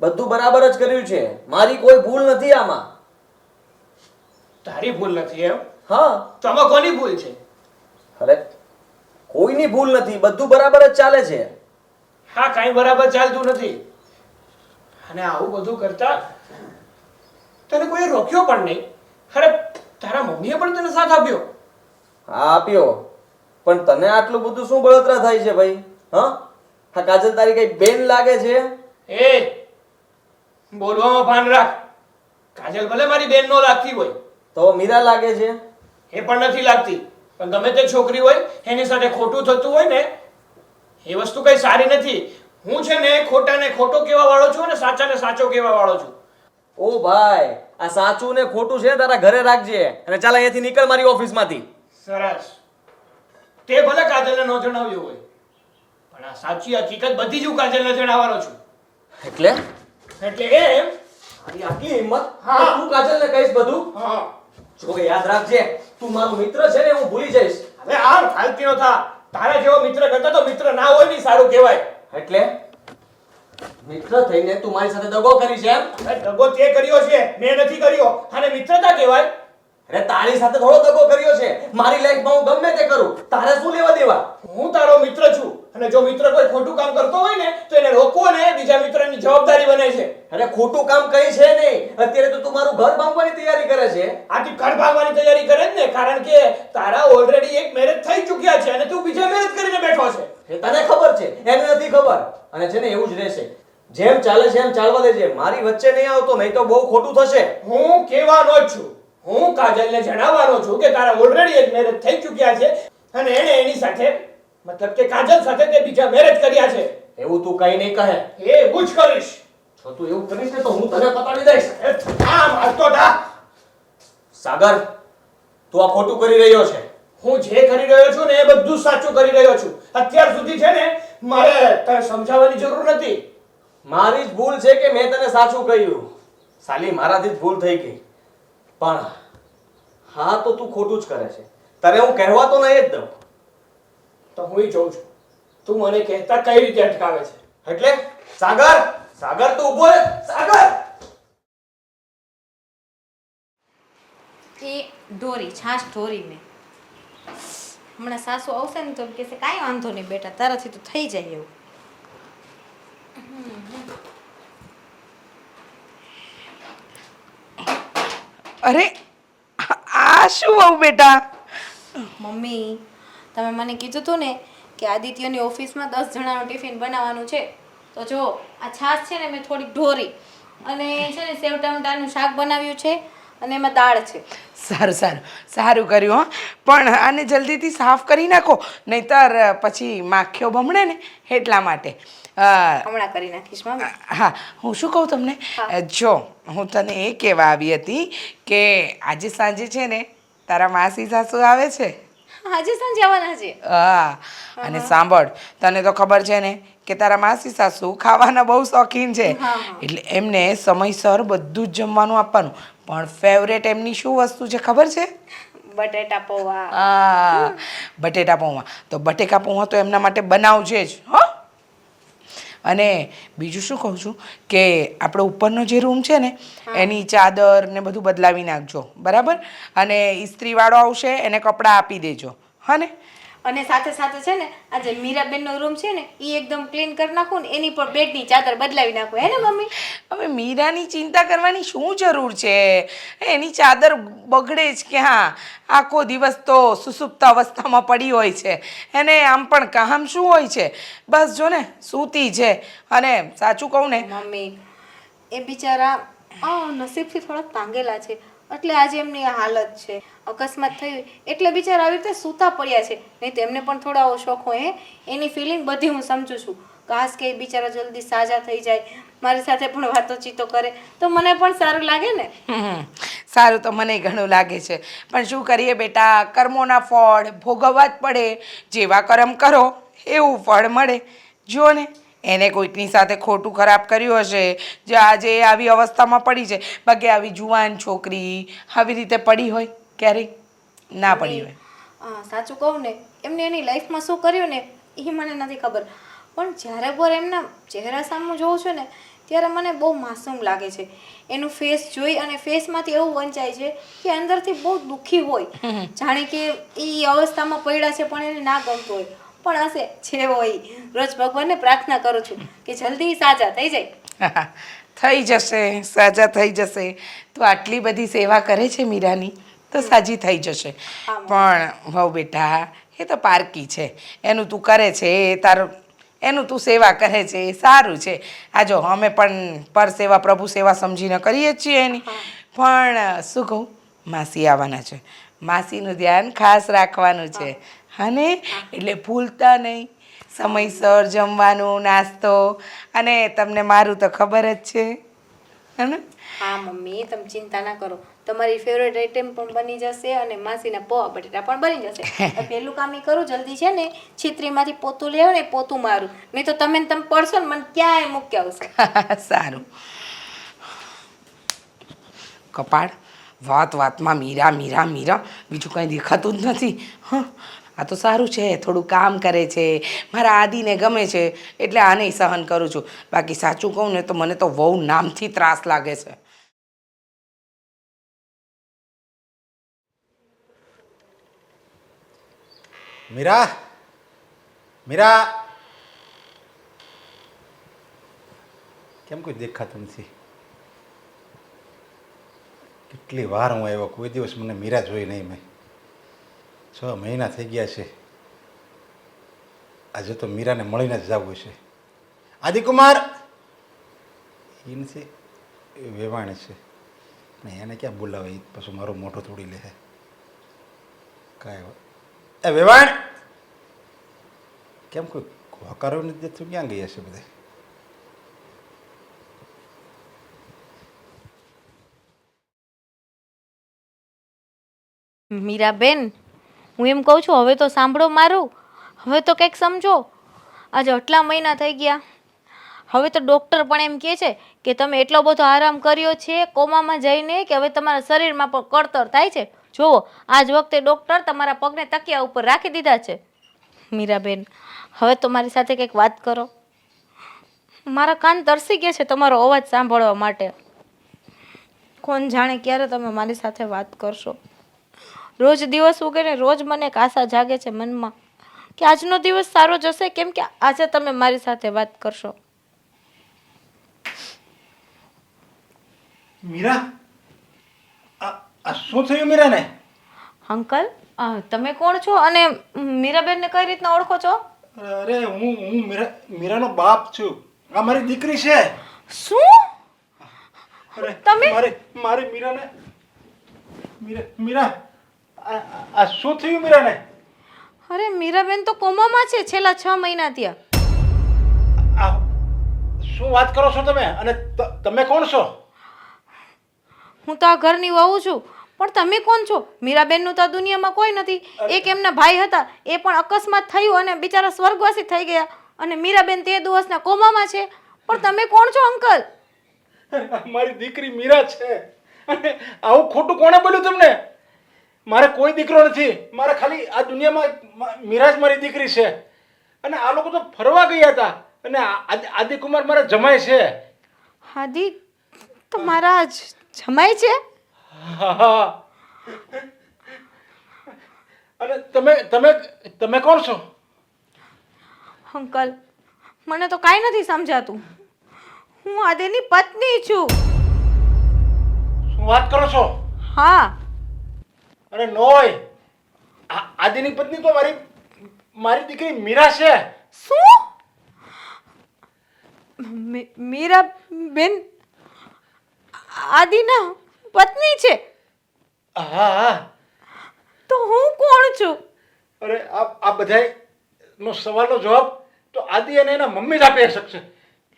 બધું બરાબર જ કર્યું છે. મારી કોઈ ભૂલ નથી આમાં. તારી ભૂલ નથી એમ? હા. તો આમાં કોની ભૂલ છે? અરે કોઈની ભૂલ નથી, બધું બરાબર જ ચાલે છે. હા, કાંઈ બરાબર ચાલતું નથી. અને આવું બધું કરતા તને કોઈ રોક્યો પણ નહીં. અરે તારા મમ્મીએ પણ તને સાથ આપ્યો. હા આપ્યો, પણ તને આટલું બધું શું બળતરા થાય છે ભાઈ? હા, હા કાજલ તારી કઈ બેન લાગે છે? એ બોલવામાં ભાન રાખ. કાજલ ભલે મારી બેન નો લાગતી હોય તો મીરા લાગે છે? એ પણ નથી લાગતી, પણ ગમે તે છોકરી હોય એની સાથે ખોટું થતું હોય ને એ વસ્તુ કઈ સારી નથી. હું છે ને ખોટાને ખોટો કહેવા વાળો છું અને સાચાને સાચો કહેવા વાળો છું. ઓ ભાઈ, આ સાચું ને ખોટું છે તારા ઘરે રાખજે અને ચાલ અહીંયાથી નીકળ મારી ઓફિસમાંથી. સરસ. તે ભલે કાજલને ન જણાવ્યું હોય, પણ આ સાચી હકીકત બધી જ હું કાજલને જણાવવાનો છું. એટલે એમ તારી આટલી હિંમત? હા, તું કાજલને કહીશ બધું? હા. જો કે યાદ રાખજે, તું મારો મિત્ર છે ને હું ભૂલી જઈશ. હવે આમ ફાલતી નો થા. તારા જેવો મિત્ર કરતા તો મિત્ર ના હોય ની સારું કહેવાય. એટલે મિત્ર થઈને તું મારી સાથે દગો કરી છે એમ? અરે દગો તે કર્યો છે, મેં નથી કર્યો. આને મિત્રતા કહેવાય. અરે તારી સાથે થોડો દગો કર્યો છે. મારી લાઈફમાં હું ગમે તે કરું, તારે શું લેવા દેવા? હું તારો મિત્ર છું અને જો મિત્ર કોઈ ખોટું કામ કરતો હોય ને તો એને રોકવો ને બીજા મિત્રની જવાબદારી બને છે. અરે ખોટું કામ કઈ છે નહીં. અત્યારે તો તું મારું ઘર ભાંગવાની તૈયારી કરે છે. આથી ઘર ભાગવાની તૈયારી કરે જ ને, કારણ કે તારા ઓલરેડી એક મેરેજ થઈ ચૂક્યા છે અને તું બીજા મેરેજ કરીને બેઠો છે. એ તને ખબર છે, એને નથી ખબર. અને છે ને એવું જ રહેશે. જેમ ચાલે છે એમ ચાલવા દેજે. મારી વચ્ચે નહીં આવતો, નહીં તો બહુ ખોટું થશે. હું કહેવાનો જ છું. હું કાજલને જણાવવાનો છું કે તારા ઓલરેડી એક મેરેજ થઈ ચૂક્યા છે અને એને એની સાથે મતલબ કે કાજલ સાથે તે બીજા મેરેજ કર્યા છે. એવું તું કઈ નહીં કહે. એવું જ કરીશ. જો તું એવું કરીશ ને તો હું તને પતાવી દઈશ. આમ હાલતો થા. સાગર, તું આ ખોટું કરી રહ્યો છે. હું જે કરી રહ્યો છું ને એ બધું સાચું કરી રહ્યો છું. અત્યાર સુધી છે ને મારે તને સમજાવવાની જરૂર નથી. મારી જ ભૂલ છે કે મેં તને સાચું કહ્યું. સાલી મારાથી જ ભૂલ થઈ ગઈ. પણ હા તો તું ખોટું જ કરે છે. તને હું કહેવા તો નહીં જ દઉં. તો હું જોઉં છું તું મને કહેતા કઈ રીતે અટકાવે છે. એટલે સાગર, સાગર તું ઊભો રહે. સાગર એ ઢોરી છાશ ઢોરી મેં હમણાં સાસુ આવશે ને તો એમ કહેશે કાંઈ વાંધો નહીં બેટા તારાથી તો થઈ જાય એવું. અરે આ શું આવું બેટા? મમ્મી તમે મને કીધું હતું ને કે આદિત્યની ઓફિસમાં 10 જણાનું ટિફિન બનાવવાનું છે, તો જો આ છાશ છે ને મેં થોડીક ઢોરી અને છે ને સેવ ટમેટાનું શાક બનાવ્યું છે અને એમાં દાળ છે. સારું સારું સારું કર્યું. પણ આને જલ્દીથી સાફ કરી નાખો, નહીંતર પછી માખીઓ બમણે ને એટલા માટે. હમણાં કરી નાખીશ મમ્મી. હા, હું શું કહું તમને, જો હું તને એ કહેવા આવી હતી કે આજે સાંજે છે ને તારા માસી સાસુ આવે છે. આજે સાંજે આવવાના છે. હા, અને સાંભળ, તને તો ખબર છે ને કે તારા માસી સાસુ ખાવાના બહુ શોખીન છે, એટલે એમને સમયસર બધું જ જમવાનું આપવાનું. પણ ફેવરેટ એમની શું વસ્તુ છે ખબર છે? બટેટા પૌવા. હા, બટેટા પૌવા. તો બટેકા પૌવા તો એમના માટે બનાવજે જ. હો અને બીજું શું કહું છું કે આપણો ઉપરનો જે રૂમ છે ને એની ચાદર ને બધું બદલાવી નાખજો, બરાબર? અને ઇસ્ત્રીવાળો આવશે એને કપડાં આપી દેજો, હા ને? અને સાથે સાથે છે ને આ જે મીરાબેનનો રૂમ છે ને એ એકદમ ક્લીન કરી નાખું ને એની પર બેડની ચાદર બદલાવી નાખું, હે ને મમ્મી? હવે મીરાની ચિંતા કરવાની શું જરૂર છે? એની ચાદર બગડે જ ક્યાં? આખો દિવસ તો સુસુપ્ત અવસ્થામાં પડી હોય છે, એને આમ પણ કામ શું હોય છે? બસ જો ને સૂતી છે. અને સાચું કહું ને, મમ્મી એ બિચારા નસીબથી થોડા તાંગેલા છે એટલે આજે એમની આ હાલત છે. અકસ્માત થયું એટલે બિચારા આવી રીતે સૂતા પડ્યા છે, નહીં તો એમને પણ થોડા શોખ હોય. એની ફિલિંગ બધી હું સમજુ છું. કાશ કે એ બિચારા જલ્દી સાજા થઈ જાય, મારી સાથે પણ વાતોચીતો કરે તો મને પણ સારું લાગે ને. સારું તો મને ઘણું લાગે છે, પણ શું કરીએ બેટા, કર્મોના ફળ ભોગવવા જ પડે. જેવા કર્મ કરો એવું ફળ મળે. જુઓ ને, એને કોઈકની સાથે ખોટું ખરાબ કર્યું હશે જે આજે આવી અવસ્થામાં પડી છે. બાકી આવી જુવાન છોકરી આવી રીતે પડી હોય ક્યારેય ના પડી હોય. સાચું કહું ને, એમને એની લાઈફમાં શું કર્યું ને એ મને નથી ખબર, પણ જ્યારે પર એમના ચહેરા સામે જોઉં છું ને ત્યારે મને બહુ માસૂમ લાગે છે. એનું ફેસ જોઈ અને ફેસમાંથી એવું વંચાય છે કે અંદરથી બહુ દુઃખી હોય, જાણે કે એ અવસ્થામાં પડ્યા છે પણ એને ના ગમતું હોય. પણ હશે છે હોય. રોજ ભગવાનને પ્રાર્થના કરું છું કે જલ્દી સાજા થઈ જાય. થઈ જશે, સાજા થઈ જશે. તું આટલી બધી સેવા કરે છે મીરાની તો સાજી થઈ જશે. પણ હવ બેટા, એ તો પારકી છે, એનું તું કરે છે એ તારું, એનું તું સેવા કરે છે એ સારું છે. આ જો અમે પણ પર સેવા પ્રભુ સેવા સમજીને કરીએ જ છીએ એની. પણ શું કહું, માસી આવવાના છે, માસીનું ધ્યાન ખાસ રાખવાનું છે, હા ને? એટલે ભૂલતા નહીં, સમયસર જમવાનું, નાસ્તો. અને તમને મારું તો ખબર જ છે, હે ને? હા મમ્મી, તમે ચિંતા ના કરો, તમારી ફેવરેટ આઈટમ પણ બની જશે અને માસીના પોવા બટેટા પણ બની જશે. પહેલું કામ એ કરું જલ્દી છે ને, છીત્રીમાંથી પોતું લેવું ને પોતું મારું, નહીં તો તમે પડશો ને મને ક્યાંય મૂકી આવશો. સારું. કપાળ, વાત વાતમાં મીરા મીરા મીરા, બીજું કંઈ દેખાતું જ નથી. આ તો સારું છે, થોડું કામ કરે છે, મારા આદિને ગમે છે એટલે આને સહન કરું છું. બાકી સાચું કહું ને તો મને તો વહુ નામથી ત્રાસ લાગે છે. મીરા, મીરા, કેમ કોઈ દેખાતું નથી? કેટલી વાર હું આવ્યો, કોઈ દિવસ મને મીરા જોઈ નહીં મેં. 6 મહિના થઈ ગયા છે. આજે તો મીરાને મળીને જ જવું છે. આદિકુમાર એ નથી, એ વેવાણ છે, પણ એને ક્યાં બોલાવે? એ પાછું મારું મોઢું તોડી લે. કાંઈ એ વેવાણ કેમ કોઈ હકારો નથી દેતું? ક્યાં ગયા છે બધા? મીરાબેન, હું એમ કહું છું હવે તો સાંભળો મારું, હવે તો કંઈક સમજો. આજે આટલા મહિના થઈ ગયા, હવે તો ડૉક્ટર પણ એમ કહે છે કે તમે એટલો બધો આરામ કર્યો છે કોમામાં જઈને કે હવે તમારા શરીરમાં પણ કળતર થાય છે. જુઓ, આજ વખતે ડૉક્ટર તમારા પગને તકિયા ઉપર રાખી દીધા છે. મીરાબેન, હવે તો મારી સાથે કંઈક વાત કરો. મારા કાન તરસી ગયા છે તમારો અવાજ સાંભળવા માટે. કોણ જાણે ક્યારે તમે મારી સાથે વાત કરશો. રોજ દિવસ ઉગે ને રોજ મને એક આશા જાગે છે મનમાં કે આજનો દિવસ સારો જશે, કેમ કે આજે તમે મારી સાથે વાત કરશો. મીરા, આ શું થયું મીરાને? અંકલ, તમે કોણ છો અને મીરાબેનને કઈ રીતના ઓળખો છો? અરે હું મીરાનો બાપ છું. આ મારી દીકરી છે. શું? અરે તમે? મારી મીરાને મીરા આ શું થયું મીરાને? અરે મીરાબેન તો કોમામાં છે છેલ્લા 6 મહિના ત્યાં. આ શું વાત કરો છો તમે? અને તમે કોણ છો? હું તો આ ઘરની વહુ છું, પણ તમે કોણ છો? મીરાબેનનું તો આ દુનિયામાં કોઈ નથી. એક એમના ભાઈ હતા, એ પણ અકસ્માત થયું અને બિચારા સ્વર્ગવાસી થઈ ગયા, અને મીરાબેન તે દિવસના કોમામાં છે. પણ તમે કોણ છો અંકલ? મારી દીકરી મીરા છે. અને આવું ખોટું કોણે બોલ્યું તમને? મારે કોઈ દીકરો નથી. મારે ખાલી આ દુનિયામાં મીરા જ મારી દીકરી છે. અને આ લોકો તો ફરવા ગયા હતા અને આદિકુમાર મારા જમાય છે. આદિ તમારા જમાય છે? હા. અને તમે તમે તમે કોણ છો? અંકલ મને તો કાંઈ નથી સમજાતું. હું આદિની પત્ની છું. શું વાત કરો છો? હા. અરે નોય, આદિની પત્ની તો મારી દીકરી મીરા છે. શું? મીરા બેન આદિના પત્ની છે? હા હા. તો હું કોણ છું? અરે આ બધાય નો સવાલનો જવાબ તો આદિ અને એના મમ્મી જ આપી શકશે.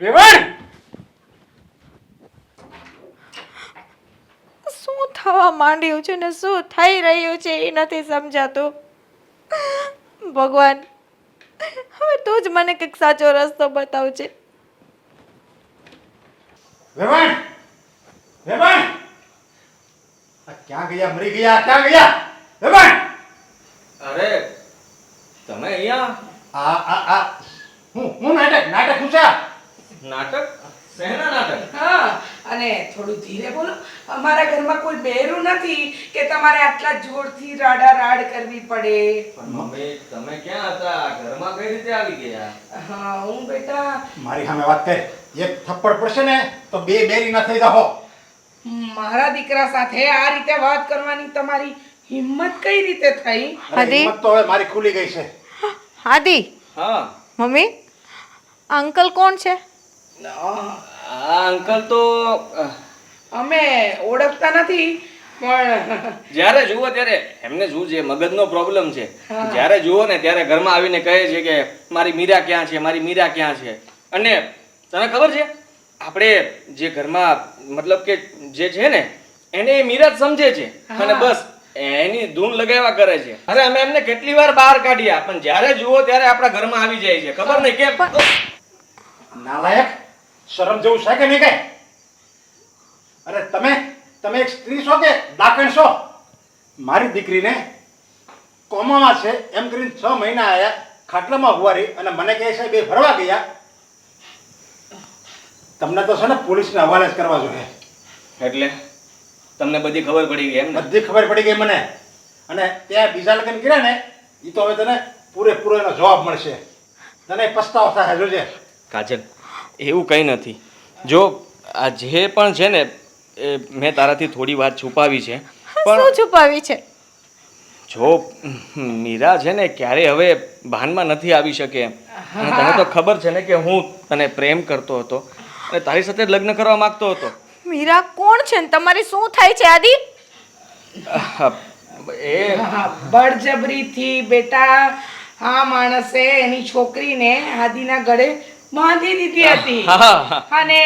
વેવાણ! શું થવા માંડ્યું છે ને શું થઈ રહ્યું છે એ નથી સમજાતું. ભગવાન, હવે તું જ મને કંઈક સાચો રસ્તો બતાવજે. વેવાણ! વેવાણ! આ ક્યાં ગયા? મરી ગયા? ક્યાં ગયા? વેવાણ! અરે તમે અહીંયા આ હું નાટક શું છે? નાટક? શેના નાટક? હા, અને થોડું ધીરે બોલો. અમારા ઘરમાં કોઈ બહેરું નથી કે તમારે આટલા જોરથી રાડ કરવી પડે. પણ મમ્મી તમે ક્યાં હતા? ઘરમાં કઈ રીતે આવી ગયા? હા, હું બેટા મારી સામે વાત કરે. એક થપ્પડ પડશે ને તો બે બેરી ના થઈ જાઓ. મારા દીકરા સાથે આ રીતે વાત કરવાની તમારી હિંમત કઈ રીતે થઈ? અરે આદિ? હિંમત તો હવે મારી ખુલી ગઈ છે. આદિ, હા, મમ્મી, આ અંકલ કોણ છે? આ અંકલ તો અમે ઓળખતા નથી પણ જ્યારે જુઓ ત્યારે એમને શું છે, મગજનો પ્રોબ્લેમ છે. જ્યારે જુઓ ને ત્યારે ઘરમાં આવીને કહે છે કે મારી મીરા ક્યાં છે, મારી મીરા ક્યાં છે. અને તને ખબર છે, આપણે જે ઘરમાં મતલબ કે જે છે ને એને એ મીરા જ સમજે છે અને બસ એની ધૂન લગાવ્યા કરે છે. અરે અમે એમને કેટલી વાર બહાર કાઢ્યા પણ જ્યારે જુઓ ત્યારે આપણા ઘરમાં આવી જાય છે. ખબર નહીં કેમ. નાલાયક, શરમ જેવું છે કે નહીં કઈ? અરે તમે એક સ્ત્રી છો કે ડાકણ છો? મારી દીકરીને કોમામાં છે એમ કરીને 6 મહિના આયા, ખાટલામાં હુવારી અને મને કહે છે બે ફરવા ગયા. તમને તો છે ને પોલીસને હવાલે જ કરવા જોઈએ. એટલે તમને બધી ખબર પડી ગઈ એમ ને? બધી ખબર પડી ગઈ મને. અને ત્યાં બીજા લગ્ન કર્યા ને એ તો હવે તને પૂરેપૂરો એનો જવાબ મળશે. તને પસ્તાવો થાય જોજે. કાજલ, એવું કંઈ નથી. જો આ જે પણ છે ને એ મેં તારાથી થોડી વાત છુપાવી છે. શું છુપાવી છે? જો મીરા છે ને ક્યારે હવે ભાનમાં નથી આવી શકે એમ. અને તને તો ખબર છે ને કે હું તને પ્રેમ કરતો હતો અને તારી સાથે જ લગ્ન કરવા માંગતો હતો. મીરા કોણ છે ને તમારી શું થાય છે આદિ? એ બળજબરીથી બેટા આ માણસે એની છોકરીને આદિના ગળે બાંધી દીધી હતી. અને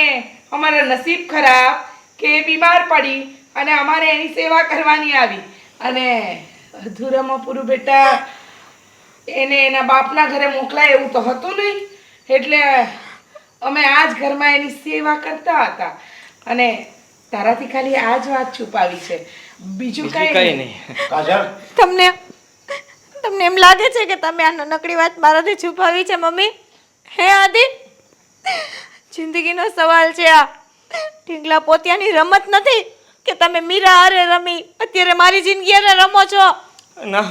અમારા નસીબ ખરાબ કે એ બીમાર પડી અને અમારે એની સેવા કરવાની આવી. અને અધૂરામાં પૂરું બેટા એને એના બાપના ઘરે મોકલાય એવું તો હતું નહીં. એટલે અમે આ જ ઘરમાં એની સેવા કરતા હતા. અને તારાથી ખાલી આ જ વાત છુપાવી છે, બીજું કઈ કઈ નહીં. કાજલ, તમને એમ લાગે છે કે તમે આ નાનકડી વાત મારાથી છુપાવી છે મમ્મી? હે આદિ, જિંદગીનો સવાલ છે આ. ઢીંગલા પોતિયાની રમત નથી કે તમે મીરા હારે રમી અત્યારે મારી જિંદગી હારે રમો છો. ના,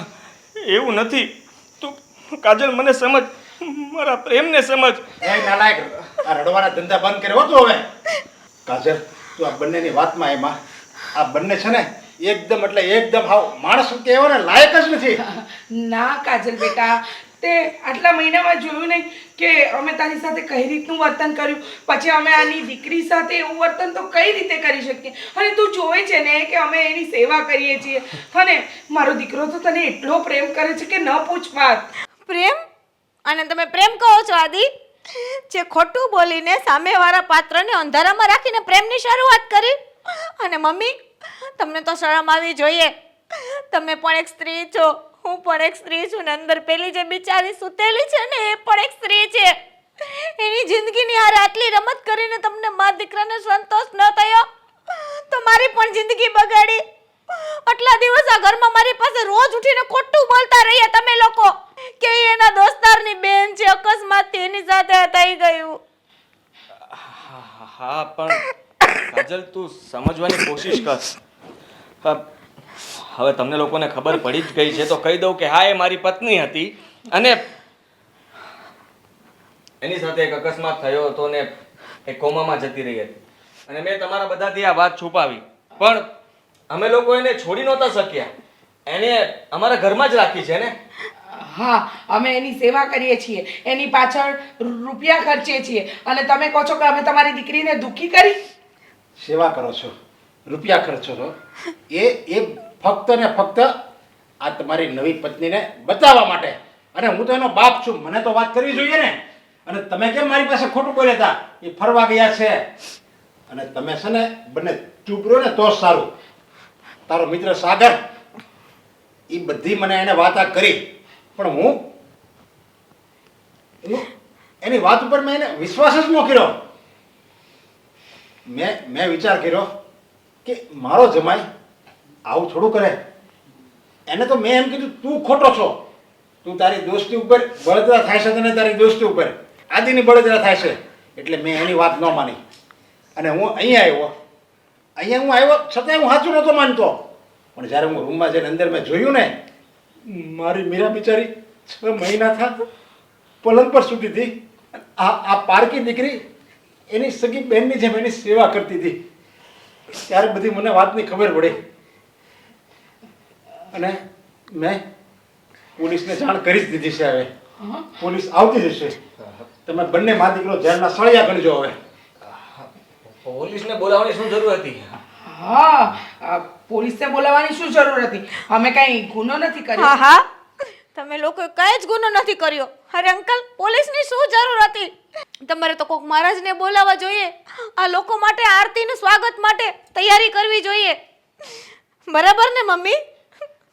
એવું નથી. તું કાજલ મને સમજ, મારા પ્રેમને સમજ. એ નાલાયક, આ રડવાના ધંધા બંધ કર્યો તો હવે. કાજલ, તું આ બંનેની વાતમાં એમાં આ બંને છે ને એકદમ એટલે એકદમ હાવ માણસ કહેવાને લાયક જ નથી. ના કાજલ બેટા, તે આટલા મહિનામાં જોયું નહીં કે અમે તારી સાથે કઈ રીતનું વર્તન કર્યું. પછી અમે આની દીકરી સાથે એવું વર્તન તો કઈ રીતે કરી શકીએ? અને તું જોવે છે ને કે અમે એની સેવા કરીએ છીએ. અને મારો દીકરો તો તને એટલો પ્રેમ કરે છે કે ન પૂછ વાત. પ્રેમ? અને તમે પ્રેમ કહો છો આદિ? જે ખોટું બોલીને સામેવાળા પાત્રને અંધારામાં રાખીને પ્રેમની શરૂઆત કરી. અને મમ્મી, તમને તો શરમ આવી જોઈએ. તમે પણ એક સ્ત્રી છો, હું પણ એક સ્ત્રી છું ને અંદર પેલી જે બિચારી સૂતેલી છે ને એ પણ એક સ્ત્રી છે. એની જિંદગીની હારે આટલી રમત કરીને તમને મા દીકરાને સંતોષ ન થયો તો મારી પણ જિંદગી બગાડી. આટલા દિવસ આ ઘરમાં મારી પાસે રોજ ઉઠીને ખોટું બોલતા રહ્યા તમે લોકો. કે ઈ એના દોસ્તારની બેન છે, અકસ્માતથી એની સાથે થઈ ગયું. હા પણ કાજલ તું સમજવાની કોશિશ કર. હા, હવે તમને લોકોને ખબર પડી જ ગઈ છે તો કહી દઉં કે હા એ મારી પત્ની હતી અને એની સાથે એક અકસ્માત થયો હતો ને એ કોમામાં જતી રહી હતી અને મેં તમારા બધાથી આ વાત છુપાવી પણ અમે લોકો એને છોડી નહોતા શક્યા. એને અમારા ઘરમાં જ રાખી છે ને. હા, અમે એની સેવા કરીએ છીએ, એની પાછળ રૂપિયા ખર્ચીએ છીએ અને તમે કહો છો કે અમે તમારી દીકરીને દુઃખી કરી. સેવા કરો છો, રૂપિયા ખર્ચો છો, એ ફક્ત ને ફક્ત આ તમારી નવી પત્નીને બચાવવા માટે. અને હું તો એનો બાપ છું, મને તો વાત કરવી જોઈએ ને. અને તમે કેમ મારી પાસે ખોટું બોલ્યા હતા? એ ફરવા ગયા છે અને તમે છે ને બંને ચૂપ રહો ને તો જ સારું. તારો મિત્ર સાગર એ બધી મને એને વાતા કરી પણ હું એની વાત ઉપર મેં એને વિશ્વાસ જ ન કર્યો. મેં વિચાર કર્યો કે મારો જમાઈ આવું થોડું કરે. એને તો મેં એમ કીધું તું ખોટો છો, તું તારી દોસ્તી ઉપર બળતરા થાય છે, તને તારી દોસ્તી ઉપર આદિની બળતરા થાય છે. એટલે મેં એની વાત ન માની અને હું અહીંયા આવ્યો છતાંય હું સાચું નહોતો માનતો. પણ જ્યારે હું રૂમમાં જઈને અંદર મેં જોયું ને, મારી મીરા બિચારી 6 મહિના થા પલંગ પર સૂતી હતી. આ પારકી દીકરી એની સગી બહેનની જેમ એની સેવા કરતી હતી. ત્યારે બધી મને વાતની ખબર પડી અને મેં પોલીસને જાણ કરી જ દીધી છે. હવે પોલીસ આવતી જ હશે. તમે બંને મા દીકરો જેલના સળિયા ગણજો. હવે પોલીસને બોલાવવાની શું જરૂર હતી? હા, પોલીસને બોલાવવાની શું જરૂર હતી? અમે કઈ ગુનો નથી કર્યો. હા હા, તમે લોકો કઈ જ ગુનો નથી કર્યો. અરે અંકલ, પોલીસની શું જરૂર હતી? તમારે તો કોક મહારાજને બોલાવવા જોઈએ. આ લોકો માટે આરતીનું સ્વાગત માટે તૈયારી કરવી જોઈએ. બરાબર ને મમ્મી?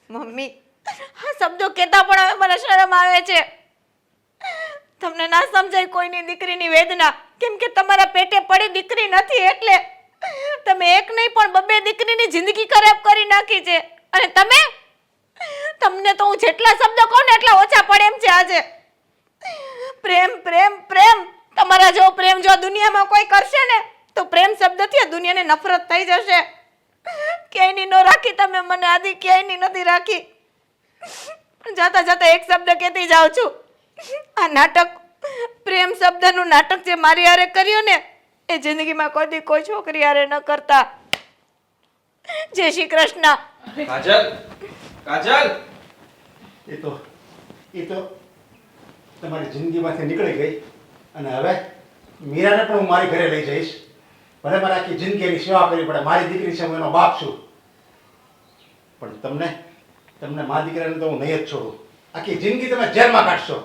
મમ્મી, આ શબ્દો કહેતા પણ હવે મને શરમ આવે છે. તમને ના સમજાય કોઈની દીકરીની વેદના, કેમ કે તમારા પેટે પડી દીકરી નથી એટલે તમે એક નહીં પણ 2 દીકરીની જિંદગી ખરાબ કરી નાખી છે. અને તમને તો હું જેટલા શબ્દો કહું ને એટલા ઓછા પડે એમ છે. આજે પ્રેમ પ્રેમ પ્રેમ, તમારા જેવો પ્રેમ જો દુનિયામાં કોઈ કરશે ને તો પ્રેમ શબ્દથી આ દુનિયાને નફરત થઈ જશે. ક્યાંયની ન રાખી તમે મને, આદિ ક્યાંયની નથી રાખી. જાતા જાતા એક શબ્દ કહેતી જાઉં છું, આ નાટક, પ્રેમ શબ્દનું નાટક જે મારી હારે કર્યું ને એ જિંદગીમાં કોઈ કોઈ છોકરી હારે ન કરતા. જય શ્રી કૃષ્ણ. કાજલ, કાજલ, એ તો તમારી જિંદગીમાંથી નીકળી ગઈ અને હવે મીરાને પણ હું મારી ઘરે લઈ જઈશ. ભલે મારે આખી જિંદગી એની સેવા કરવી પડે. મારી દીકરી છે, હું એનો બાપ છું. પણ તમને મા દીકરાને તો હું નહીં જ છોડું. આખી જિંદગી તમે જેલમાં કાઢશો.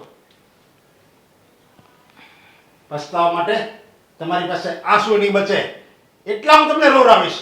પસ્તાવા માટે તમારી પાસે આંસુ નહીં બચે એટલા હું તમને રોવડાવીશ.